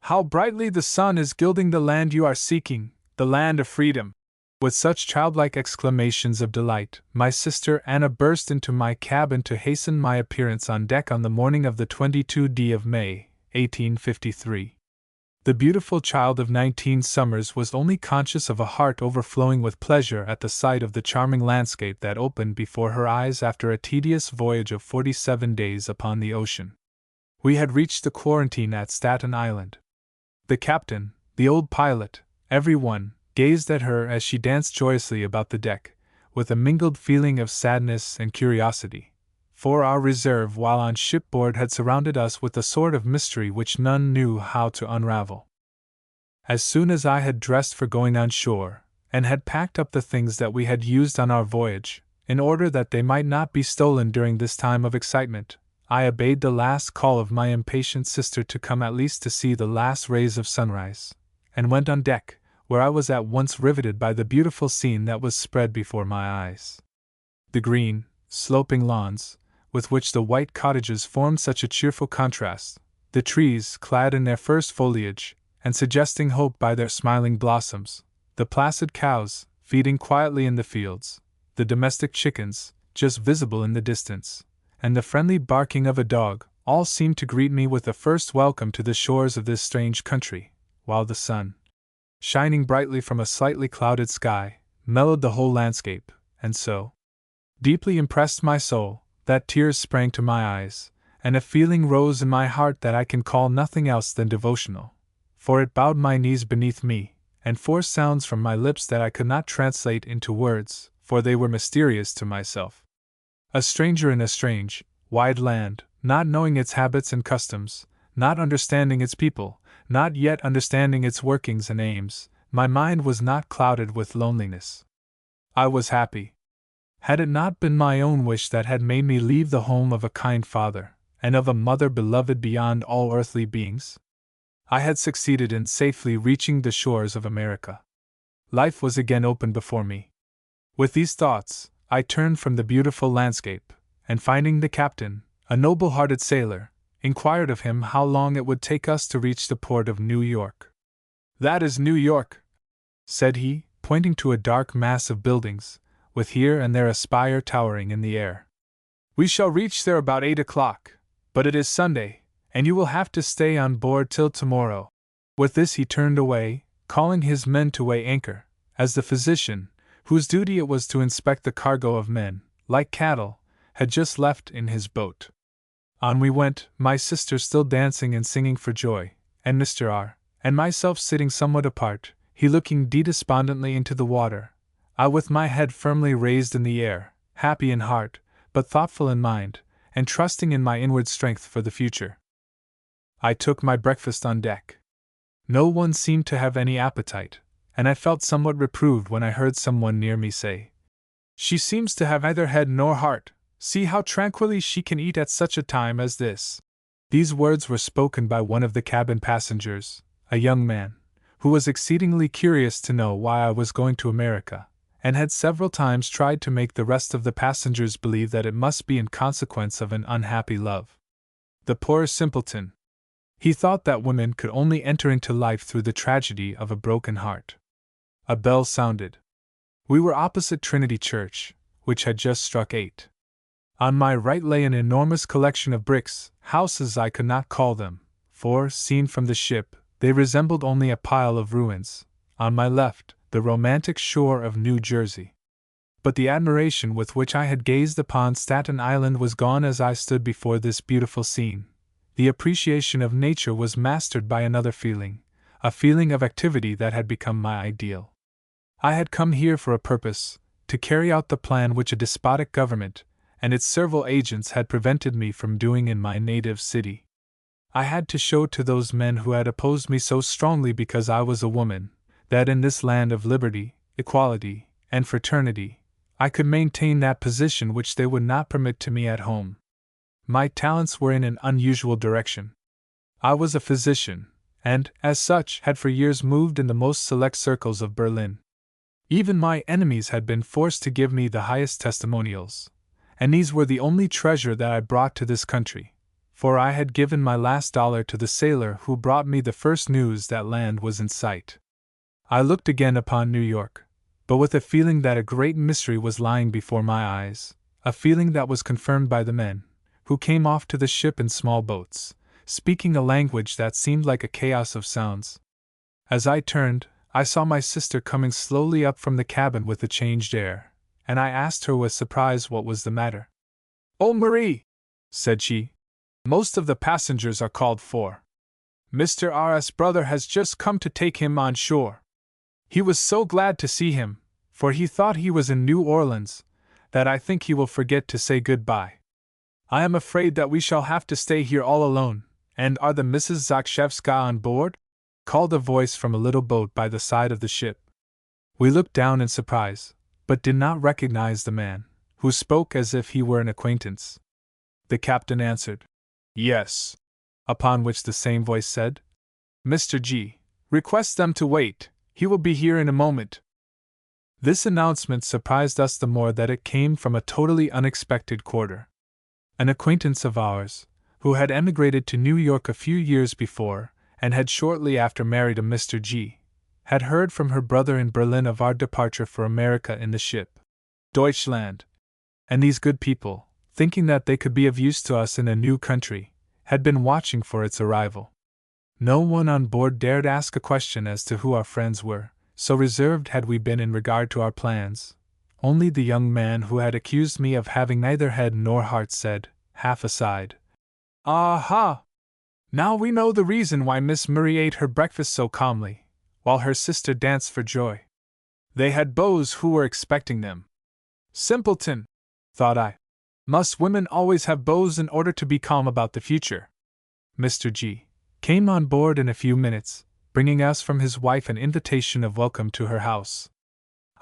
How brightly the sun is gilding the land you are seeking, the land of freedom! With such childlike exclamations of delight, my sister Anna burst into my cabin to hasten my appearance on deck on the morning of the 22d of May, 1853. The beautiful child of 19 summers was only conscious of a heart overflowing with pleasure at the sight of the charming landscape that opened before her eyes after a tedious voyage of 47 days upon the ocean. We had reached the quarantine at Staten Island. The captain, the old pilot, everyone, gazed at her as she danced joyously about the deck, with a mingled feeling of sadness and curiosity, for our reserve while on shipboard had surrounded us with a sort of mystery which none knew how to unravel. As soon as I had dressed for going on shore, and had packed up the things that we had used on our voyage, in order that they might not be stolen during this time of excitement, I obeyed the last call of my impatient sister to come at least to see the last rays of sunrise, and went on deck, where I was at once riveted by the beautiful scene that was spread before my eyes. The green, sloping lawns, with which the white cottages formed such a cheerful contrast, the trees clad in their first foliage, and suggesting hope by their smiling blossoms, the placid cows, feeding quietly in the fields, the domestic chickens, just visible in the distance, and the friendly barking of a dog, all seemed to greet me with a first welcome to the shores of this strange country, while the sun, shining brightly from a slightly clouded sky, mellowed the whole landscape, and so deeply impressed my soul, that tears sprang to my eyes, and a feeling rose in my heart that I can call nothing else than devotional, for it bowed my knees beneath me, and forced sounds from my lips that I could not translate into words, for they were mysterious to myself. A stranger in a strange, wide land, not knowing its habits and customs, not understanding its people, not yet understanding its workings and aims, my mind was not clouded with loneliness. I was happy. Had it not been my own wish that had made me leave the home of a kind father, and of a mother beloved beyond all earthly beings? I had succeeded in safely reaching the shores of America. Life was again open before me. With these thoughts, I turned from the beautiful landscape, and finding the captain, a noble-hearted sailor, inquired of him how long it would take us to reach the port of New York. "That is New York," said he, pointing to a dark mass of buildings, with here and there a spire towering in the air. "We shall reach there about 8 o'clock, but it is Sunday, and you will have to stay on board till tomorrow." With this he turned away, calling his men to weigh anchor, as the physician, whose duty it was to inspect the cargo of men, like cattle, had just left in his boat. On we went, my sister still dancing and singing for joy, and Mr. R. and myself sitting somewhat apart, he looking despondently into the water, I with my head firmly raised in the air, happy in heart, but thoughtful in mind, and trusting in my inward strength for the future. I took my breakfast on deck. No one seemed to have any appetite, and I felt somewhat reproved when I heard someone near me say, "She seems to have neither head nor heart. See how tranquilly she can eat at such a time as this." These words were spoken by one of the cabin passengers, a young man, who was exceedingly curious to know why I was going to America, and had several times tried to make the rest of the passengers believe that it must be in consequence of an unhappy love. The poor simpleton! He thought that women could only enter into life through the tragedy of a broken heart. A bell sounded. We were opposite Trinity Church, which had just struck 8. On my right lay an enormous collection of bricks, houses I could not call them, for, seen from the ship, they resembled only a pile of ruins. On my left, the romantic shore of New Jersey. But the admiration with which I had gazed upon Staten Island was gone as I stood before this beautiful scene. The appreciation of nature was mastered by another feeling, a feeling of activity that had become my ideal. I had come here for a purpose, to carry out the plan which a despotic government and its servile agents had prevented me from doing in my native city. I had to show to those men who had opposed me so strongly because I was a woman, that in this land of liberty, equality, and fraternity, I could maintain that position which they would not permit to me at home. My talents were in an unusual direction. I was a physician, and, as such, had for years moved in the most select circles of Berlin. Even my enemies had been forced to give me the highest testimonials, and these were the only treasure that I brought to this country, for I had given my last dollar to the sailor who brought me the first news that land was in sight. I looked again upon New York, but with a feeling that a great mystery was lying before my eyes, a feeling that was confirmed by the men, who came off to the ship in small boats, speaking a language that seemed like a chaos of sounds. As I turned, I saw my sister coming slowly up from the cabin with a changed air, and I asked her with surprise what was the matter. "Oh, Marie," said she, "most of the passengers are called for. Mr. R.'s brother has just come to take him on shore. He was so glad to see him, for he thought he was in New Orleans, that I think he will forget to say good-bye. I am afraid that we shall have to stay here all alone, and are the Mrs. Zakrzewska on board?" called a voice from a little boat by the side of the ship. We looked down in surprise, but did not recognize the man, who spoke as if he were an acquaintance. The captain answered, "Yes," upon which the same voice said, "Mr. G. request them to wait, he will be here in a moment." This announcement surprised us the more that it came from a totally unexpected quarter. An acquaintance of ours, who had emigrated to New York a few years before, and had shortly after married a Mr. G., had heard from her brother in Berlin of our departure for America in the ship Deutschland, and these good people, thinking that they could be of use to us in a new country, had been watching for its arrival. No one on board dared ask a question as to who our friends were, so reserved had we been in regard to our plans. Only the young man who had accused me of having neither head nor heart said, half aside, "Aha! Now we know the reason why Miss Marie ate her breakfast so calmly, while her sister danced for joy. They had beaux who were expecting them." Simpleton, thought I. Must women always have beaux in order to be calm about the future? Mr. G. came on board in a few minutes, bringing us from his wife an invitation of welcome to her house.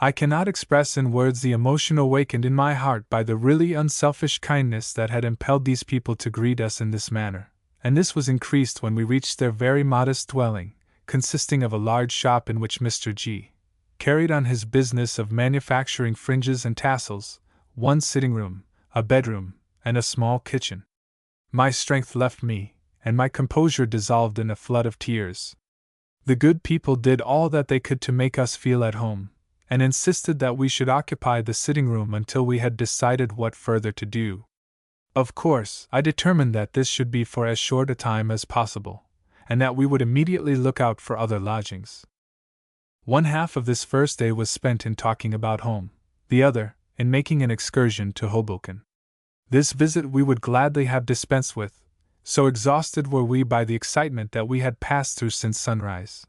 I cannot express in words the emotion awakened in my heart by the really unselfish kindness that had impelled these people to greet us in this manner, and this was increased when we reached their very modest dwelling, consisting of a large shop in which Mr. G. carried on his business of manufacturing fringes and tassels, one sitting room, a bedroom, and a small kitchen. My strength left me, and my composure dissolved in a flood of tears. The good people did all that they could to make us feel at home, and insisted that we should occupy the sitting room until we had decided what further to do. Of course, I determined that this should be for as short a time as possible, and that we would immediately look out for other lodgings. One half of this first day was spent in talking about home, the other, in making an excursion to Hoboken. This visit we would gladly have dispensed with, so exhausted were we by the excitement that we had passed through since sunrise.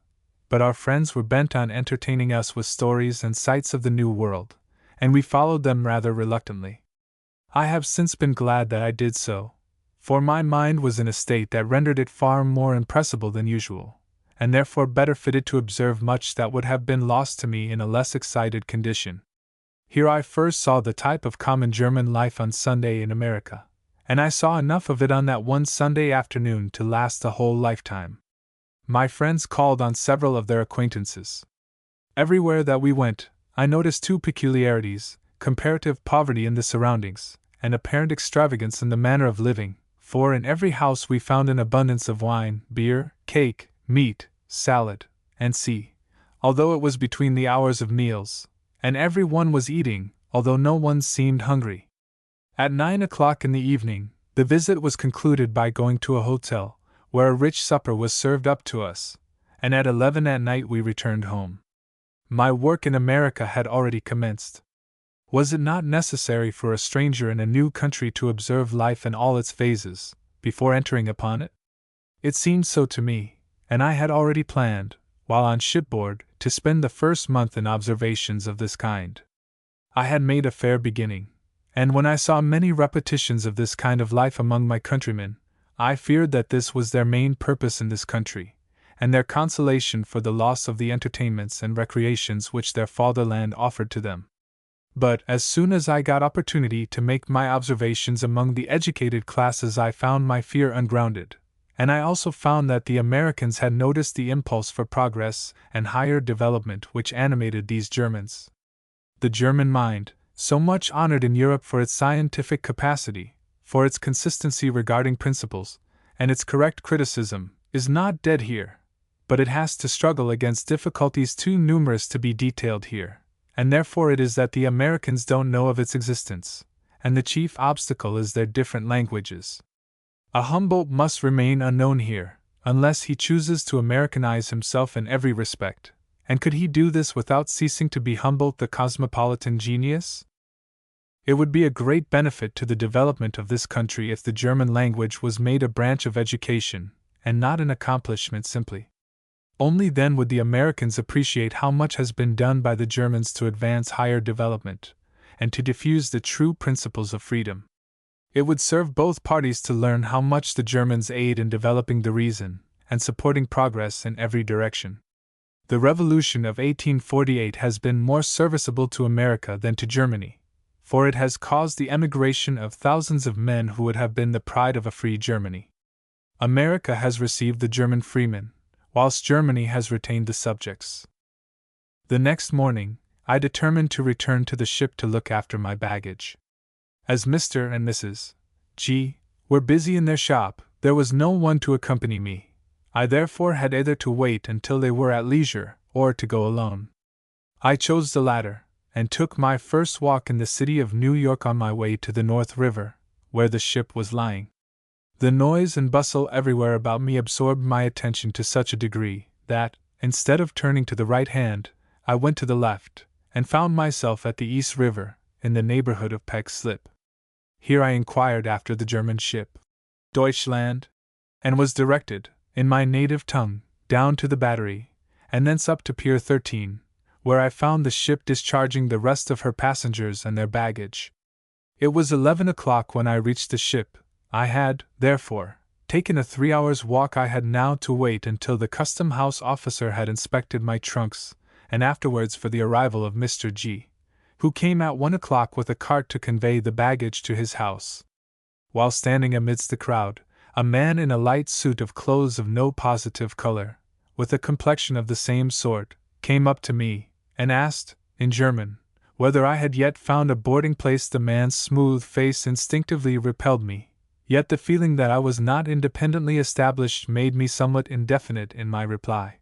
But our friends were bent on entertaining us with stories and sights of the New World, and we followed them rather reluctantly. I have since been glad that I did so, for my mind was in a state that rendered it far more impressible than usual, and therefore better fitted to observe much that would have been lost to me in a less excited condition. Here I first saw the type of common German life on Sunday in America, and I saw enough of it on that one Sunday afternoon to last a whole lifetime. My friends called on several of their acquaintances. Everywhere that we went, I noticed two peculiarities: comparative poverty in the surroundings, and apparent extravagance in the manner of living, for in every house we found an abundance of wine, beer, cake, meat, salad, and although it was between the hours of meals, and every one was eating, although no one seemed hungry. At 9 o'clock in the evening, the visit was concluded by going to a hotel, where a rich supper was served up to us, and at 11 at night we returned home. My work in America had already commenced. Was it not necessary for a stranger in a new country to observe life in all its phases, before entering upon it? It seemed so to me, and I had already planned, while on shipboard, to spend the first month in observations of this kind. I had made a fair beginning, and when I saw many repetitions of this kind of life among my countrymen, I feared that this was their main purpose in this country, and their consolation for the loss of the entertainments and recreations which their fatherland offered to them. But as soon as I got opportunity to make my observations among the educated classes, I found my fear ungrounded, and I also found that the Americans had noticed the impulse for progress and higher development which animated these Germans. The German mind, so much honored in Europe for its scientific capacity, for its consistency regarding principles, and its correct criticism, is not dead here, but it has to struggle against difficulties too numerous to be detailed here, and therefore it is that the Americans don't know of its existence, and the chief obstacle is their different languages. A Humboldt must remain unknown here, unless he chooses to Americanize himself in every respect, and could he do this without ceasing to be Humboldt the cosmopolitan genius? It would be a great benefit to the development of this country if the German language was made a branch of education, and not an accomplishment simply. Only then would the Americans appreciate how much has been done by the Germans to advance higher development, and to diffuse the true principles of freedom. It would serve both parties to learn how much the Germans aid in developing the reason, and supporting progress in every direction. The Revolution of 1848 has been more serviceable to America than to Germany, for it has caused the emigration of thousands of men who would have been the pride of a free Germany. America has received the German freemen, whilst Germany has retained the subjects. The next morning, I determined to return to the ship to look after my baggage. As Mr. and Mrs. G. were busy in their shop, there was no one to accompany me. I therefore had either to wait until they were at leisure, or to go alone. I chose the latter, and took my first walk in the city of New York on my way to the North River, where the ship was lying. The noise and bustle everywhere about me absorbed my attention to such a degree that, instead of turning to the right hand, I went to the left, and found myself at the East River, in the neighborhood of Peck's Slip. Here I inquired after the German ship, Deutschland, and was directed, in my native tongue, down to the battery, and thence up to Pier 13, where I found the ship discharging the rest of her passengers and their baggage. It was 11 o'clock when I reached the ship. I had, therefore, taken a 3 hours' walk. I had now to wait until the custom-house officer had inspected my trunks, and afterwards for the arrival of Mr. G., who came at 1 o'clock with a cart to convey the baggage to his house. While standing amidst the crowd, a man in a light suit of clothes of no positive color, with a complexion of the same sort, came up to me, and asked, in German, whether I had yet found a boarding place. The man's smooth face instinctively repelled me, yet the feeling that I was not independently established made me somewhat indefinite in my reply.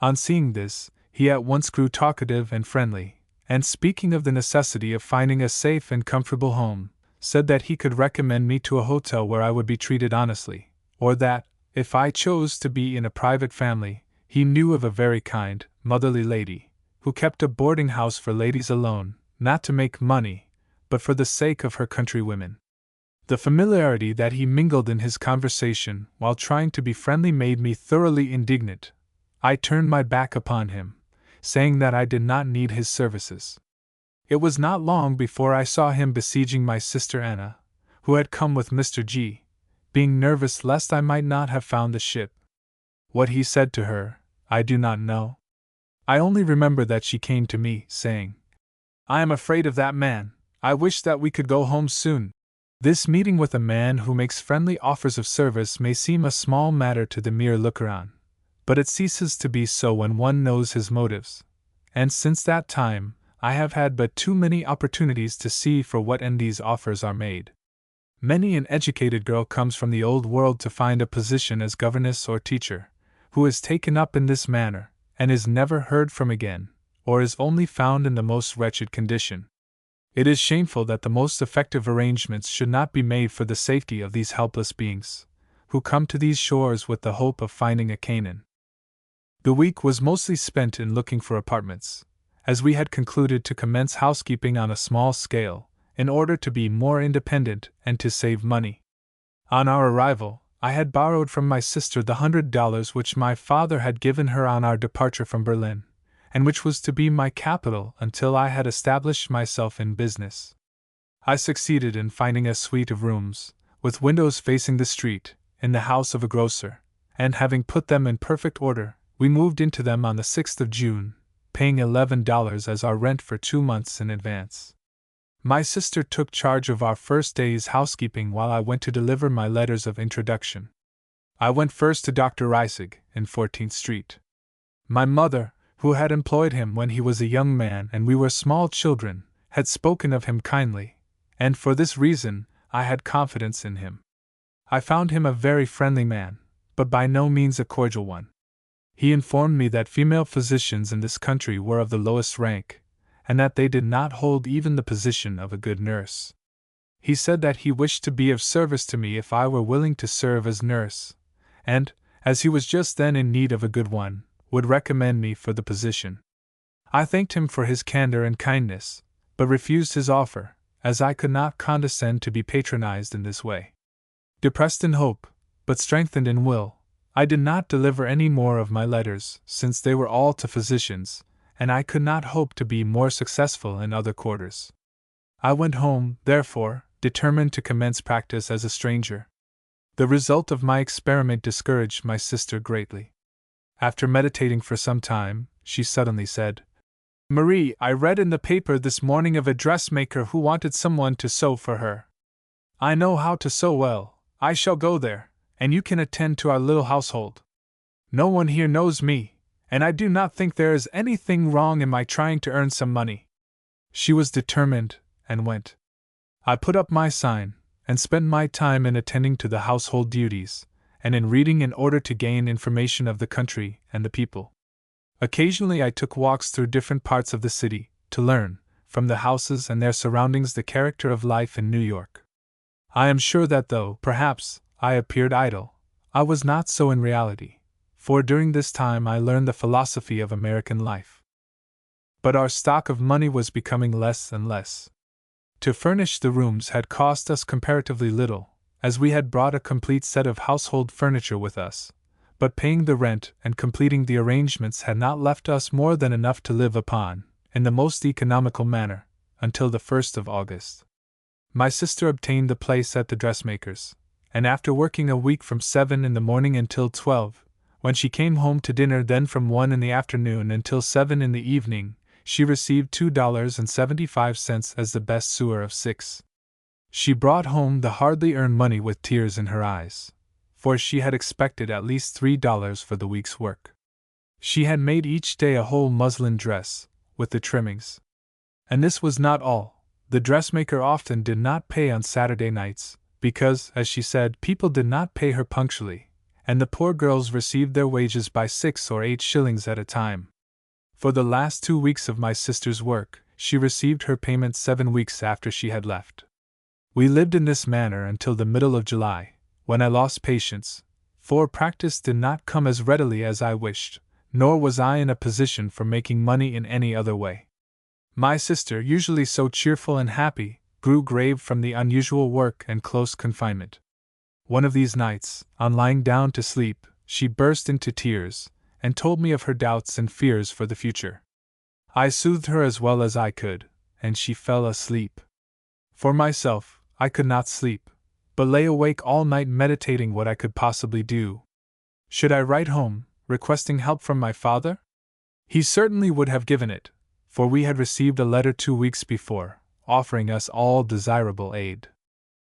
On seeing this, he at once grew talkative and friendly, and speaking of the necessity of finding a safe and comfortable home, said that he could recommend me to a hotel where I would be treated honestly, or that, if I chose to be in a private family, he knew of a very kind, motherly lady, who kept a boarding house for ladies alone, not to make money, but for the sake of her countrywomen. The familiarity that he mingled in his conversation while trying to be friendly made me thoroughly indignant. I turned my back upon him, saying that I did not need his services. It was not long before I saw him besieging my sister Anna, who had come with Mr. G., being nervous lest I might not have found the ship. What he said to her, I do not know. I only remember that she came to me, saying, "I am afraid of that man. I wish that we could go home soon." This meeting with a man who makes friendly offers of service may seem a small matter to the mere looker-on, but it ceases to be so when one knows his motives, and since that time, I have had but too many opportunities to see for what end these offers are made. Many an educated girl comes from the old world to find a position as governess or teacher, who is taken up in this manner, and is never heard from again, or is only found in the most wretched condition. It is shameful that the most effective arrangements should not be made for the safety of these helpless beings, who come to these shores with the hope of finding a Canaan. The week was mostly spent in looking for apartments, as we had concluded to commence housekeeping on a small scale, in order to be more independent and to save money. On our arrival, I had borrowed from my sister the $100 which my father had given her on our departure from Berlin, and which was to be my capital until I had established myself in business. I succeeded in finding a suite of rooms, with windows facing the street, in the house of a grocer, and having put them in perfect order, we moved into them on the 6th of June, paying $11 as our rent for 2 months in advance. My sister took charge of our first day's housekeeping while I went to deliver my letters of introduction. I went first to Dr. Reisig, in 14th Street. My mother, who had employed him when he was a young man and we were small children, had spoken of him kindly, and for this reason I had confidence in him. I found him a very friendly man, but by no means a cordial one. He informed me that female physicians in this country were of the lowest rank, and that they did not hold even the position of a good nurse. He said that he wished to be of service to me if I were willing to serve as nurse, and, as he was just then in need of a good one, would recommend me for the position. I thanked him for his candor and kindness, but refused his offer, as I could not condescend to be patronized in this way. Depressed in hope, but strengthened in will, I did not deliver any more of my letters, since they were all to physicians, and I could not hope to be more successful in other quarters. I went home, therefore, determined to commence practice as a stranger. The result of my experiment discouraged my sister greatly. After meditating for some time, she suddenly said, "Marie, I read in the paper this morning of a dressmaker who wanted someone to sew for her. I know how to sew well. I shall go there, and you can attend to our little household. No one here knows me, and I do not think there is anything wrong in my trying to earn some money." She was determined, and went. I put up my sign, and spent my time in attending to the household duties, and in reading in order to gain information of the country and the people. Occasionally I took walks through different parts of the city, to learn, from the houses and their surroundings, the character of life in New York. I am sure that though, perhaps, I appeared idle, I was not so in reality, for during this time I learned the philosophy of American life. But our stock of money was becoming less and less. To furnish the rooms had cost us comparatively little, as we had brought a complete set of household furniture with us, but paying the rent and completing the arrangements had not left us more than enough to live upon, in the most economical manner, until the 1st of August. My sister obtained the place at the dressmaker's, and after working a week from 7 in the morning until 12, when she came home to dinner, then from 1 in the afternoon until 7 in the evening, she received $2.75 as the best sewer of 6. She brought home the hardly earned money with tears in her eyes, for she had expected at least $3 for the week's work. She had made each day a whole muslin dress, with the trimmings. And this was not all. The dressmaker often did not pay on Saturday nights, because, as she said, people did not pay her punctually, and the poor girls received their wages by 6 or 8 shillings at a time. For the last 2 weeks of my sister's work, she received her payment 7 weeks after she had left. We lived in this manner until the middle of July, when I lost patience, for practice did not come as readily as I wished, nor was I in a position for making money in any other way. My sister, usually so cheerful and happy, grew grave from the unusual work and close confinement. One of these nights, on lying down to sleep, she burst into tears, and told me of her doubts and fears for the future. I soothed her as well as I could, and she fell asleep. For myself, I could not sleep, but lay awake all night meditating what I could possibly do. Should I write home, requesting help from my father? He certainly would have given it, for we had received a letter 2 weeks before, offering us all desirable aid.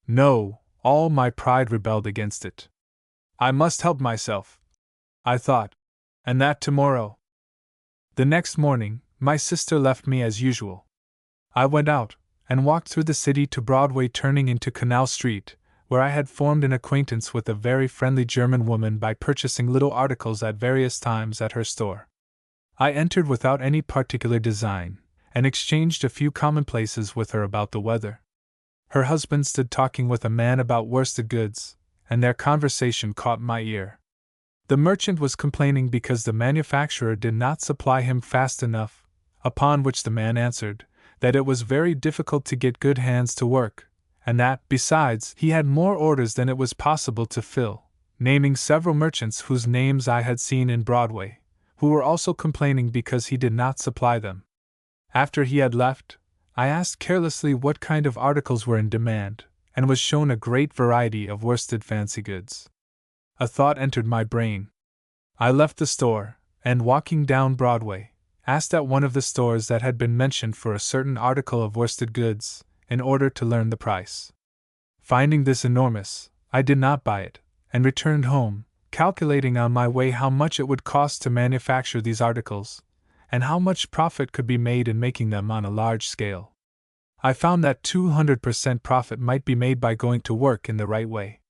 No, all my pride rebelled against it. I must help myself, I thought, and that tomorrow. The next morning, my sister left me as usual. I went out and walked through the city to Broadway, turning into Canal Street, where I had formed an acquaintance with a very friendly German woman by purchasing little articles at various times at her store. I entered without any particular design, and exchanged a few commonplaces with her about the weather. Her husband stood talking with a man about worsted goods, and their conversation caught my ear. The merchant was complaining because the manufacturer did not supply him fast enough, upon which the man answered that it was very difficult to get good hands to work, and that, besides, he had more orders than it was possible to fill, naming several merchants whose names I had seen in Broadway, who were also complaining because he did not supply them. After he had left, I asked carelessly what kind of articles were in demand, and was shown a great variety of worsted fancy goods. A thought entered my brain. I left the store, and walking down Broadway, asked at one of the stores that had been mentioned for a certain article of worsted goods, in order to learn the price. Finding this enormous, I did not buy it, and returned home, calculating on my way how much it would cost to manufacture these articles, and how much profit could be made in making them on a large scale. I found that 200% profit might be made by going to work in the right way.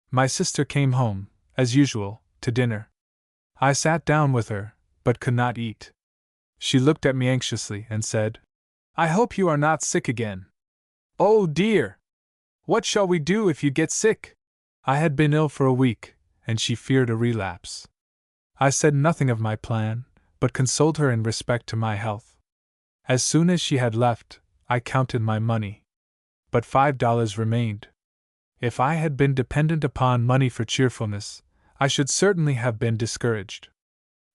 My sister came home, as usual, to dinner. I sat down with her, but could not eat. She looked at me anxiously and said, "I hope you are not sick again." "Oh dear! What shall we do if you get sick?" I had been ill for a week, and she feared a relapse. I said nothing of my plan, but consoled her in respect to my health. As soon as she had left, I counted my money. But $5 remained. If I had been dependent upon money for cheerfulness, I should certainly have been discouraged.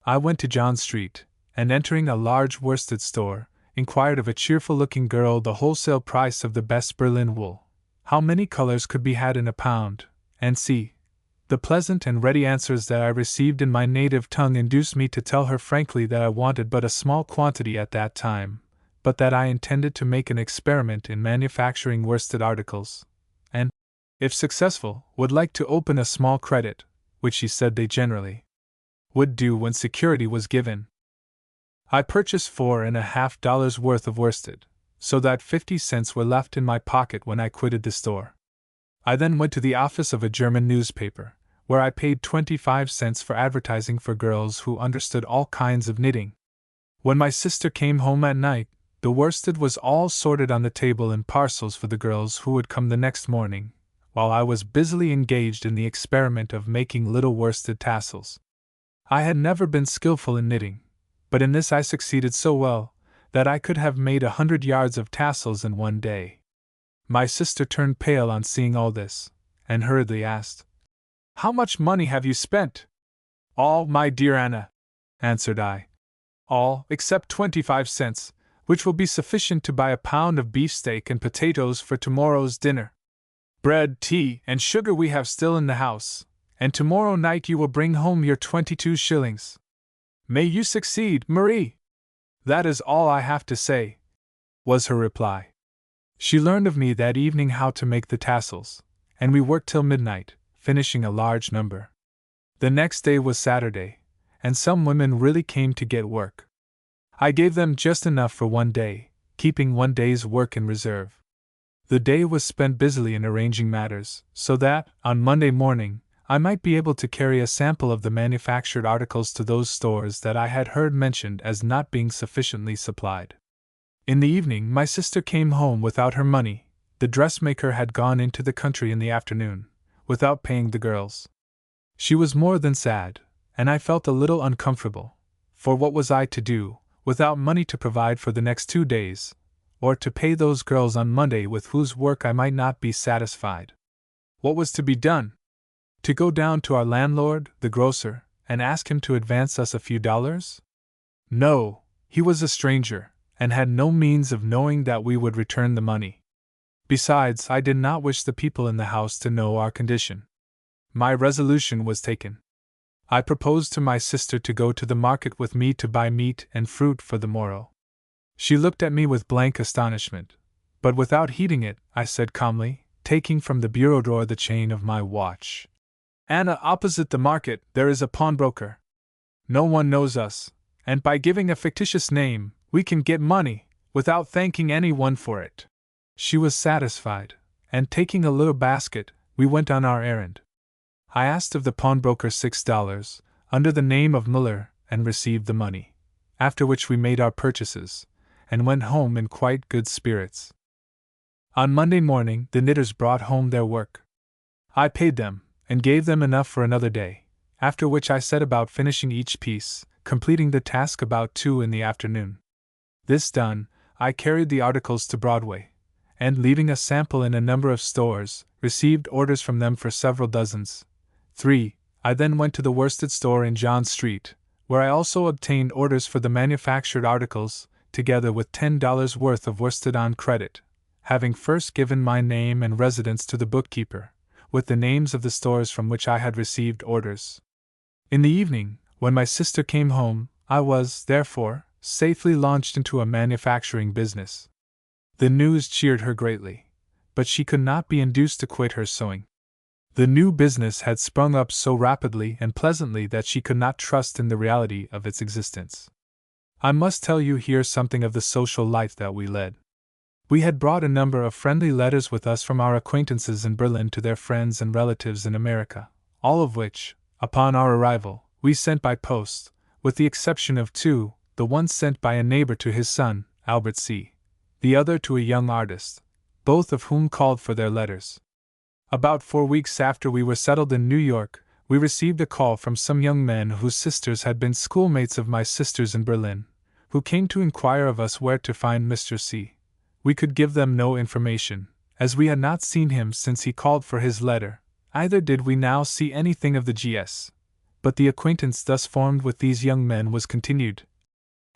I went to John Street, and entering a large worsted store, inquired of a cheerful-looking girl the wholesale price of the best Berlin wool, how many colors could be had in a pound, and see. The pleasant and ready answers that I received in my native tongue induced me to tell her frankly that I wanted but a small quantity at that time, but that I intended to make an experiment in manufacturing worsted articles, and, if successful, would like to open a small credit, which she said they generally would do when security was given. I purchased $4.50 worth of worsted, so that 50 cents were left in my pocket when I quitted the store. I then went to the office of a German newspaper, where I paid 25 cents for advertising for girls who understood all kinds of knitting. When my sister came home at night, the worsted was all sorted on the table in parcels for the girls who would come the next morning, while I was busily engaged in the experiment of making little worsted tassels. I had never been skillful in knitting, but in this I succeeded so well that I could have made 100 yards of tassels in one day. My sister turned pale on seeing all this, and hurriedly asked, "How much money have you spent?" "All, my dear Anna," answered I. "All, except 25 cents, which will be sufficient to buy a pound of beefsteak and potatoes for tomorrow's dinner. Bread, tea, and sugar we have still in the house, and tomorrow night you will bring home your 22 shillings. May you succeed, Marie! That is all I have to say," was her reply. She learned of me that evening how to make the tassels, and we worked till midnight, finishing a large number. The next day was Saturday, and some women really came to get work. I gave them just enough for one day, keeping one day's work in reserve. The day was spent busily in arranging matters, so that, on Monday morning, I might be able to carry a sample of the manufactured articles to those stores that I had heard mentioned as not being sufficiently supplied. In the evening, my sister came home without her money. The dressmaker had gone into the country in the afternoon, without paying the girls. She was more than sad, and I felt a little uncomfortable, for what was I to do, without money to provide for the next 2 days, or to pay those girls on Monday with whose work I might not be satisfied? What was to be done? To go down to our landlord, the grocer, and ask him to advance us a few dollars? No, he was a stranger, and had no means of knowing that we would return the money. Besides, I did not wish the people in the house to know our condition. My resolution was taken. I proposed to my sister to go to the market with me to buy meat and fruit for the morrow. She looked at me with blank astonishment, but without heeding it, I said calmly, taking from the bureau drawer the chain of my watch. "Anna, opposite the market, there is a pawnbroker. No one knows us, and by giving a fictitious name, we can get money, without thanking anyone for it." She was satisfied, and taking a little basket, we went on our errand. I asked of the pawnbroker $6, under the name of Miller, and received the money, after which we made our purchases, and went home in quite good spirits. On Monday morning, the knitters brought home their work. I paid them, and gave them enough for another day, after which I set about finishing each piece, completing the task about 2 in the afternoon. This done, I carried the articles to Broadway, and leaving a sample in a number of stores, received orders from them for several dozens. 3. I then went to the worsted store in John Street, where I also obtained orders for the manufactured articles, together with $10 worth of worsted on credit, having first given my name and residence to the bookkeeper, with the names of the stores from which I had received orders. In the evening, when my sister came home, I was, therefore, safely launched into a manufacturing business. The news cheered her greatly, but she could not be induced to quit her sewing. The new business had sprung up so rapidly and pleasantly that she could not trust in the reality of its existence. I must tell you here something of the social life that we led. We had brought a number of friendly letters with us from our acquaintances in Berlin to their friends and relatives in America, all of which, upon our arrival, we sent by post, with the exception of 2, the one sent by a neighbor to his son, Albert C., the other to a young artist, both of whom called for their letters. About 4 weeks after we were settled in New York, we received a call from some young men whose sisters had been schoolmates of my sister's in Berlin, who came to inquire of us where to find Mr. C. We could give them no information, as we had not seen him since he called for his letter, either did we now see anything of the G.S. But the acquaintance thus formed with these young men was continued,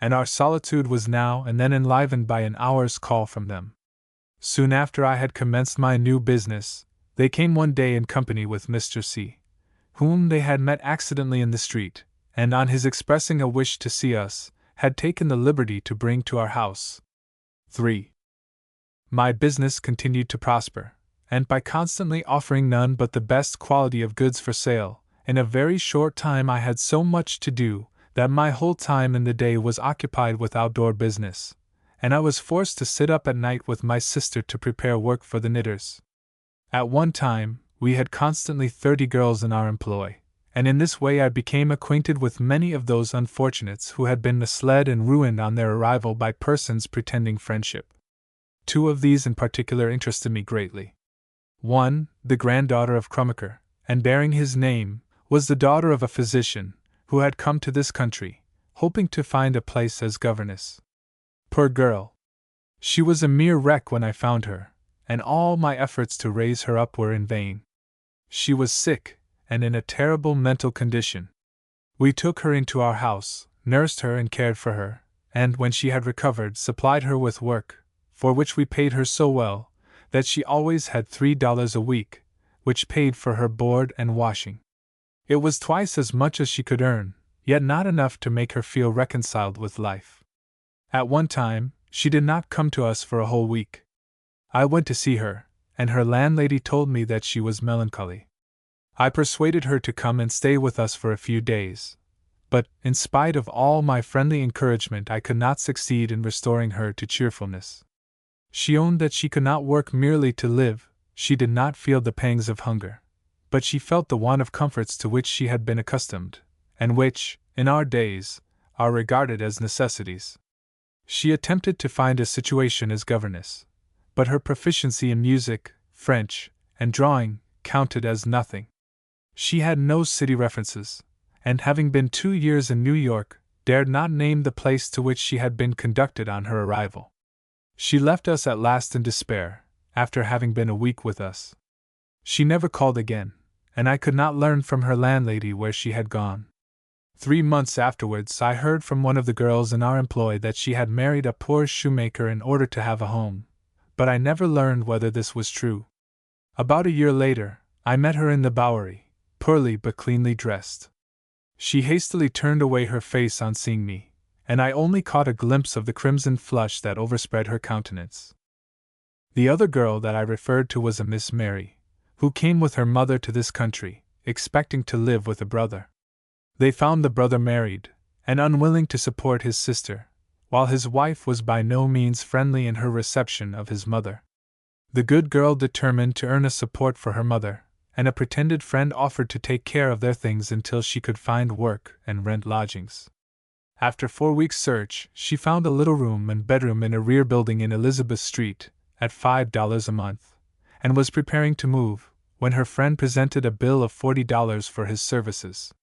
and our solitude was now and then enlivened by an hour's call from them. Soon after I had commenced my new business, they came one day in company with Mr. C., whom they had met accidentally in the street, and on his expressing a wish to see us, had taken the liberty to bring to our house. 3. My business continued to prosper, and by constantly offering none but the best quality of goods for sale, in a very short time I had so much to do that my whole time in the day was occupied with outdoor business, and I was forced to sit up at night with my sister to prepare work for the knitters. At one time, we had constantly 30 girls in our employ, and in this way I became acquainted with many of those unfortunates who had been misled and ruined on their arrival by persons pretending friendship. 2 of these in particular interested me greatly. One, the granddaughter of Krummacher, and bearing his name, was the daughter of a physician, who had come to this country, hoping to find a place as governess. Poor girl! She was a mere wreck when I found her, and all my efforts to raise her up were in vain. She was sick, and in a terrible mental condition. We took her into our house, nursed her and cared for her, and when she had recovered supplied her with work, for which we paid her so well, that she always had $3 a week, which paid for her board and washing. It was twice as much as she could earn, yet not enough to make her feel reconciled with life. At one time, she did not come to us for a whole week. I went to see her, and her landlady told me that she was melancholy. I persuaded her to come and stay with us for a few days, but, in spite of all my friendly encouragement, I could not succeed in restoring her to cheerfulness. She owned that she could not work merely to live. She did not feel the pangs of hunger, but she felt the want of comforts to which she had been accustomed, and which, in our days, are regarded as necessities. She attempted to find a situation as governess, but her proficiency in music, French, and drawing counted as nothing. She had no city references, and having been 2 years in New York, dared not name the place to which she had been conducted on her arrival. She left us at last in despair, after having been a week with us. She never called again, and I could not learn from her landlady where she had gone. 3 months afterwards I heard from one of the girls in our employ that she had married a poor shoemaker in order to have a home, but I never learned whether this was true. About a year later, I met her in the Bowery, poorly but cleanly dressed. She hastily turned away her face on seeing me, and I only caught a glimpse of the crimson flush that overspread her countenance. The other girl that I referred to was a Miss Mary, who came with her mother to this country, expecting to live with a brother. They found the brother married, and unwilling to support his sister, while his wife was by no means friendly in her reception of his mother. The good girl determined to earn a support for her mother, and a pretended friend offered to take care of their things until she could find work and rent lodgings. After 4 weeks' search, she found a little room and bedroom in a rear building in Elizabeth Street, at $5 a month, and was preparing to move, when her friend presented a bill of $40 for his services.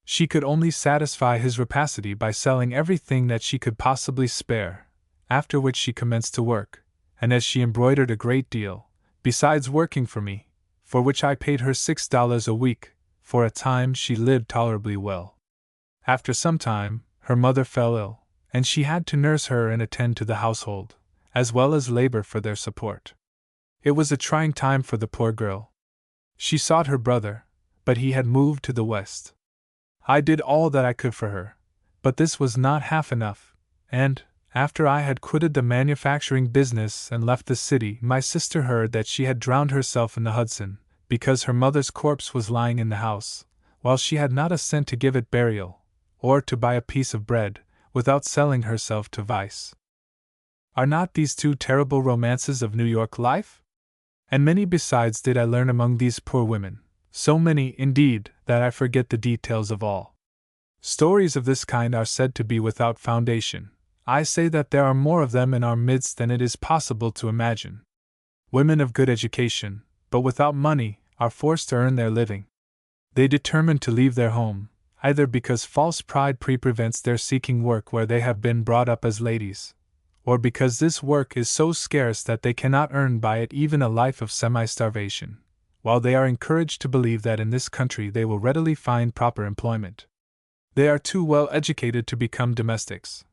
She could only satisfy his rapacity by selling everything that she could possibly spare, after which she commenced to work, and as she embroidered a great deal, besides working for me, for which I paid her $6 a week, for a time she lived tolerably well. After some time, her mother fell ill, and she had to nurse her and attend to the household, as well as labor for their support. It was a trying time for the poor girl. She sought her brother, but he had moved to the West. I did all that I could for her, but this was not half enough, and, after I had quitted the manufacturing business and left the city, my sister heard that she had drowned herself in the Hudson, because her mother's corpse was lying in the house, while she had not a cent to give it burial, or to buy a piece of bread, without selling herself to vice. Are not these two terrible romances of New York life? And many besides did I learn among these poor women, so many, indeed, that I forget the details of all. Stories of this kind are said to be without foundation. I say that there are more of them in our midst than it is possible to imagine. Women of good education, but without money, are forced to earn their living. They determine to leave their home, either because false pride prevents their seeking work where they have been brought up as ladies, or because this work is so scarce that they cannot earn by it even a life of semi-starvation, while they are encouraged to believe that in this country they will readily find proper employment. They are too well educated to become domestics.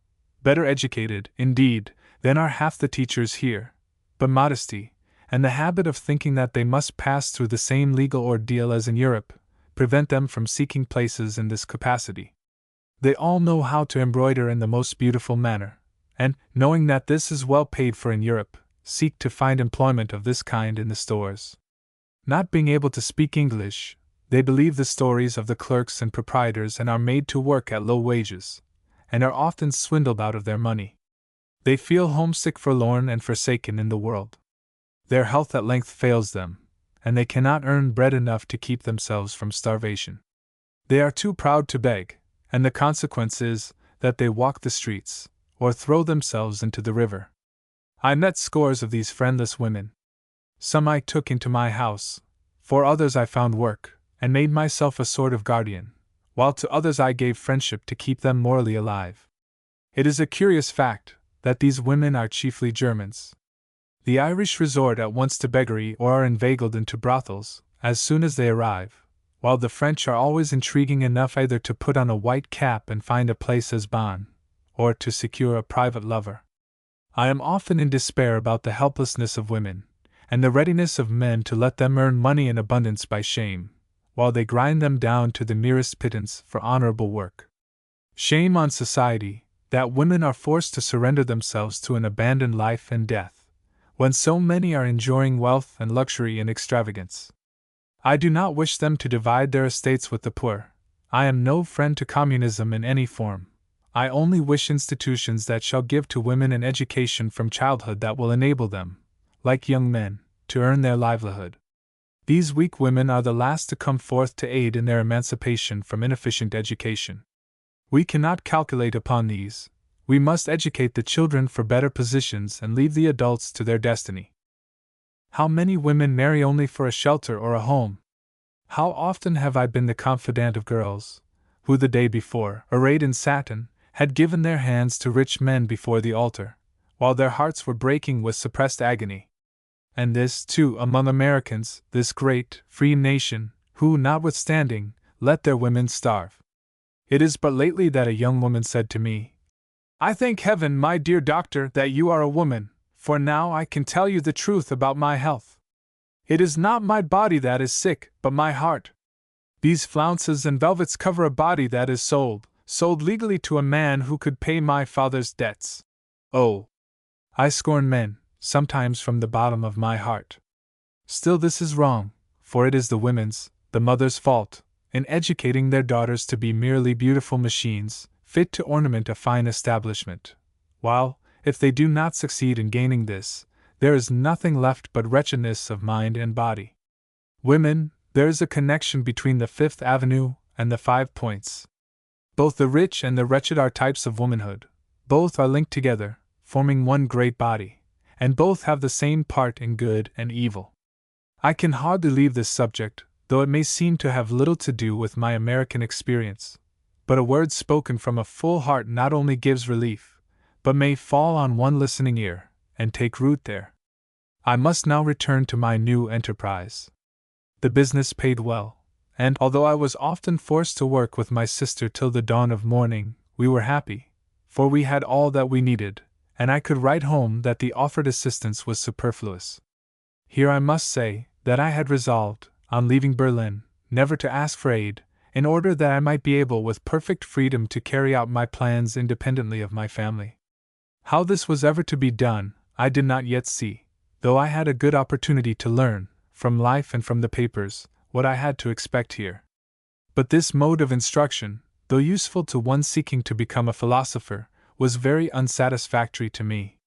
Better educated, indeed, than are half the teachers here, but modesty, and the habit of thinking that they must pass through the same legal ordeal as in Europe, prevent them from seeking places in this capacity. They all know how to embroider in the most beautiful manner, and, knowing that this is well paid for in Europe, seek to find employment of this kind in the stores. Not being able to speak English, they believe the stories of the clerks and proprietors and are made to work at low wages, and are often swindled out of their money. They feel homesick, forlorn, and forsaken in the world. Their health at length fails them, and they cannot earn bread enough to keep themselves from starvation. They are too proud to beg, and the consequence is that they walk the streets, or throw themselves into the river. I met scores of these friendless women. Some I took into my house, for others I found work, and made myself a sort of guardian, while to others I gave friendship to keep them morally alive. It is a curious fact that these women are chiefly Germans. The Irish resort at once to beggary or are inveigled into brothels as soon as they arrive, while the French are always intriguing enough either to put on a white cap and find a place as bonne, or to secure a private lover. I am often in despair about the helplessness of women, and the readiness of men to let them earn money in abundance by shame, while they grind them down to the merest pittance for honorable work. Shame on society, that women are forced to surrender themselves to an abandoned life and death, when so many are enjoying wealth and luxury and extravagance. I do not wish them to divide their estates with the poor. I am no friend to communism in any form. I only wish institutions that shall give to women an education from childhood that will enable them, like young men, to earn their livelihood. These weak women are the last to come forth to aid in their emancipation from inefficient education. We cannot calculate upon these. We must educate the children for better positions and leave the adults to their destiny. How many women marry only for a shelter or a home? How often have I been the confidant of girls, who the day before, arrayed in satin, had given their hands to rich men before the altar, while their hearts were breaking with suppressed agony. And this, too, among Americans, this great, free nation, who, notwithstanding, let their women starve. It is but lately that a young woman said to me, "I thank heaven, my dear doctor, that you are a woman, for now I can tell you the truth about my health. It is not my body that is sick, but my heart. These flounces and velvets cover a body that is sold legally to a man who could pay my father's debts. Oh, I scorn men, sometimes from the bottom of my heart. Still, this is wrong, for it is the women's, the mother's fault, in educating their daughters to be merely beautiful machines, fit to ornament a fine establishment, while, if they do not succeed in gaining this, there is nothing left but wretchedness of mind and body. Women, there is a connection between the Fifth Avenue and the 5 Points. Both the rich and the wretched are types of womanhood, both are linked together, forming one great body, and both have the same part in good and evil. I can hardly leave this subject, though it may seem to have little to do with my American experience, but a word spoken from a full heart not only gives relief, but may fall on one listening ear, and take root there. I must now return to my new enterprise. The business paid well, and although I was often forced to work with my sister till the dawn of morning, we were happy, for we had all that we needed, and I could write home that the offered assistance was superfluous. Here I must say that I had resolved, on leaving Berlin, never to ask for aid, in order that I might be able with perfect freedom to carry out my plans independently of my family. How this was ever to be done, I did not yet see, though I had a good opportunity to learn, from life and from the papers, what I had to expect here. But this mode of instruction, though useful to one seeking to become a philosopher, was very unsatisfactory to me.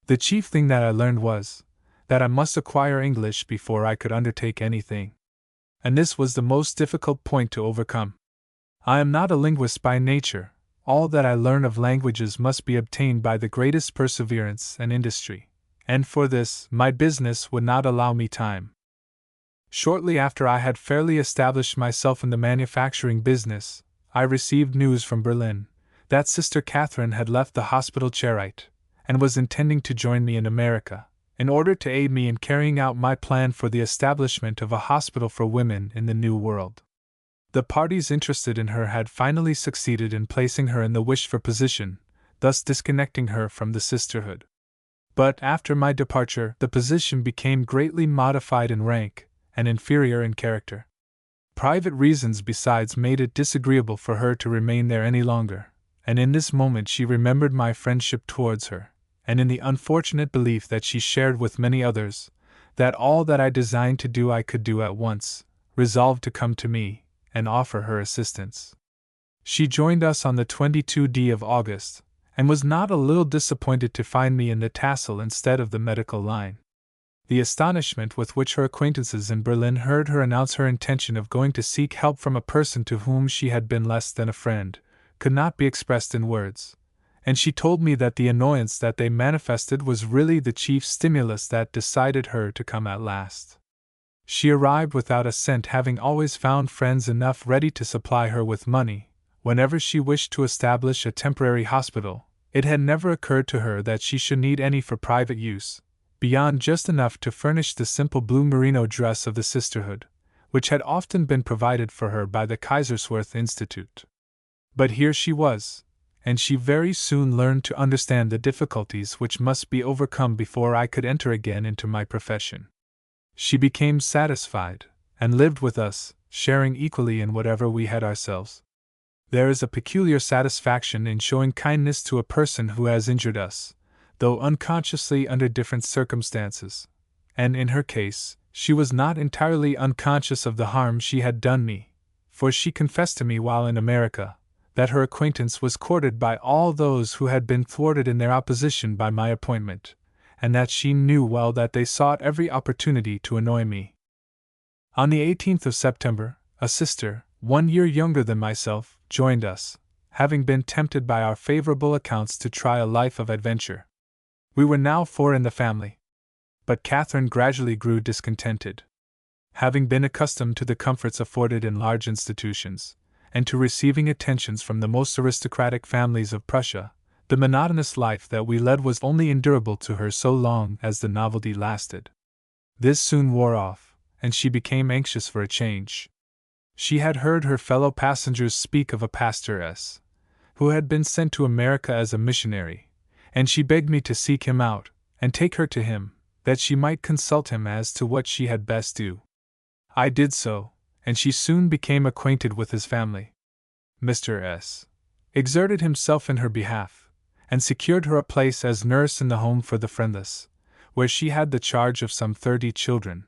The chief thing that I learned was, that I must acquire English before I could undertake anything. And this was the most difficult point to overcome. I am not a linguist by nature. All that I learn of languages must be obtained by the greatest perseverance and industry, and for this my business would not allow me time. Shortly after I had fairly established myself in the manufacturing business, I received news from Berlin that Sister Catherine had left the hospital Charite, and was intending to join me in America, in order to aid me in carrying out my plan for the establishment of a hospital for women in the New World. The parties interested in her had finally succeeded in placing her in the wished-for position, thus disconnecting her from the sisterhood. But after my departure, the position became greatly modified in rank, and inferior in character. Private reasons besides made it disagreeable for her to remain there any longer, and in this moment she remembered my friendship towards her, and in the unfortunate belief that she shared with many others, that all that I designed to do I could do at once, resolved to come to me, and offer her assistance. She joined us on the 22d of August, and was not a little disappointed to find me in the tassel instead of the medical line. The astonishment with which her acquaintances in Berlin heard her announce her intention of going to seek help from a person to whom she had been less than a friend, could not be expressed in words, and she told me that the annoyance that they manifested was really the chief stimulus that decided her to come at last. She arrived without a cent, having always found friends enough ready to supply her with money. Whenever she wished to establish a temporary hospital, it had never occurred to her that she should need any for private use, beyond just enough to furnish the simple blue merino dress of the sisterhood, which had often been provided for her by the Kaiserswerth Institute. But here she was, and she very soon learned to understand the difficulties which must be overcome before I could enter again into my profession. She became satisfied, and lived with us, sharing equally in whatever we had ourselves. There is a peculiar satisfaction in showing kindness to a person who has injured us, though unconsciously under different circumstances, and in her case, she was not entirely unconscious of the harm she had done me, for she confessed to me while in America, that her acquaintance was courted by all those who had been thwarted in their opposition by my appointment, and that she knew well that they sought every opportunity to annoy me. On the 18th of September, a sister, 1 year younger than myself, joined us, having been tempted by our favorable accounts to try a life of adventure. We were now 4 in the family. But Catherine gradually grew discontented. Having been accustomed to the comforts afforded in large institutions, and to receiving attentions from the most aristocratic families of Prussia, the monotonous life that we led was only endurable to her so long as the novelty lasted. This soon wore off, and she became anxious for a change. She had heard her fellow passengers speak of a pastoress, who had been sent to America as a missionary, and she begged me to seek him out, and take her to him, that she might consult him as to what she had best do. I did so, and she soon became acquainted with his family. Mr. S. exerted himself in her behalf, and secured her a place as nurse in the Home for the Friendless, where she had the charge of some 30 children.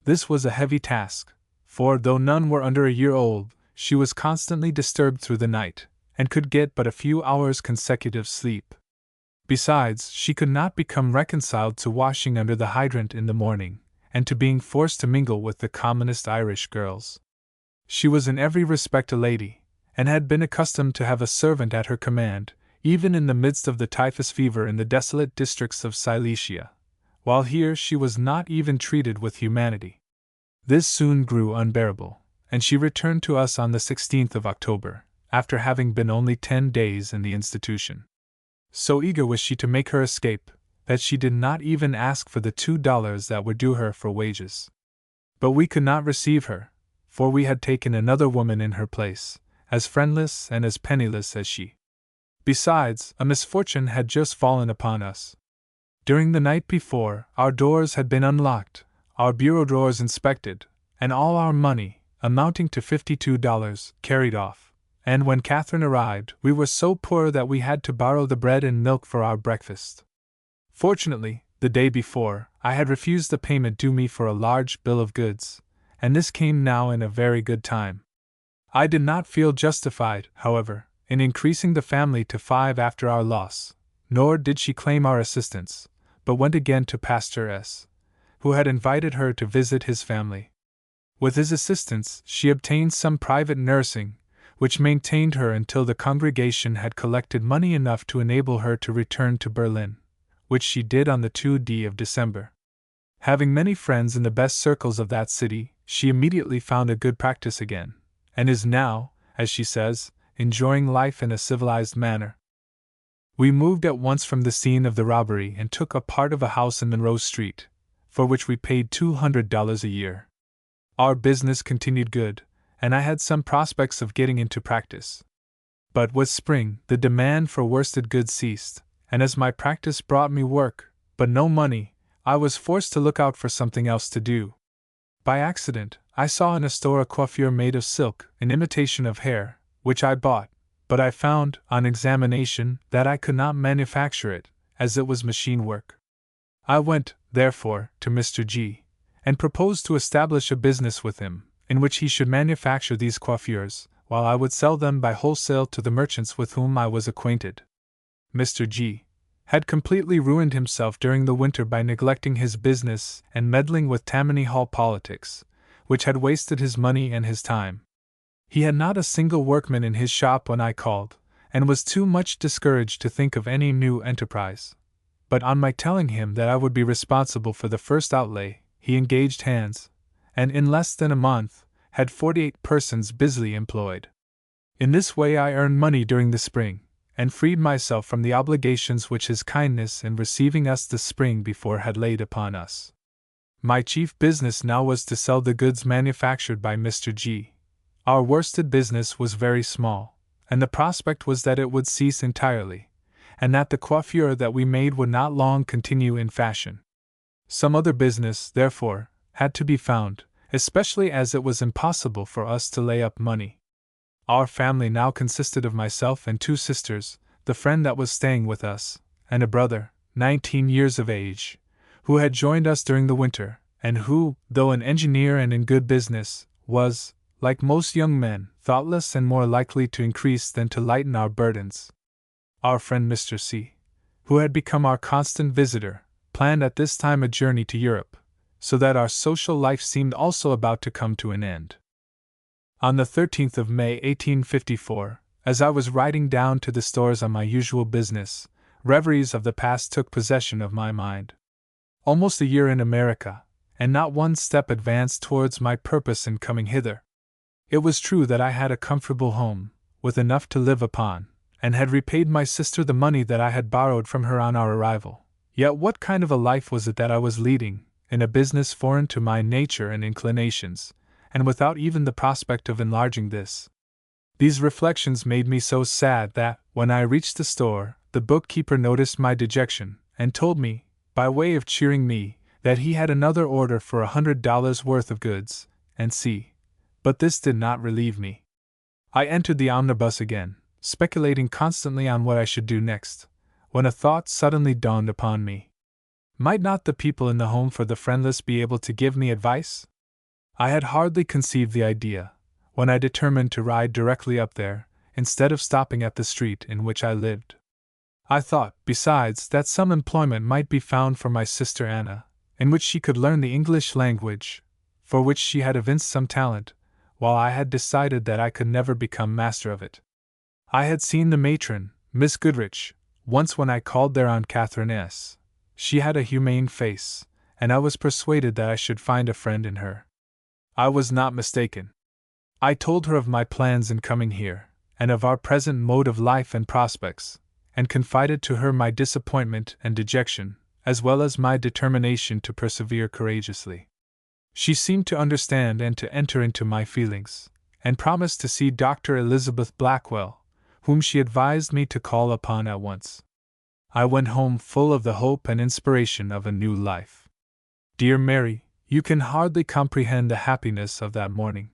This was a heavy task, for though none were under a year old, she was constantly disturbed through the night, and could get but a few hours' consecutive sleep. Besides, she could not become reconciled to washing under the hydrant in the morning, and to being forced to mingle with the commonest Irish girls. She was in every respect a lady, and had been accustomed to have a servant at her command, even in the midst of the typhus fever in the desolate districts of Silesia, while here she was not even treated with humanity. This soon grew unbearable, and she returned to us on the 16th of October, after having been only 10 days in the institution. So eager was she to make her escape, that she did not even ask for the $2 that were due her for wages. But we could not receive her, for we had taken another woman in her place, as friendless and as penniless as she. Besides, a misfortune had just fallen upon us. During the night before, our doors had been unlocked, our bureau drawers inspected, and all our money, amounting to $52, carried off. And when Catherine arrived, we were so poor that we had to borrow the bread and milk for our breakfast. Fortunately, the day before, I had refused the payment due me for a large bill of goods, and this came now in a very good time. I did not feel justified, however, in increasing the family to 5 after our loss, nor did she claim our assistance, but went again to Pastor S., who had invited her to visit his family. With his assistance, she obtained some private nursing, which maintained her until the congregation had collected money enough to enable her to return to Berlin, which she did on the 2d of December. Having many friends in the best circles of that city, she immediately found a good practice again, and is now, as she says, enjoying life in a civilized manner. We moved at once from the scene of the robbery and took a part of a house in Monroe Street, for which we paid $200 a year. Our business continued good, and I had some prospects of getting into practice. But with spring, the demand for worsted goods ceased, and as my practice brought me work, but no money, I was forced to look out for something else to do. By accident, I saw in a store a coiffure made of silk, in imitation of hair, which I bought, but I found, on examination, that I could not manufacture it, as it was machine work. I went, therefore, to Mr. G., and proposed to establish a business with him, in which he should manufacture these coiffures, while I would sell them by wholesale to the merchants with whom I was acquainted. Mr. G. had completely ruined himself during the winter by neglecting his business and meddling with Tammany Hall politics, which had wasted his money and his time. He had not a single workman in his shop when I called, and was too much discouraged to think of any new enterprise. But on my telling him that I would be responsible for the first outlay, he engaged hands, and in less than a month, had 48 persons busily employed. In this way I earned money during the spring, and freed myself from the obligations which his kindness in receiving us the spring before had laid upon us. My chief business now was to sell the goods manufactured by Mr. G. Our worsted business was very small, and the prospect was that it would cease entirely, and that the coiffure that we made would not long continue in fashion. Some other business, therefore, had to be found, especially as it was impossible for us to lay up money. Our family now consisted of myself and 2 sisters, the friend that was staying with us, and a brother, 19 years of age, who had joined us during the winter, and who, though an engineer and in good business, was, like most young men, thoughtless and more likely to increase than to lighten our burdens. Our friend Mr. C., who had become our constant visitor, planned at this time a journey to Europe, so that our social life seemed also about to come to an end. On the 13th of May 1854, as I was riding down to the stores on my usual business, reveries of the past took possession of my mind. Almost a year in America, and not one step advanced towards my purpose in coming hither. It was true that I had a comfortable home, with enough to live upon, and had repaid my sister the money that I had borrowed from her on our arrival. Yet what kind of a life was it that I was leading, in a business foreign to my nature and inclinations, and without even the prospect of enlarging this? These reflections made me so sad that, when I reached the store, the bookkeeper noticed my dejection, and told me, by way of cheering me, that he had another order for $100 worth of goods, and see. But this did not relieve me. I entered the omnibus again, speculating constantly on what I should do next, when a thought suddenly dawned upon me. Might not the people in the home for the friendless be able to give me advice? I had hardly conceived the idea, when I determined to ride directly up there, instead of stopping at the street in which I lived. I thought, besides, that some employment might be found for my sister Anna, in which she could learn the English language, for which she had evinced some talent, while I had decided that I could never become master of it. I had seen the matron, Miss Goodrich, once when I called there on Catherine S. She had a humane face, and I was persuaded that I should find a friend in her. I was not mistaken. I told her of my plans in coming here, and of our present mode of life and prospects, and confided to her my disappointment and dejection, as well as my determination to persevere courageously. She seemed to understand and to enter into my feelings, and promised to see Dr. Elizabeth Blackwell, whom she advised me to call upon at once. I went home full of the hope and inspiration of a new life. Dear Mary, you can hardly comprehend the happiness of that morning.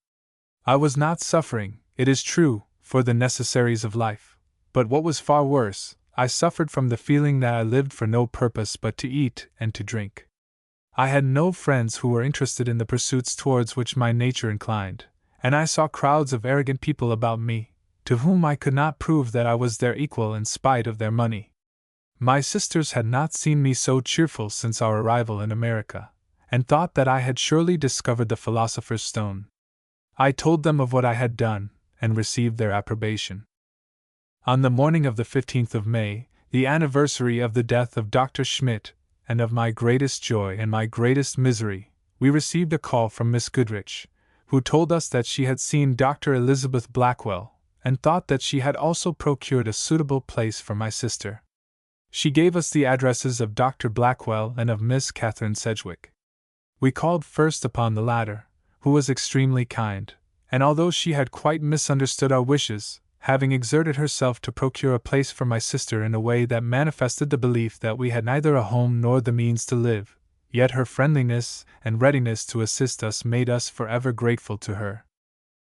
I was not suffering, it is true, for the necessaries of life, but what was far worse, I suffered from the feeling that I lived for no purpose but to eat and to drink. I had no friends who were interested in the pursuits towards which my nature inclined, and I saw crowds of arrogant people about me, to whom I could not prove that I was their equal in spite of their money. My sisters had not seen me so cheerful since our arrival in America, and thought that I had surely discovered the philosopher's stone. I told them of what I had done, and received their approbation. On the morning of the 15th of May, the anniversary of the death of Dr. Schmidt, and of my greatest joy and my greatest misery, we received a call from Miss Goodrich, who told us that she had seen Dr. Elizabeth Blackwell, and thought that she had also procured a suitable place for my sister. She gave us the addresses of Dr. Blackwell and of Miss Catherine Sedgwick. We called first upon the latter, who was extremely kind, and although she had quite misunderstood our wishes, having exerted herself to procure a place for my sister in a way that manifested the belief that we had neither a home nor the means to live, yet her friendliness and readiness to assist us made us forever grateful to her.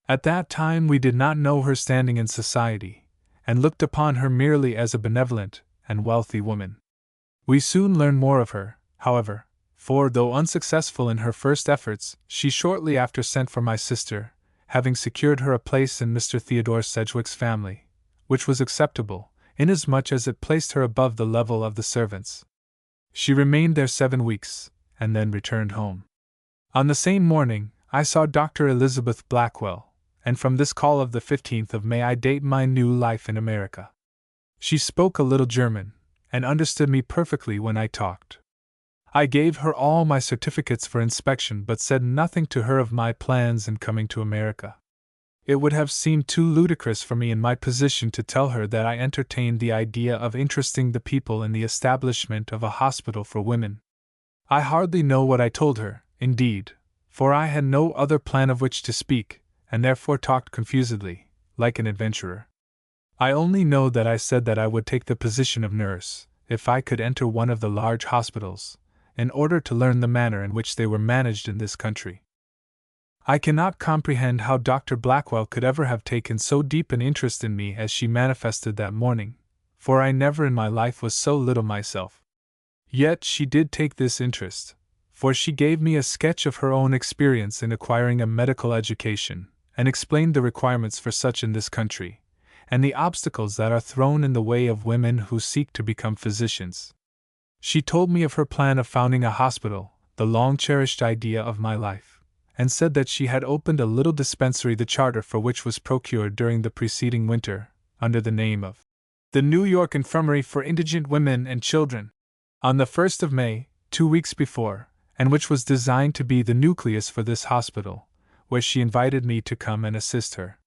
At that time we did not know her standing in society, and looked upon her merely as a benevolent and wealthy woman. We soon learned more of her, however, for though unsuccessful in her first efforts, she shortly after sent for my sister, having secured her a place in Mr. Theodore Sedgwick's family, which was acceptable, inasmuch as it placed her above the level of the servants. She remained there 7 weeks, and then returned home. On the same morning, I saw Dr. Elizabeth Blackwell, and from this call of the 15th of May I date my new life in America. She spoke a little German, and understood me perfectly when I talked. I gave her all my certificates for inspection but said nothing to her of my plans in coming to America. It would have seemed too ludicrous for me in my position to tell her that I entertained the idea of interesting the people in the establishment of a hospital for women. I hardly know what I told her, indeed, for I had no other plan of which to speak, and therefore talked confusedly, like an adventurer. I only know that I said that I would take the position of nurse, if I could enter one of the large hospitals, in order to learn the manner in which they were managed in this country. I cannot comprehend how Dr. Blackwell could ever have taken so deep an interest in me as she manifested that morning, for I never in my life was so little myself. Yet she did take this interest, for she gave me a sketch of her own experience in acquiring a medical education, and explained the requirements for such in this country, and the obstacles that are thrown in the way of women who seek to become physicians. She told me of her plan of founding a hospital, the long-cherished idea of my life, and said that she had opened a little dispensary, the charter for which was procured during the preceding winter, under the name of the New York Infirmary for Indigent Women and Children, on the 1st of May, 2 weeks before, and which was designed to be the nucleus for this hospital, where she invited me to come and assist her.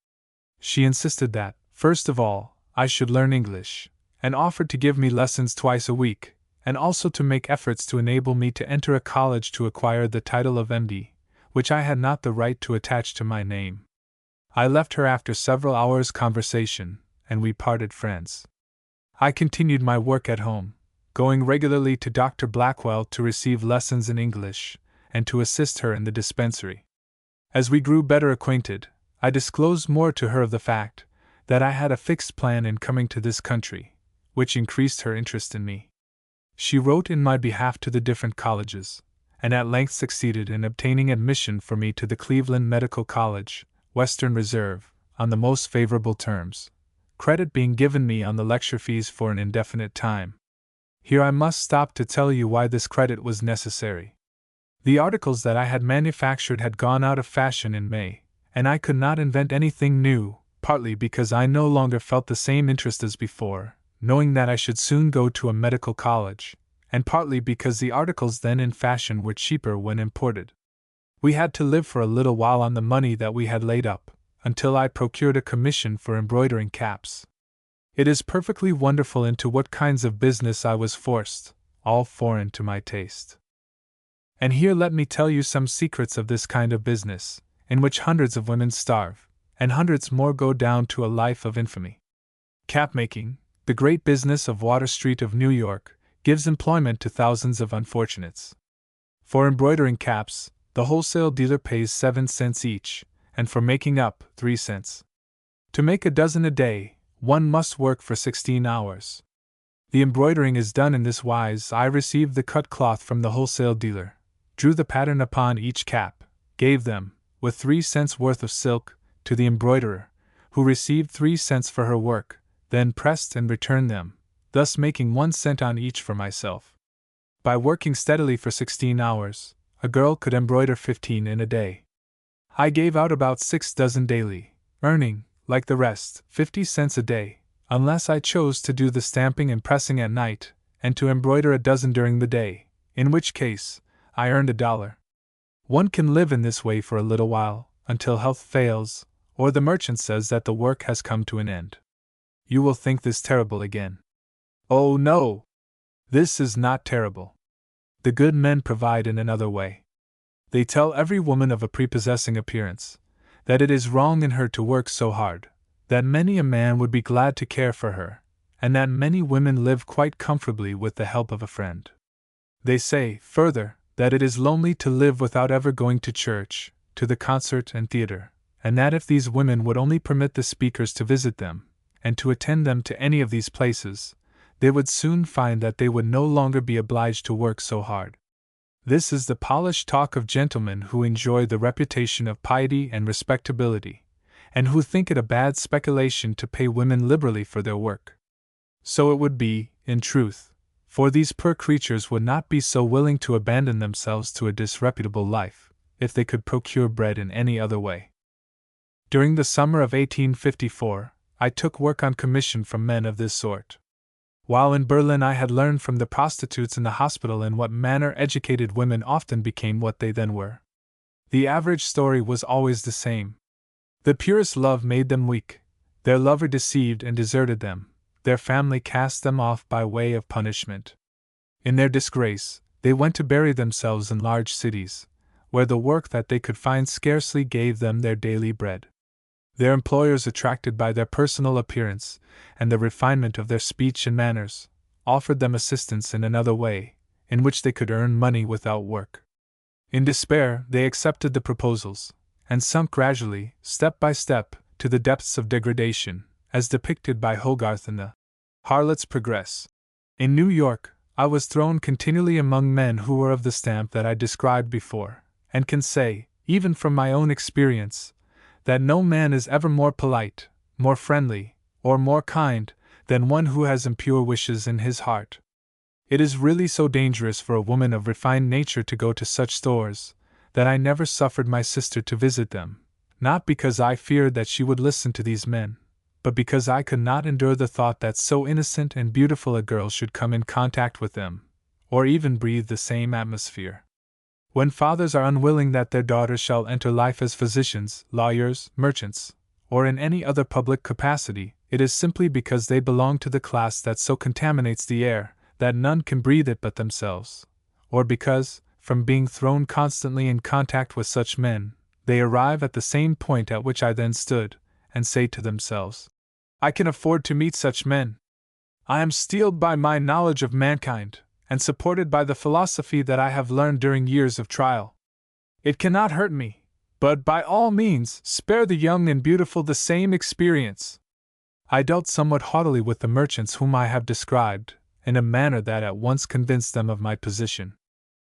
She insisted that, first of all, I should learn English, and offered to give me lessons twice a week, and also to make efforts to enable me to enter a college to acquire the title of MD, which I had not the right to attach to my name. I left her after several hours' conversation, and we parted friends. I continued my work at home, going regularly to Dr. Blackwell to receive lessons in English, and to assist her in the dispensary. As we grew better acquainted, I disclosed more to her of the fact that I had a fixed plan in coming to this country, which increased her interest in me. She wrote in my behalf to the different colleges, and at length succeeded in obtaining admission for me to the Cleveland Medical College, Western Reserve, on the most favorable terms, credit being given me on the lecture fees for an indefinite time. Here I must stop to tell you why this credit was necessary. The articles that I had manufactured had gone out of fashion in May, and I could not invent anything new, partly because I no longer felt the same interest as before, knowing that I should soon go to a medical college, and partly because the articles then in fashion were cheaper when imported. We had to live for a little while on the money that we had laid up, until I procured a commission for embroidering caps. It is perfectly wonderful into what kinds of business I was forced, all foreign to my taste. And here let me tell you some secrets of this kind of business, in which hundreds of women starve, and hundreds more go down to a life of infamy. Cap-making, the great business of Water Street of New York, gives employment to thousands of unfortunates. For embroidering caps, the wholesale dealer pays 7 cents each, and for making up, 3 cents. To make a dozen a day, one must work for 16 hours. The embroidering is done in this wise. I received the cut cloth from the wholesale dealer, drew the pattern upon each cap, gave them, with 3 cents worth of silk, to the embroiderer, who received 3 cents for her work, then pressed and returned them, thus making 1 cent on each for myself. By working steadily for 16 hours, a girl could embroider 15 in a day. I gave out about 6 dozen daily, earning, like the rest, 50 cents a day, unless I chose to do the stamping and pressing at night, and to embroider a dozen during the day, in which case, I earned $1. One can live in this way for a little while, until health fails, or the merchant says that the work has come to an end. You will think this terrible again. Oh no! This is not terrible. The good men provide in another way. They tell every woman of a prepossessing appearance that it is wrong in her to work so hard, that many a man would be glad to care for her, and that many women live quite comfortably with the help of a friend. They say, further, that it is lonely to live without ever going to church, to the concert and theater, and that if these women would only permit the speakers to visit them, and to attend them to any of these places, they would soon find that they would no longer be obliged to work so hard. This is the polished talk of gentlemen who enjoy the reputation of piety and respectability, and who think it a bad speculation to pay women liberally for their work. So it would be, in truth, for these poor creatures would not be so willing to abandon themselves to a disreputable life, if they could procure bread in any other way. During the summer of 1854, I took work on commission from men of this sort. While in Berlin I had learned from the prostitutes in the hospital in what manner educated women often became what they then were. The average story was always the same. The purest love made them weak, their lover deceived and deserted them, their family cast them off by way of punishment. In their disgrace, they went to bury themselves in large cities, where the work that they could find scarcely gave them their daily bread. Their employers, attracted by their personal appearance and the refinement of their speech and manners, offered them assistance in another way, in which they could earn money without work. In despair, they accepted the proposals, and sunk gradually, step by step, to the depths of degradation, as depicted by Hogarth in the Harlot's Progress. In New York, I was thrown continually among men who were of the stamp that I described before, and can say, even from my own experience, that no man is ever more polite, more friendly, or more kind, than one who has impure wishes in his heart. It is really so dangerous for a woman of refined nature to go to such stores, that I never suffered my sister to visit them, not because I feared that she would listen to these men, but because I could not endure the thought that so innocent and beautiful a girl should come in contact with them, or even breathe the same atmosphere. When fathers are unwilling that their daughters shall enter life as physicians, lawyers, merchants, or in any other public capacity, it is simply because they belong to the class that so contaminates the air that none can breathe it but themselves, or because, from being thrown constantly in contact with such men, they arrive at the same point at which I then stood, and say to themselves, I can afford to meet such men. I am steeled by my knowledge of mankind, and supported by the philosophy that I have learned during years of trial. It cannot hurt me, but by all means spare the young and beautiful the same experience. I dealt somewhat haughtily with the merchants whom I have described, in a manner that at once convinced them of my position.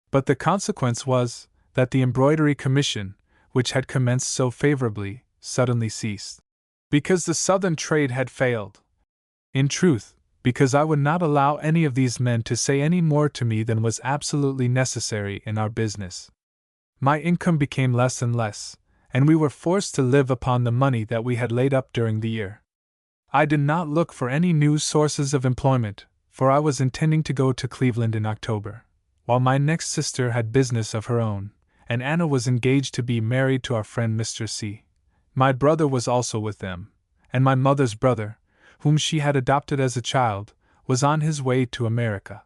But the consequence was that the embroidery commission, which had commenced so favorably, suddenly ceased. Because the southern trade had failed. In truth, because I would not allow any of these men to say any more to me than was absolutely necessary in our business. My income became less and less, and we were forced to live upon the money that we had laid up during the year. I did not look for any new sources of employment, for I was intending to go to Cleveland in October, while my next sister had business of her own, and Anna was engaged to be married to our friend Mr. C. My brother was also with them, and my mother's brother, whom she had adopted as a child, was on his way to America.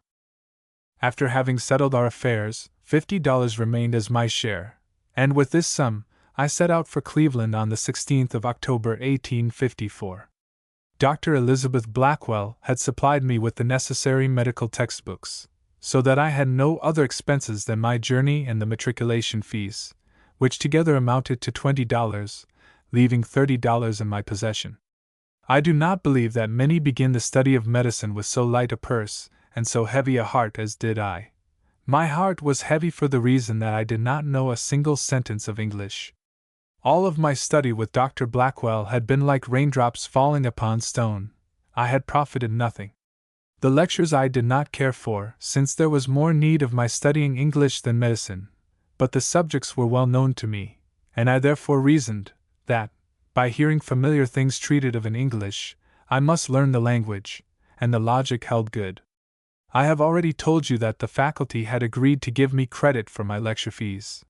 After having settled our affairs, $50 remained as my share, and with this sum, I set out for Cleveland on the 16th of October 1854. Dr. Elizabeth Blackwell had supplied me with the necessary medical textbooks, so that I had no other expenses than my journey and the matriculation fees, which together amounted to $20, leaving $30 in my possession. I do not believe that many begin the study of medicine with so light a purse and so heavy a heart as did I. My heart was heavy for the reason that I did not know a single sentence of English. All of my study with Dr. Blackwell had been like raindrops falling upon stone. I had profited nothing. The lectures I did not care for, since there was more need of my studying English than medicine, but the subjects were well known to me, and I therefore reasoned that, by hearing familiar things treated of in English, I must learn the language, and the logic held good. I have already told you that the faculty had agreed to give me credit for my lecture fees.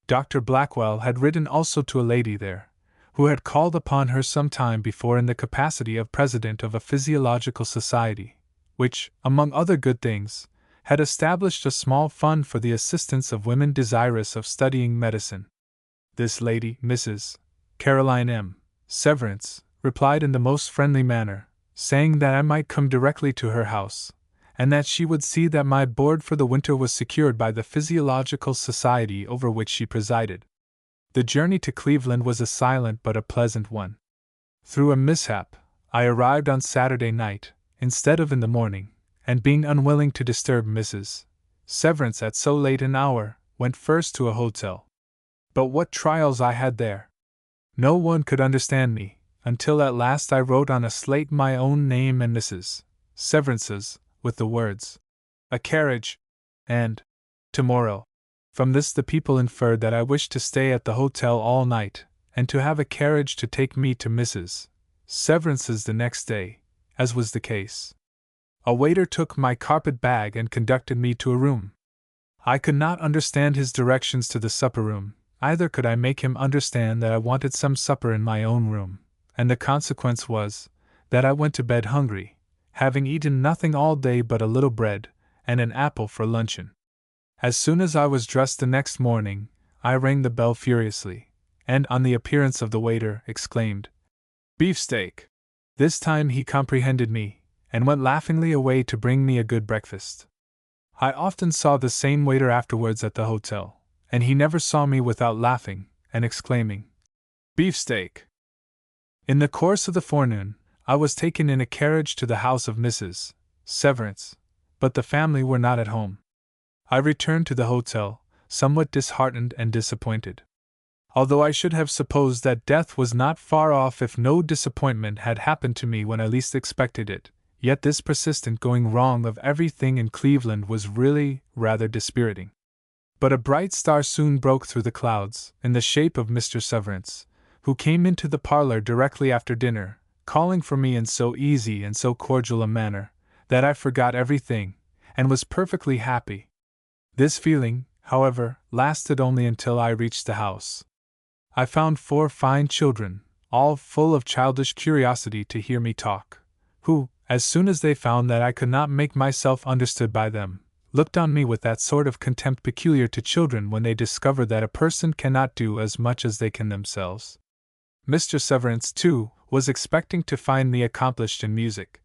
Dr. Blackwell had written also to a lady there, who had called upon her some time before in the capacity of president of a physiological society, which, among other good things, had established a small fund for the assistance of women desirous of studying medicine. This lady, Mrs. Caroline M. Severance, replied in the most friendly manner, saying that I might come directly to her house, and that she would see that my board for the winter was secured by the Physiological Society over which she presided. The journey to Cleveland was a silent but a pleasant one. Through a mishap, I arrived on Saturday night, instead of in the morning, and being unwilling to disturb Mrs. Severance at so late an hour, went first to a hotel. But what trials I had there! No one could understand me, until at last I wrote on a slate my own name and Mrs. Severance's, with the words, "A carriage," and "Tomorrow." From this the people inferred that I wished to stay at the hotel all night, and to have a carriage to take me to Mrs. Severance's the next day, as was the case. A waiter took my carpet bag and conducted me to a room. I could not understand his directions to the supper room, either could I make him understand that I wanted some supper in my own room, and the consequence was that I went to bed hungry, having eaten nothing all day but a little bread and an apple for luncheon. As soon as I was dressed the next morning, I rang the bell furiously, and on the appearance of the waiter, exclaimed, "Beefsteak!" This time he comprehended me, and went laughingly away to bring me a good breakfast. I often saw the same waiter afterwards at the hotel, and he never saw me without laughing and exclaiming, "Beefsteak!" In the course of the forenoon, I was taken in a carriage to the house of Mrs. Severance, but the family were not at home. I returned to the hotel, somewhat disheartened and disappointed. Although I should have supposed that death was not far off if no disappointment had happened to me when I least expected it, yet this persistent going wrong of everything in Cleveland was really rather dispiriting. But a bright star soon broke through the clouds, in the shape of Mr. Severance, who came into the parlor directly after dinner, calling for me in so easy and so cordial a manner, that I forgot everything, and was perfectly happy. This feeling, however, lasted only until I reached the house. I found 4 fine children, all full of childish curiosity to hear me talk, who, as soon as they found that I could not make myself understood by them, looked on me with that sort of contempt peculiar to children when they discover that a person cannot do as much as they can themselves. Mr. Severance, too, was expecting to find me accomplished in music,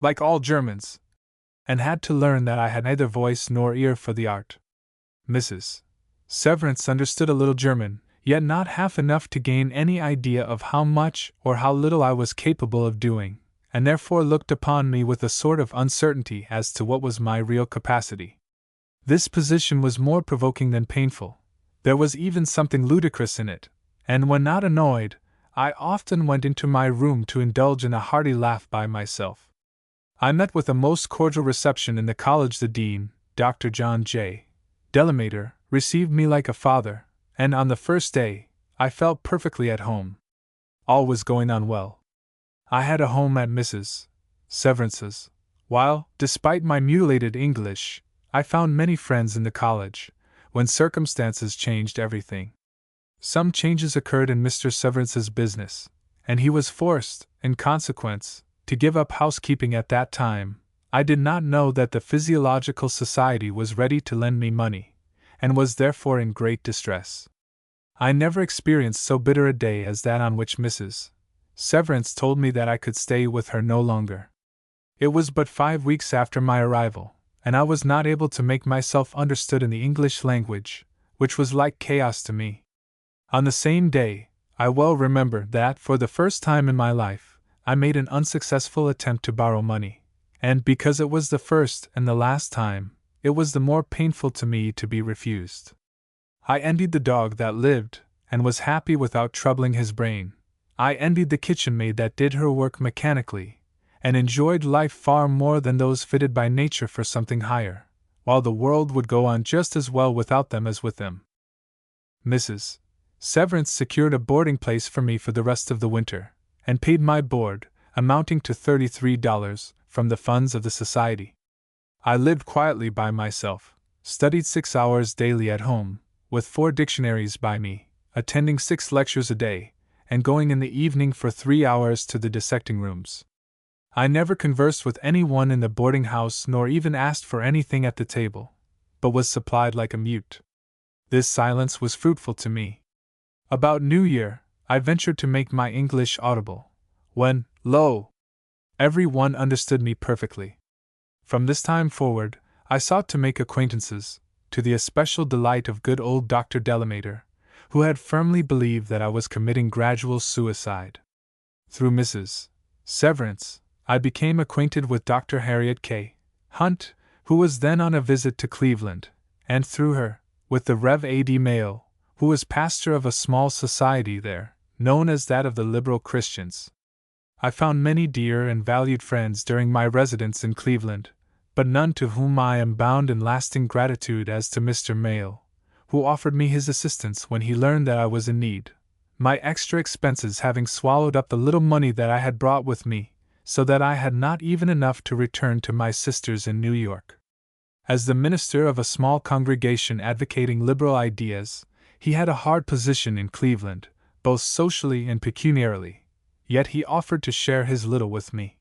like all Germans, and had to learn that I had neither voice nor ear for the art. Mrs. Severance understood a little German, yet not half enough to gain any idea of how much or how little I was capable of doing, and therefore looked upon me with a sort of uncertainty as to what was my real capacity. This position was more provoking than painful. There was even something ludicrous in it, and when not annoyed, I often went into my room to indulge in a hearty laugh by myself. I met with a most cordial reception in the college. The dean, Dr. John J. Delamater, received me like a father, and on the first day, I felt perfectly at home. All was going on well. I had a home at Mrs. Severance's, while, despite my mutilated English, I found many friends in the college, when circumstances changed everything. Some changes occurred in Mr. Severance's business, and he was forced, in consequence, to give up housekeeping at that time. I did not know that the Physiological Society was ready to lend me money, and was therefore in great distress. I never experienced so bitter a day as that on which Mrs. Severance told me that I could stay with her no longer. It was but 5 weeks after my arrival, and I was not able to make myself understood in the English language, which was like chaos to me. On the same day, I well remember that for the first time in my life, I made an unsuccessful attempt to borrow money, and because it was the first and the last time, it was the more painful to me to be refused. I envied the dog that lived, and was happy without troubling his brain. I envied the kitchen maid that did her work mechanically, and enjoyed life far more than those fitted by nature for something higher, while the world would go on just as well without them as with them. Mrs. Severance secured a boarding place for me for the rest of the winter, and paid my board, amounting to $33, from the funds of the society. I lived quietly by myself, studied 6 hours daily at home, with 4 dictionaries by me, attending 6 lectures a day, and going in the evening for 3 hours to the dissecting rooms. I never conversed with any one in the boarding house nor even asked for anything at the table, but was supplied like a mute. This silence was fruitful to me. About New Year, I ventured to make my English audible, when, lo! Every one understood me perfectly. From this time forward, I sought to make acquaintances, to the especial delight of good old Dr. Delamater, who had firmly believed that I was committing gradual suicide. Through Mrs. Severance, I became acquainted with Dr. Harriet K. Hunt, who was then on a visit to Cleveland, and through her, with the Rev. A.D. Mayo, who was pastor of a small society there, known as that of the Liberal Christians. I found many dear and valued friends during my residence in Cleveland, but none to whom I am bound in lasting gratitude as to Mr. Mayo, who offered me his assistance when he learned that I was in need, my extra expenses having swallowed up the little money that I had brought with me, so that I had not even enough to return to my sisters in New York. As the minister of a small congregation advocating liberal ideas, he had a hard position in Cleveland, both socially and pecuniarily, yet he offered to share his little with me.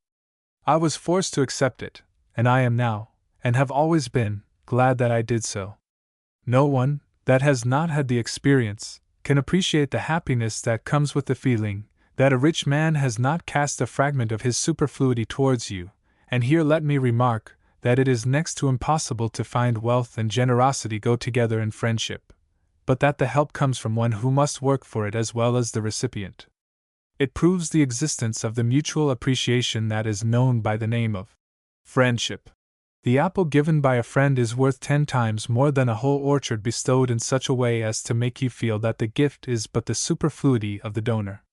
I was forced to accept it, and I am now, and have always been, glad that I did so. No one, that has not had the experience, can appreciate the happiness that comes with the feeling that a rich man has not cast a fragment of his superfluity towards you, and here let me remark that it is next to impossible to find wealth and generosity go together in friendship, but that the help comes from one who must work for it as well as the recipient. It proves the existence of the mutual appreciation that is known by the name of friendship. The apple given by a friend is worth 10 times more than a whole orchard bestowed in such a way as to make you feel that the gift is but the superfluity of the donor.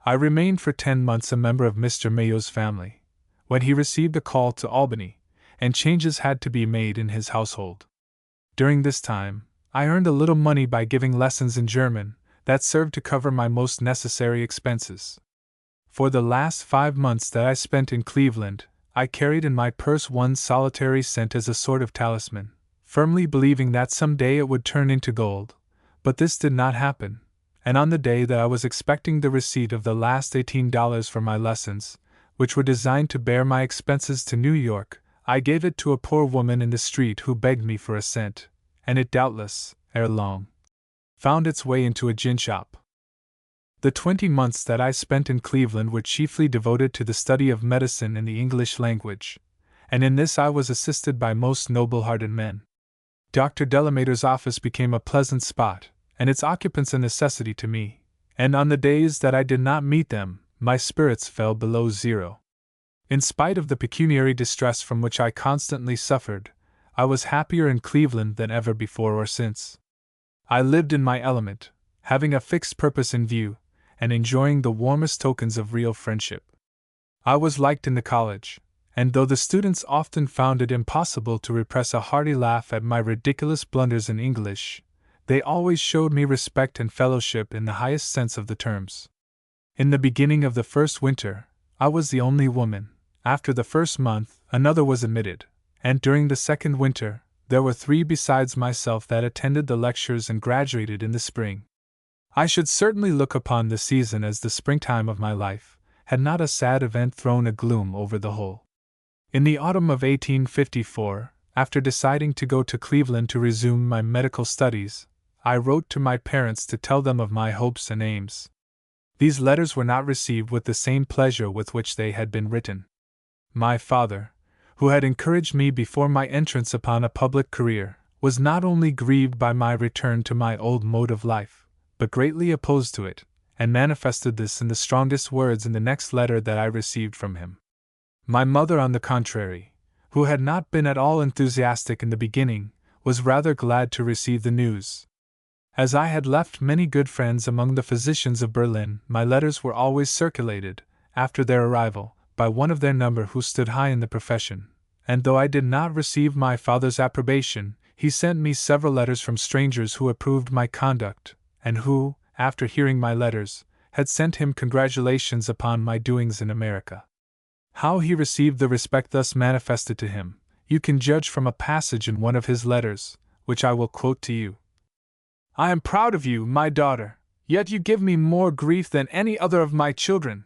I remained for 10 months a member of Mr. Mayo's family, when he received a call to Albany, and changes had to be made in his household. During this time, I earned a little money by giving lessons in German, that served to cover my most necessary expenses. For the last 5 months that I spent in Cleveland, I carried in my purse 1 solitary cent as a sort of talisman, firmly believing that some day it would turn into gold, but this did not happen, and on the day that I was expecting the receipt of the last $18 for my lessons, which were designed to bear my expenses to New York, I gave it to a poor woman in the street who begged me for a cent, and it doubtless, ere long, found its way into a gin shop. The 20 months that I spent in Cleveland were chiefly devoted to the study of medicine and the English language, and in this I was assisted by most noble-hearted men. Dr. Delamater's office became a pleasant spot, and its occupants a necessity to me, and on the days that I did not meet them, my spirits fell below zero. In spite of the pecuniary distress from which I constantly suffered, I was happier in Cleveland than ever before or since. I lived in my element, having a fixed purpose in view, and enjoying the warmest tokens of real friendship. I was liked in the college, and though the students often found it impossible to repress a hearty laugh at my ridiculous blunders in English, they always showed me respect and fellowship in the highest sense of the terms. In the beginning of the first winter, I was the only woman. After the first month, another was admitted, and during the second winter, there were 3 besides myself that attended the lectures and graduated in the spring. I should certainly look upon the season as the springtime of my life, had not a sad event thrown a gloom over the whole. In the autumn of 1854, after deciding to go to Cleveland to resume my medical studies, I wrote to my parents to tell them of my hopes and aims. These letters were not received with the same pleasure with which they had been written. My father, who had encouraged me before my entrance upon a public career, was not only grieved by my return to my old mode of life, but greatly opposed to it, and manifested this in the strongest words in the next letter that I received from him. My mother, on the contrary, who had not been at all enthusiastic in the beginning, was rather glad to receive the news. As I had left many good friends among the physicians of Berlin, my letters were always circulated, after their arrival, by one of their number who stood high in the profession, and though I did not receive my father's approbation, he sent me several letters from strangers who approved my conduct, and who, after hearing my letters, had sent him congratulations upon my doings in America. How he received the respect thus manifested to him, you can judge from a passage in one of his letters, which I will quote to you. "I am proud of you, my daughter, yet you give me more grief than any other of my children.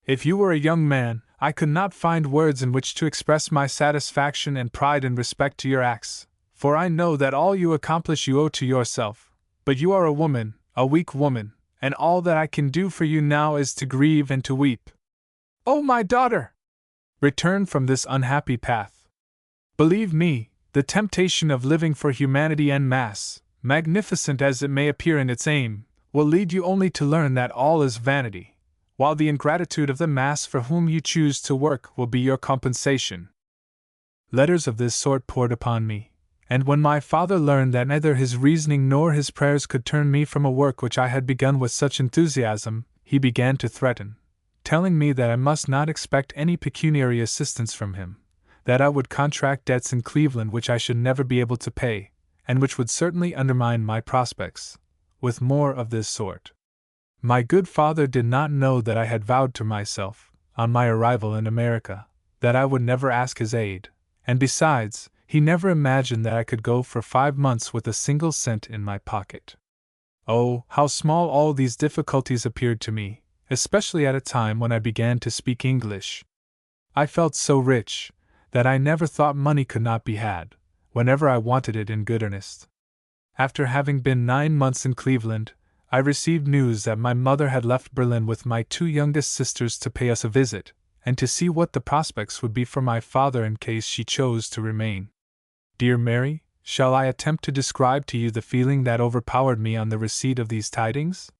If you were a young man, I could not find words in which to express my satisfaction and pride in respect to your acts, for I know that all you accomplish you owe to yourself, but you are a woman, a weak woman, and all that I can do for you now is to grieve and to weep. Oh, my daughter! Return from this unhappy path. Believe me, the temptation of living for humanity en masse, magnificent as it may appear in its aim, will lead you only to learn that all is vanity, while the ingratitude of the mass for whom you choose to work will be your compensation." Letters of this sort poured upon me, and when my father learned that neither his reasoning nor his prayers could turn me from a work which I had begun with such enthusiasm, he began to threaten, telling me that I must not expect any pecuniary assistance from him, that I would contract debts in Cleveland which I should never be able to pay, and which would certainly undermine my prospects, with more of this sort. My good father did not know that I had vowed to myself, on my arrival in America, that I would never ask his aid, and besides, he never imagined that I could go for 5 months with a single cent in my pocket. Oh, how small all these difficulties appeared to me, especially at a time when I began to speak English. I felt so rich that I never thought money could not be had, whenever I wanted it in good earnest. After having been 9 months in Cleveland, I received news that my mother had left Berlin with my 2 youngest sisters to pay us a visit, and to see what the prospects would be for my father in case she chose to remain. Dear Mary, shall I attempt to describe to you the feeling that overpowered me on the receipt of these tidings?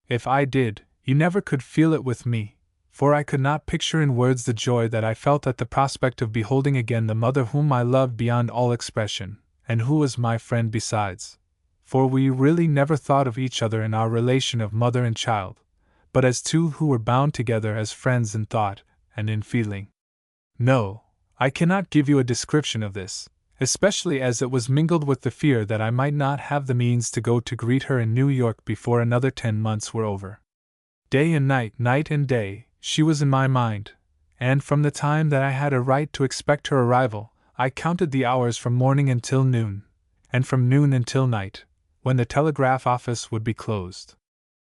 If I did, you never could feel it with me, for I could not picture in words the joy that I felt at the prospect of beholding again the mother whom I loved beyond all expression, and who was my friend besides, for we really never thought of each other in our relation of mother and child, but as two who were bound together as friends in thought and in feeling. No, I cannot give you a description of this, especially as it was mingled with the fear that I might not have the means to go to greet her in New York before another 10 months were over. Day and night, night and day, she was in my mind, and from the time that I had a right to expect her arrival, I counted the hours from morning until noon, and from noon until night, when the telegraph office would be closed.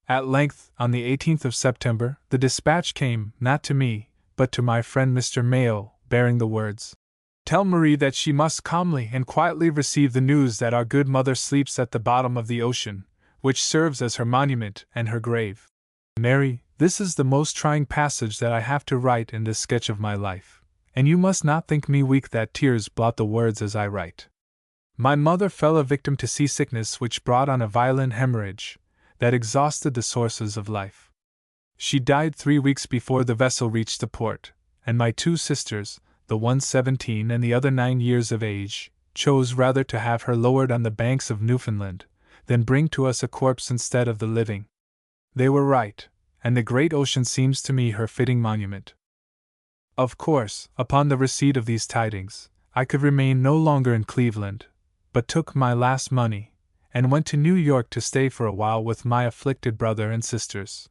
At length, on the 18th of September, the dispatch came, not to me, but to my friend Mr. Mayo, bearing the words, "Tell Marie that she must calmly and quietly receive the news that our good mother sleeps at the bottom of the ocean, which serves as her monument and her grave." Mary, this is the most trying passage that I have to write in this sketch of my life, and you must not think me weak that tears blot the words as I write. My mother fell a victim to seasickness which brought on a violent hemorrhage that exhausted the sources of life. She died 3 weeks before the vessel reached the port, and my two sisters, the one 17 and the other 9 years of age, chose rather to have her lowered on the banks of Newfoundland than bring to us a corpse instead of the living. They were right, and the great ocean seems to me her fitting monument. Of course, upon the receipt of these tidings, I could remain no longer in Cleveland, but took my last money, and went to New York to stay for a while with my afflicted brother and sisters.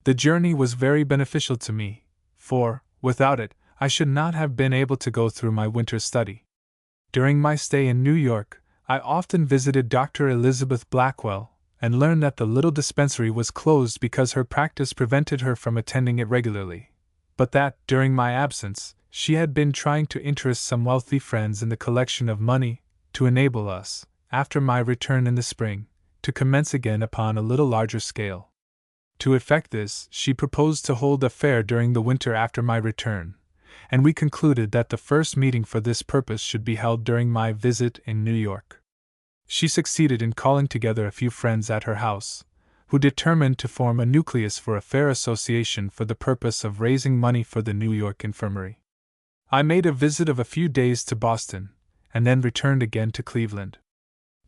The journey was very beneficial to me, for, without it, I should not have been able to go through my winter study. During my stay in New York, I often visited Dr. Elizabeth Blackwell, and learned that the little dispensary was closed because her practice prevented her from attending it regularly, but that, during my absence, she had been trying to interest some wealthy friends in the collection of money, to enable us, after my return in the spring, to commence again upon a little larger scale. To effect this, she proposed to hold a fair during the winter after my return, and we concluded that the first meeting for this purpose should be held during my visit in New York. She succeeded in calling together a few friends at her house, who determined to form a nucleus for a fair association for the purpose of raising money for the New York infirmary. I made a visit of a few days to Boston, and then returned again to Cleveland.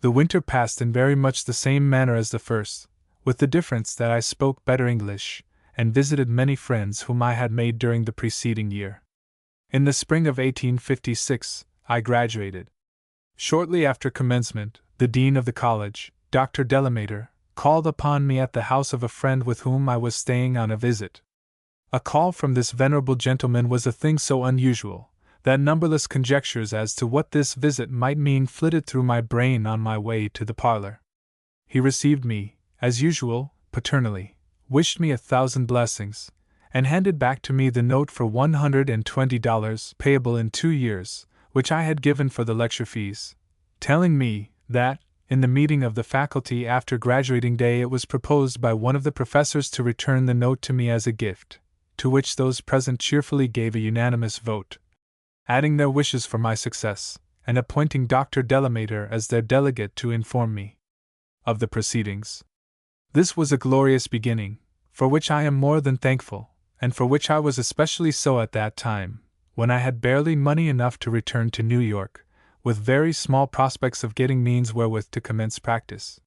The winter passed in very much the same manner as the first, with the difference that I spoke better English, and visited many friends whom I had made during the preceding year. In the spring of 1856, I graduated. Shortly after commencement, the dean of the college, Dr. Delamater, called upon me at the house of a friend with whom I was staying on a visit. A call from this venerable gentleman was a thing so unusual that numberless conjectures as to what this visit might mean flitted through my brain on my way to the parlor. He received me, as usual, paternally, wished me 1,000 blessings, and handed back to me the note for $120 payable in 2 years, which I had given for the lecture fees, telling me that, in the meeting of the faculty after graduating day, it was proposed by one of the professors to return the note to me as a gift, to which those present cheerfully gave a unanimous vote, adding their wishes for my success, and appointing Dr. Delamater as their delegate to inform me of the proceedings. This was a glorious beginning, for which I am more than thankful, and for which I was especially so at that time, when I had barely money enough to return to New York, with very small prospects of getting means wherewith to commence practice.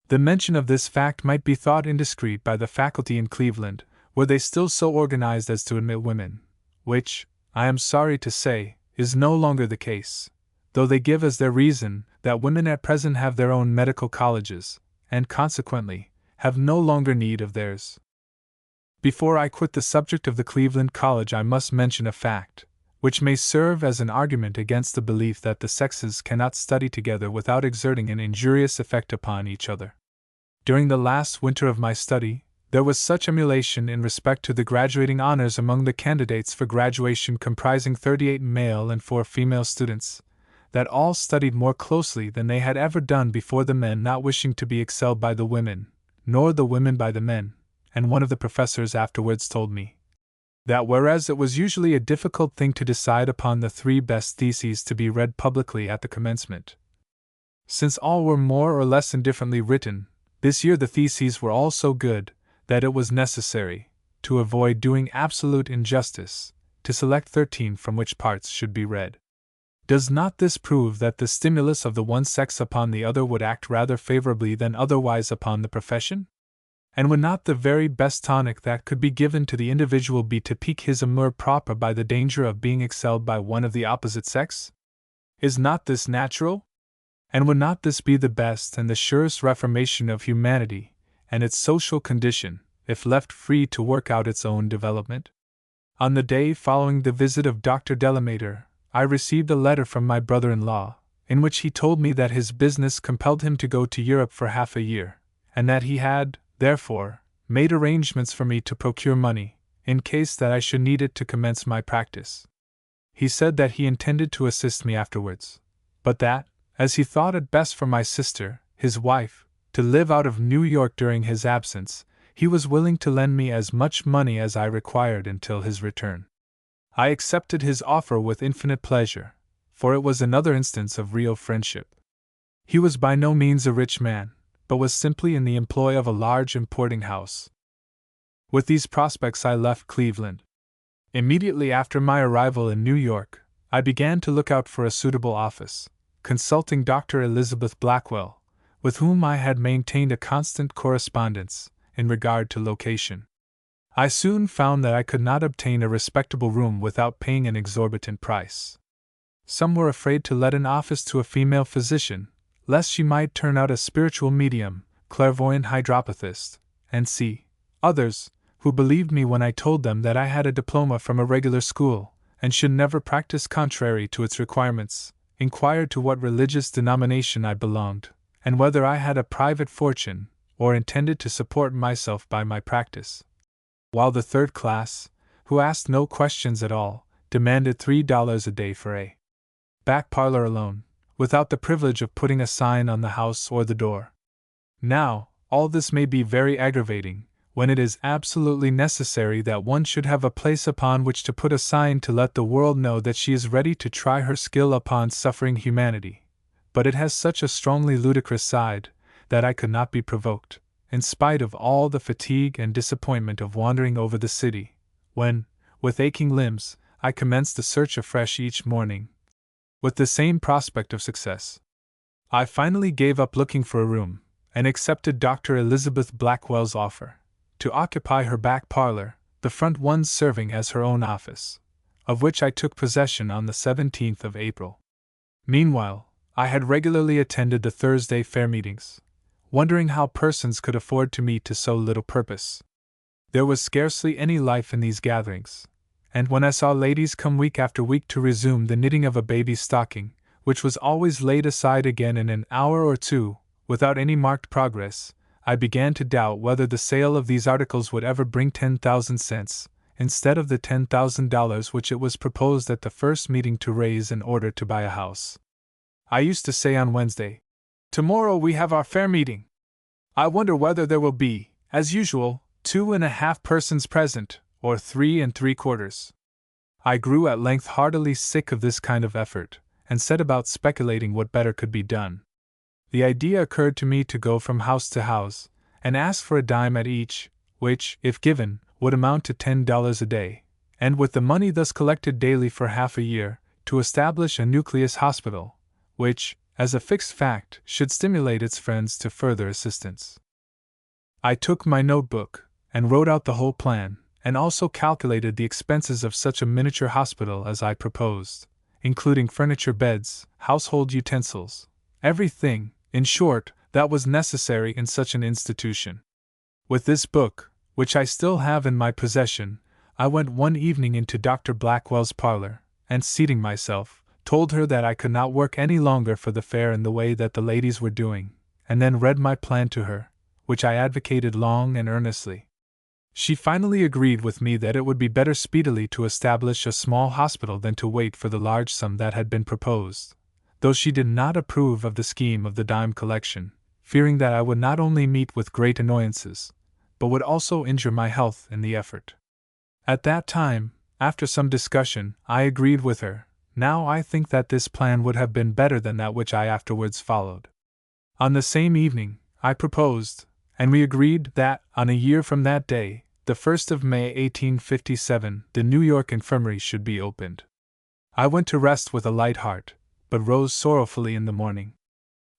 The mention of this fact might be thought indiscreet by the faculty in Cleveland, were they still so organized as to admit women, which, I am sorry to say, is no longer the case, though they give as their reason that women at present have their own medical colleges, and consequently, have no longer need of theirs. Before I quit the subject of the Cleveland College, I must mention a fact, which may serve as an argument against the belief that the sexes cannot study together without exerting an injurious effect upon each other. During the last winter of my study, there was such emulation in respect to the graduating honors among the candidates for graduation, comprising 38 male and 4 female students, that all studied more closely than they had ever done before, the men not wishing to be excelled by the women, nor the women by the men, and one of the professors afterwards told me that whereas it was usually a difficult thing to decide upon the 3 best theses to be read publicly at the commencement, since all were more or less indifferently written, this year the theses were all so good that it was necessary, to avoid doing absolute injustice, to select 13 from which parts should be read. Does not this prove that the stimulus of the one sex upon the other would act rather favorably than otherwise upon the profession? And would not the very best tonic that could be given to the individual be to pique his amour propre by the danger of being excelled by one of the opposite sex? Is not this natural? And would not this be the best and the surest reformation of humanity and its social condition, if left free to work out its own development? On the day following the visit of Dr. Delamater, I received a letter from my brother-in-law, in which he told me that his business compelled him to go to Europe for half a year, and that he had, therefore, made arrangements for me to procure money, in case that I should need it to commence my practice. He said that he intended to assist me afterwards, but that, as he thought it best for my sister, his wife, to live out of New York during his absence, he was willing to lend me as much money as I required until his return. I accepted his offer with infinite pleasure, for it was another instance of real friendship. He was by no means a rich man, but was simply in the employ of a large importing house. With these prospects I left Cleveland. Immediately after my arrival in New York, I began to look out for a suitable office, consulting Dr. Elizabeth Blackwell, with whom I had maintained a constant correspondence in regard to location. I soon found that I could not obtain a respectable room without paying an exorbitant price. Some were afraid to let an office to a female physician, lest she might turn out a spiritual medium, clairvoyant hydropathist, and c. Others, who believed me when I told them that I had a diploma from a regular school, and should never practice contrary to its requirements, inquired to what religious denomination I belonged, and whether I had a private fortune, or intended to support myself by my practice. While the third class, who asked no questions at all, demanded $3 a day for a back parlor alone, without the privilege of putting a sign on the house or the door. Now, all this may be very aggravating, when it is absolutely necessary that one should have a place upon which to put a sign to let the world know that she is ready to try her skill upon suffering humanity. But it has such a strongly ludicrous side, that I could not be provoked, in spite of all the fatigue and disappointment of wandering over the city, when, with aching limbs, I commenced the search afresh each morning, with the same prospect of success. I finally gave up looking for a room, and accepted Dr. Elizabeth Blackwell's offer to occupy her back parlor, the front one serving as her own office, of which I took possession on the 17th of April. Meanwhile, I had regularly attended the Thursday fair meetings, wondering how persons could afford to meet to so little purpose. There was scarcely any life in these gatherings, and when I saw ladies come week after week to resume the knitting of a baby's stocking, which was always laid aside again in an hour or two, without any marked progress, I began to doubt whether the sale of these articles would ever bring 10,000 cents, instead of the $10,000 which it was proposed at the first meeting to raise in order to buy a house. I used to say on Wednesday, "Tomorrow we have our fair meeting. I wonder whether there will be, as usual, 2½ persons present, or 3 3/4. I grew at length heartily sick of this kind of effort, and set about speculating what better could be done. The idea occurred to me to go from house to house, and ask for a dime at each, which, if given, would amount to $10 a day, and with the money thus collected daily for half a year, to establish a nucleus hospital, which, as a fixed fact, should stimulate its friends to further assistance. I took my notebook, and wrote out the whole plan, and also calculated the expenses of such a miniature hospital as I proposed, including furniture, beds, household utensils, everything, in short, that was necessary in such an institution. With this book, which I still have in my possession, I went one evening into Dr. Blackwell's parlor, and seating myself, told her that I could not work any longer for the fair in the way that the ladies were doing, and then read my plan to her, which I advocated long and earnestly. She finally agreed with me that it would be better speedily to establish a small hospital than to wait for the large sum that had been proposed, though she did not approve of the scheme of the dime collection, fearing that I would not only meet with great annoyances, but would also injure my health in the effort. At that time, after some discussion, I agreed with her. Now I think that this plan would have been better than that which I afterwards followed. On the same evening, I proposed, and we agreed that, on a year from that day, the 1st of May 1857, the New York Infirmary should be opened. I went to rest with a light heart, but rose sorrowfully in the morning.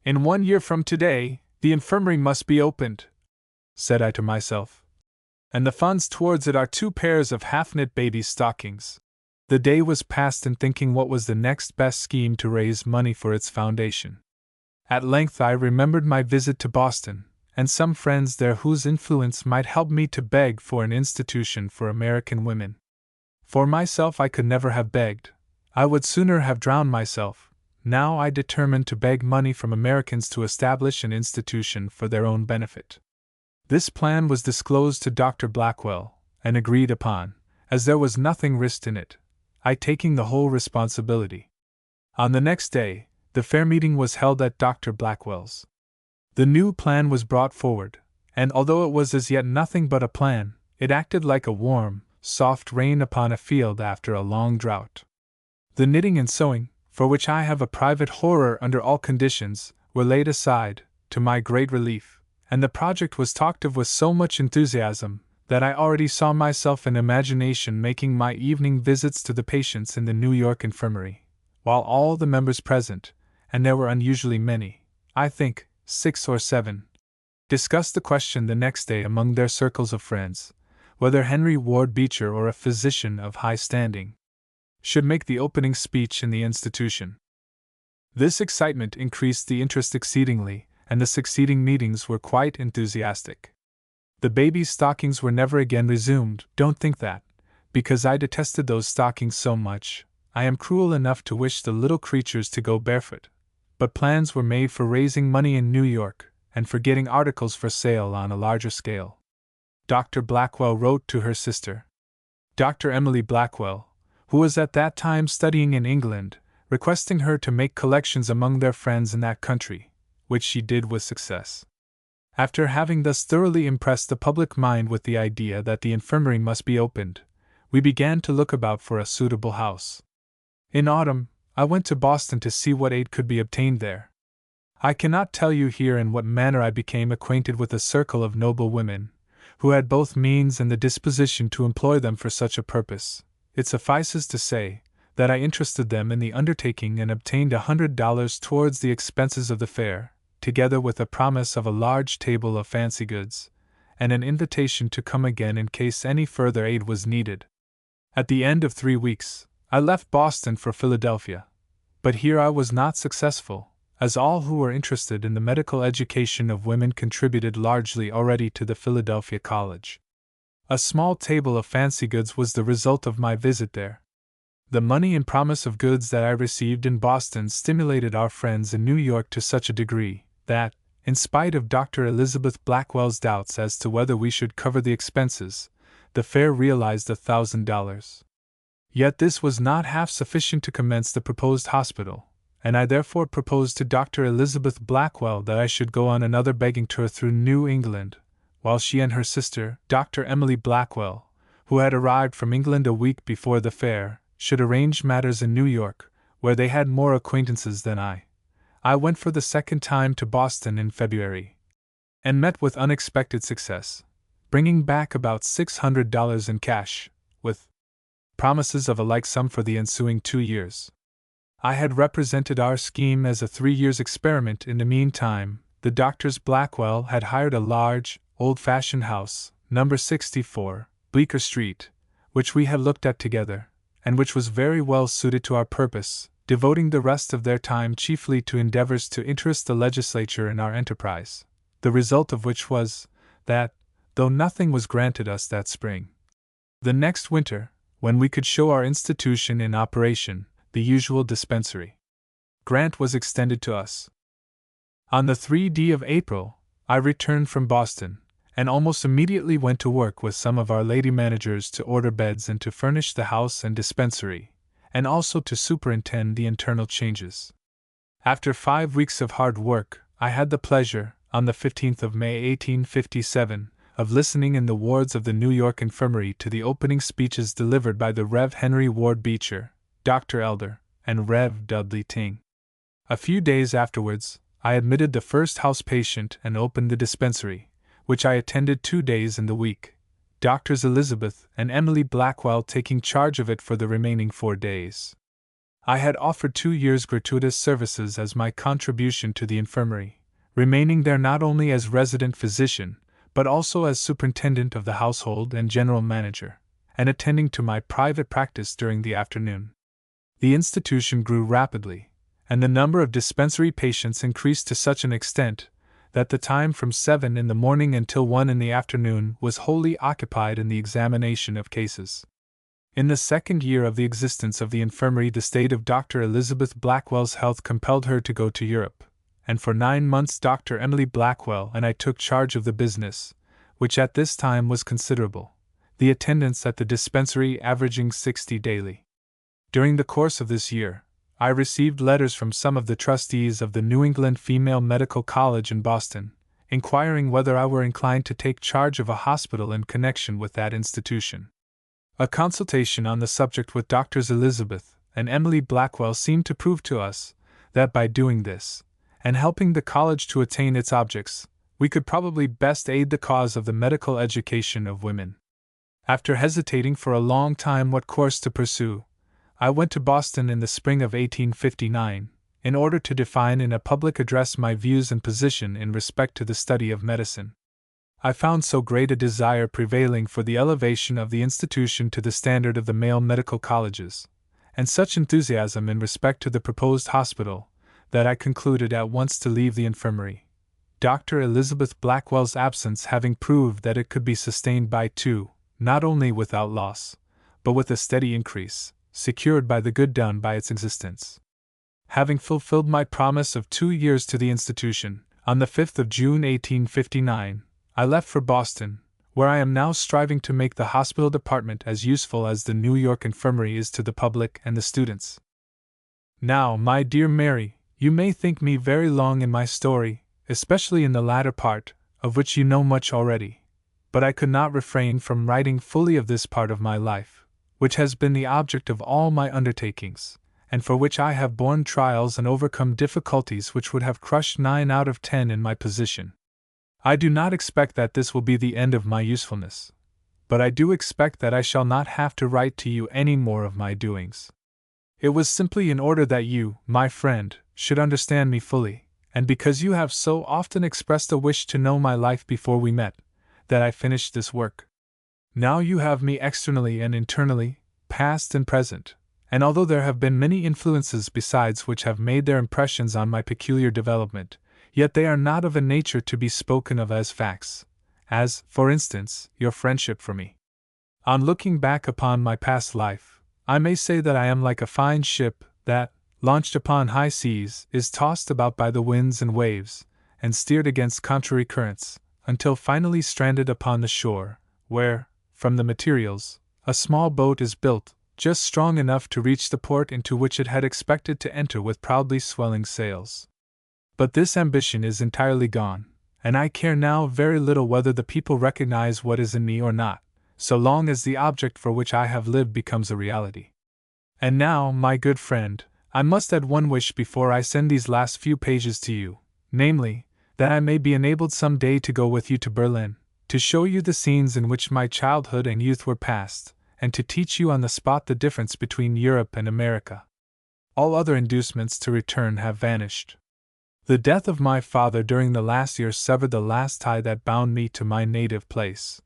"In 1 year from today, the infirmary must be opened," said I to myself, "and the funds towards it are 2 pairs of half-knit baby's stockings." The day was passed in thinking what was the next best scheme to raise money for its foundation. At length I remembered my visit to Boston, and some friends there whose influence might help me to beg for an institution for American women. For myself I could never have begged. I would sooner have drowned myself. Now I determined to beg money from Americans to establish an institution for their own benefit. This plan was disclosed to Dr. Blackwell, and agreed upon, as there was nothing risked in it, I taking the whole responsibility. On the next day, the fair meeting was held at Dr. Blackwell's. The new plan was brought forward, and although it was as yet nothing but a plan, it acted like a warm, soft rain upon a field after a long drought. The knitting and sewing, for which I have a private horror under all conditions, were laid aside, to my great relief, and the project was talked of with so much enthusiasm, that I already saw myself in imagination making my evening visits to the patients in the New York infirmary, while all the members present, and there were unusually many, I think, 6 or 7, discussed the question the next day among their circles of friends, whether Henry Ward Beecher or a physician of high standing should make the opening speech in the institution. This excitement increased the interest exceedingly, and the succeeding meetings were quite enthusiastic. The baby's stockings were never again resumed. Don't think that, because I detested those stockings so much, I am cruel enough to wish the little creatures to go barefoot. But plans were made for raising money in New York, and for getting articles for sale on a larger scale. Dr. Blackwell wrote to her sister, Dr. Emily Blackwell, who was at that time studying in England, requesting her to make collections among their friends in that country, which she did with success. After having thus thoroughly impressed the public mind with the idea that the infirmary must be opened, we began to look about for a suitable house. In autumn, I went to Boston to see what aid could be obtained there. I cannot tell you here in what manner I became acquainted with a circle of noble women, who had both means and the disposition to employ them for such a purpose. It suffices to say that I interested them in the undertaking and obtained $100 towards the expenses of the fair, together with a promise of a large table of fancy goods, and an invitation to come again in case any further aid was needed. At the end of 3 weeks, I left Boston for Philadelphia, but here I was not successful, as all who were interested in the medical education of women contributed largely already to the Philadelphia College. A small table of fancy goods was the result of my visit there. The money and promise of goods that I received in Boston stimulated our friends in New York to such a degree that, in spite of Dr. Elizabeth Blackwell's doubts as to whether we should cover the expenses, the fair realized $1,000. Yet this was not half sufficient to commence the proposed hospital, and I therefore proposed to Dr. Elizabeth Blackwell that I should go on another begging tour through New England, while she and her sister, Dr. Emily Blackwell, who had arrived from England a week before the fair, should arrange matters in New York, where they had more acquaintances than I. I went for the second time to Boston in February, and met with unexpected success, bringing back about $600 in cash, with promises of a like sum for the ensuing 2 years. I had represented our scheme as a 3 years' experiment. In the meantime, the Doctors Blackwell had hired a large, old-fashioned house, number 64, Bleecker Street, which we had looked at together, and which was very well suited to our purpose, devoting the rest of their time chiefly to endeavors to interest the legislature in our enterprise, the result of which was that, though nothing was granted us that spring, the next winter, when we could show our institution in operation, the usual dispensary grant was extended to us. On the 3d of April, I returned from Boston, and almost immediately went to work with some of our lady managers to order beds and to furnish the house and dispensary, and also to superintend the internal changes. After 5 weeks of hard work, I had the pleasure, on the 15th of May 1857, of listening in the wards of the New York Infirmary to the opening speeches delivered by the Rev. Henry Ward Beecher, Dr. Elder, and Rev. Dudley Ting. A few days afterwards, I admitted the first house patient and opened the dispensary, which I attended 2 days in the week, Doctors Elizabeth and Emily Blackwell taking charge of it for the remaining 4 days. I had offered 2 years' gratuitous services as my contribution to the infirmary, remaining there not only as resident physician, but also as superintendent of the household and general manager, and attending to my private practice during the afternoon. The institution grew rapidly, and the number of dispensary patients increased to such an extent that the time from 7 in the morning until 1 in the afternoon was wholly occupied in the examination of cases. In the 2nd year of the existence of the infirmary, the state of Dr. Elizabeth Blackwell's health compelled her to go to Europe, and for 9 months Dr. Emily Blackwell and I took charge of the business, which at this time was considerable, the attendance at the dispensary averaging 60 daily. During the course of this year, I received letters from some of the trustees of the New England Female Medical College in Boston, inquiring whether I were inclined to take charge of a hospital in connection with that institution. A consultation on the subject with Doctors Elizabeth and Emily Blackwell seemed to prove to us that by doing this, and helping the college to attain its objects, we could probably best aid the cause of the medical education of women. After hesitating for a long time what course to pursue, I went to Boston in the spring of 1859, in order to define in a public address my views and position in respect to the study of medicine. I found so great a desire prevailing for the elevation of the institution to the standard of the male medical colleges, and such enthusiasm in respect to the proposed hospital, that I concluded at once to leave the infirmary, Dr. Elizabeth Blackwell's absence having proved that it could be sustained by two, not only without loss, but with a steady increase, secured by the good done by its existence. Having fulfilled my promise of 2 years to the institution, on the 5th of June 1859, I left for Boston, where I am now striving to make the hospital department as useful as the New York infirmary is to the public and the students. Now, my dear Mary, you may think me very long in my story, especially in the latter part, of which you know much already, but I could not refrain from writing fully of this part of my life, which has been the object of all my undertakings, and for which I have borne trials and overcome difficulties which would have crushed 9 out of 10 in my position. I do not expect that this will be the end of my usefulness, but I do expect that I shall not have to write to you any more of my doings. It was simply in order that you, my friend, should understand me fully, and because you have so often expressed a wish to know my life before we met, that I finished this work. Now you have me externally and internally, past and present, and although there have been many influences besides which have made their impressions on my peculiar development, yet they are not of a nature to be spoken of as facts, as, for instance, your friendship for me. On looking back upon my past life, I may say that I am like a fine ship that, launched upon high seas, is tossed about by the winds and waves, and steered against contrary currents, until finally stranded upon the shore, where, from the materials, a small boat is built, just strong enough to reach the port into which it had expected to enter with proudly swelling sails. But this ambition is entirely gone, and I care now very little whether the people recognize what is in me or not, so long as the object for which I have lived becomes a reality. And now, my good friend, I must add one wish before I send these last few pages to you, namely, that I may be enabled some day to go with you to Berlin, to show you the scenes in which my childhood and youth were passed, and to teach you on the spot the difference between Europe and America. All other inducements to return have vanished. The death of my father during the last year severed the last tie that bound me to my native place.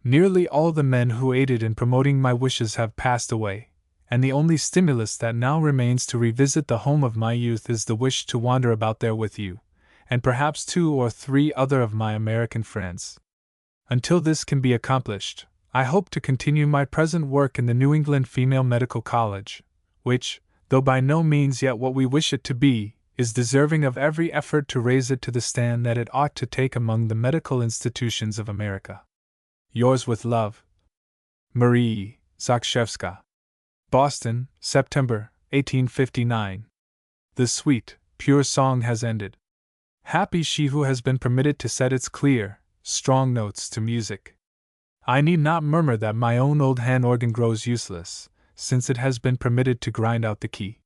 Nearly all the men who aided in promoting my wishes have passed away, and the only stimulus that now remains to revisit the home of my youth is the wish to wander about there with you, and perhaps 2 or 3 other of my American friends. Until this can be accomplished, I hope to continue my present work in the New England Female Medical College, which, though by no means yet what we wish it to be, is deserving of every effort to raise it to the stand that it ought to take among the medical institutions of America. Yours with love, Marie Zakrzewska. Boston, September, 1859. The sweet, pure song has ended. Happy she who has been permitted to set its clear, strong notes to music. I need not murmur that my own old hand organ grows useless, since it has been permitted to grind out the key.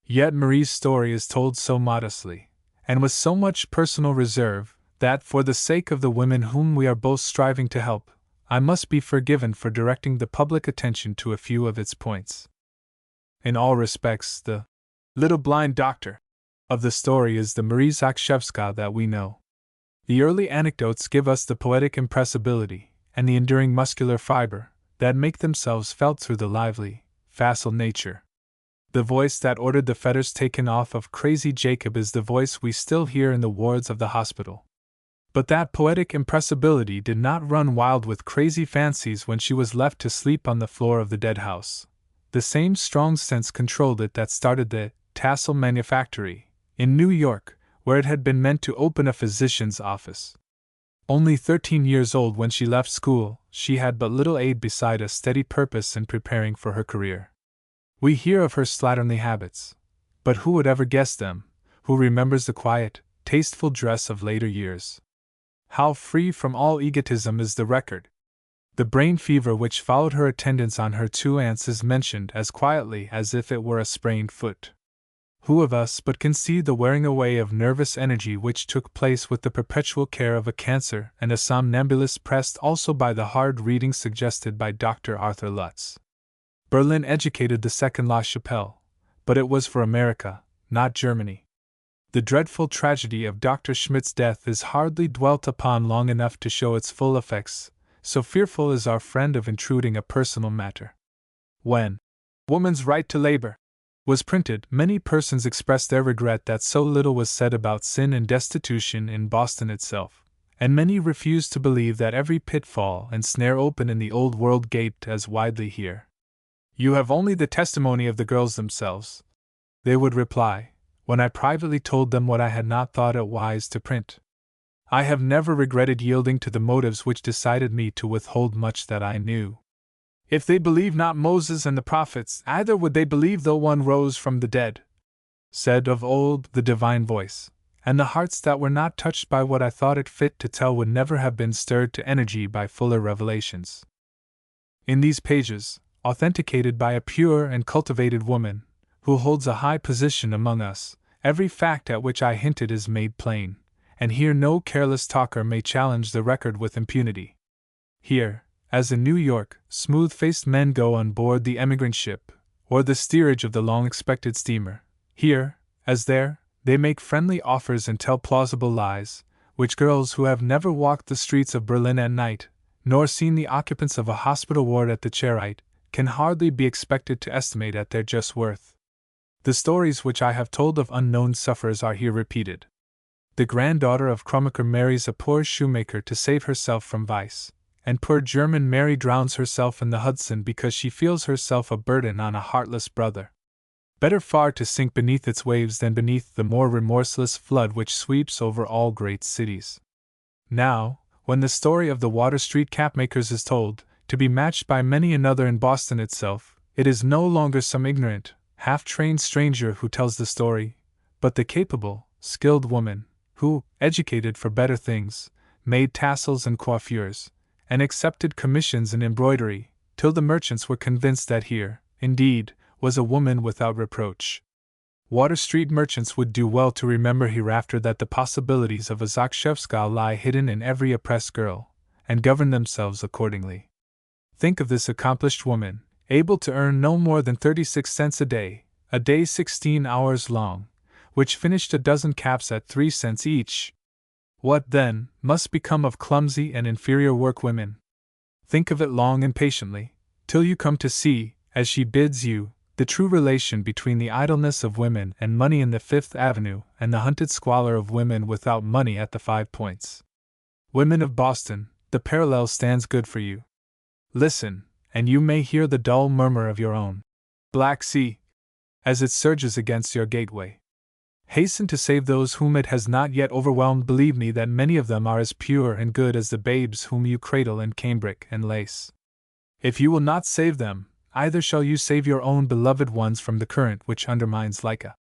Yet Marie's story is told so modestly, and with so much personal reserve, that for the sake of the women whom we are both striving to help, I must be forgiven for directing the public attention to a few of its points. In all respects, the little blind doctor of the story is the Marie Zakrzewska that we know. The early anecdotes give us the poetic impressibility and the enduring muscular fiber that make themselves felt through the lively, facile nature. The voice that ordered the fetters taken off of crazy Jacob is the voice we still hear in the wards of the hospital. But that poetic impressibility did not run wild with crazy fancies when she was left to sleep on the floor of the dead house. The same strong sense controlled it that started the Tassel Manufactory in New York, where it had been meant to open a physician's office. Only 13 years old when she left school, she had but little aid beside a steady purpose in preparing for her career. We hear of her slatternly habits, but who would ever guess them, who remembers the quiet, tasteful dress of later years? How free from all egotism is the record! The brain fever which followed her attendance on her 2 aunts is mentioned as quietly as if it were a sprained foot. Who of us but can see the wearing away of nervous energy which took place with the perpetual care of a cancer and a somnambulist, pressed also by the hard reading suggested by Dr. Arthur Lutz? Berlin educated the second La Chapelle, but it was for America, not Germany. The dreadful tragedy of Dr. Schmidt's death is hardly dwelt upon long enough to show its full effects, so fearful is our friend of intruding a personal matter. When Woman's Right to Labor was printed, many persons expressed their regret that so little was said about sin and destitution in Boston itself, and many refused to believe that every pitfall and snare open in the old world gaped as widely here. You have only the testimony of the girls themselves, they would reply, when I privately told them what I had not thought it wise to print. I have never regretted yielding to the motives which decided me to withhold much that I knew. If they believe not Moses and the prophets, either would they believe though one rose from the dead, said of old the divine voice, and the hearts that were not touched by what I thought it fit to tell would never have been stirred to energy by fuller revelations. In these pages, authenticated by a pure and cultivated woman, who holds a high position among us, every fact at which I hinted is made plain, and here no careless talker may challenge the record with impunity. Here, as in New York, smooth-faced men go on board the emigrant ship, or the steerage of the long-expected steamer, here, as there, they make friendly offers and tell plausible lies, which girls who have never walked the streets of Berlin at night, nor seen the occupants of a hospital ward at the Charite, can hardly be expected to estimate at their just worth. The stories which I have told of unknown sufferers are here repeated. The granddaughter of Krummacher marries a poor shoemaker to save herself from vice, and poor German Mary drowns herself in the Hudson because she feels herself a burden on a heartless brother. Better far to sink beneath its waves than beneath the more remorseless flood which sweeps over all great cities. Now, when the story of the Water Street capmakers is told, to be matched by many another in Boston itself, it is no longer some ignorant, half-trained stranger who tells the story, but the capable, skilled woman, who, educated for better things, made tassels and coiffures, and accepted commissions in embroidery, till the merchants were convinced that here, indeed, was a woman without reproach. Water Street merchants would do well to remember hereafter that the possibilities of a Zakrzewska lie hidden in every oppressed girl, and govern themselves accordingly. Think of this accomplished woman, able to earn no more than 36 cents a day 16 hours long, which finished a dozen caps at 3 cents each. What, then, must become of clumsy and inferior workwomen? Think of it long and patiently, till you come to see, as she bids you, the true relation between the idleness of women and money in the Fifth Avenue and the hunted squalor of women without money at the 5 Points. Women of Boston, the parallel stands good for you. Listen, and you may hear the dull murmur of your own Black Sea, as it surges against your gateway. Hasten to save those whom it has not yet overwhelmed. Believe me that many of them are as pure and good as the babes whom you cradle in cambric and lace. If you will not save them, either shall you save your own beloved ones from the current which undermines like a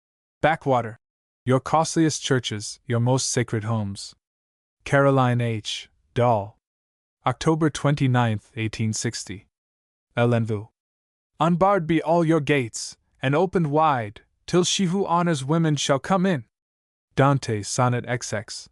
backwater your costliest churches, your most sacred homes. Caroline H. Dahl. October 29, 1860. L'Envoi. Unbarred be all your gates, and opened wide, till she who honors women shall come in. Dante, Sonnet XX.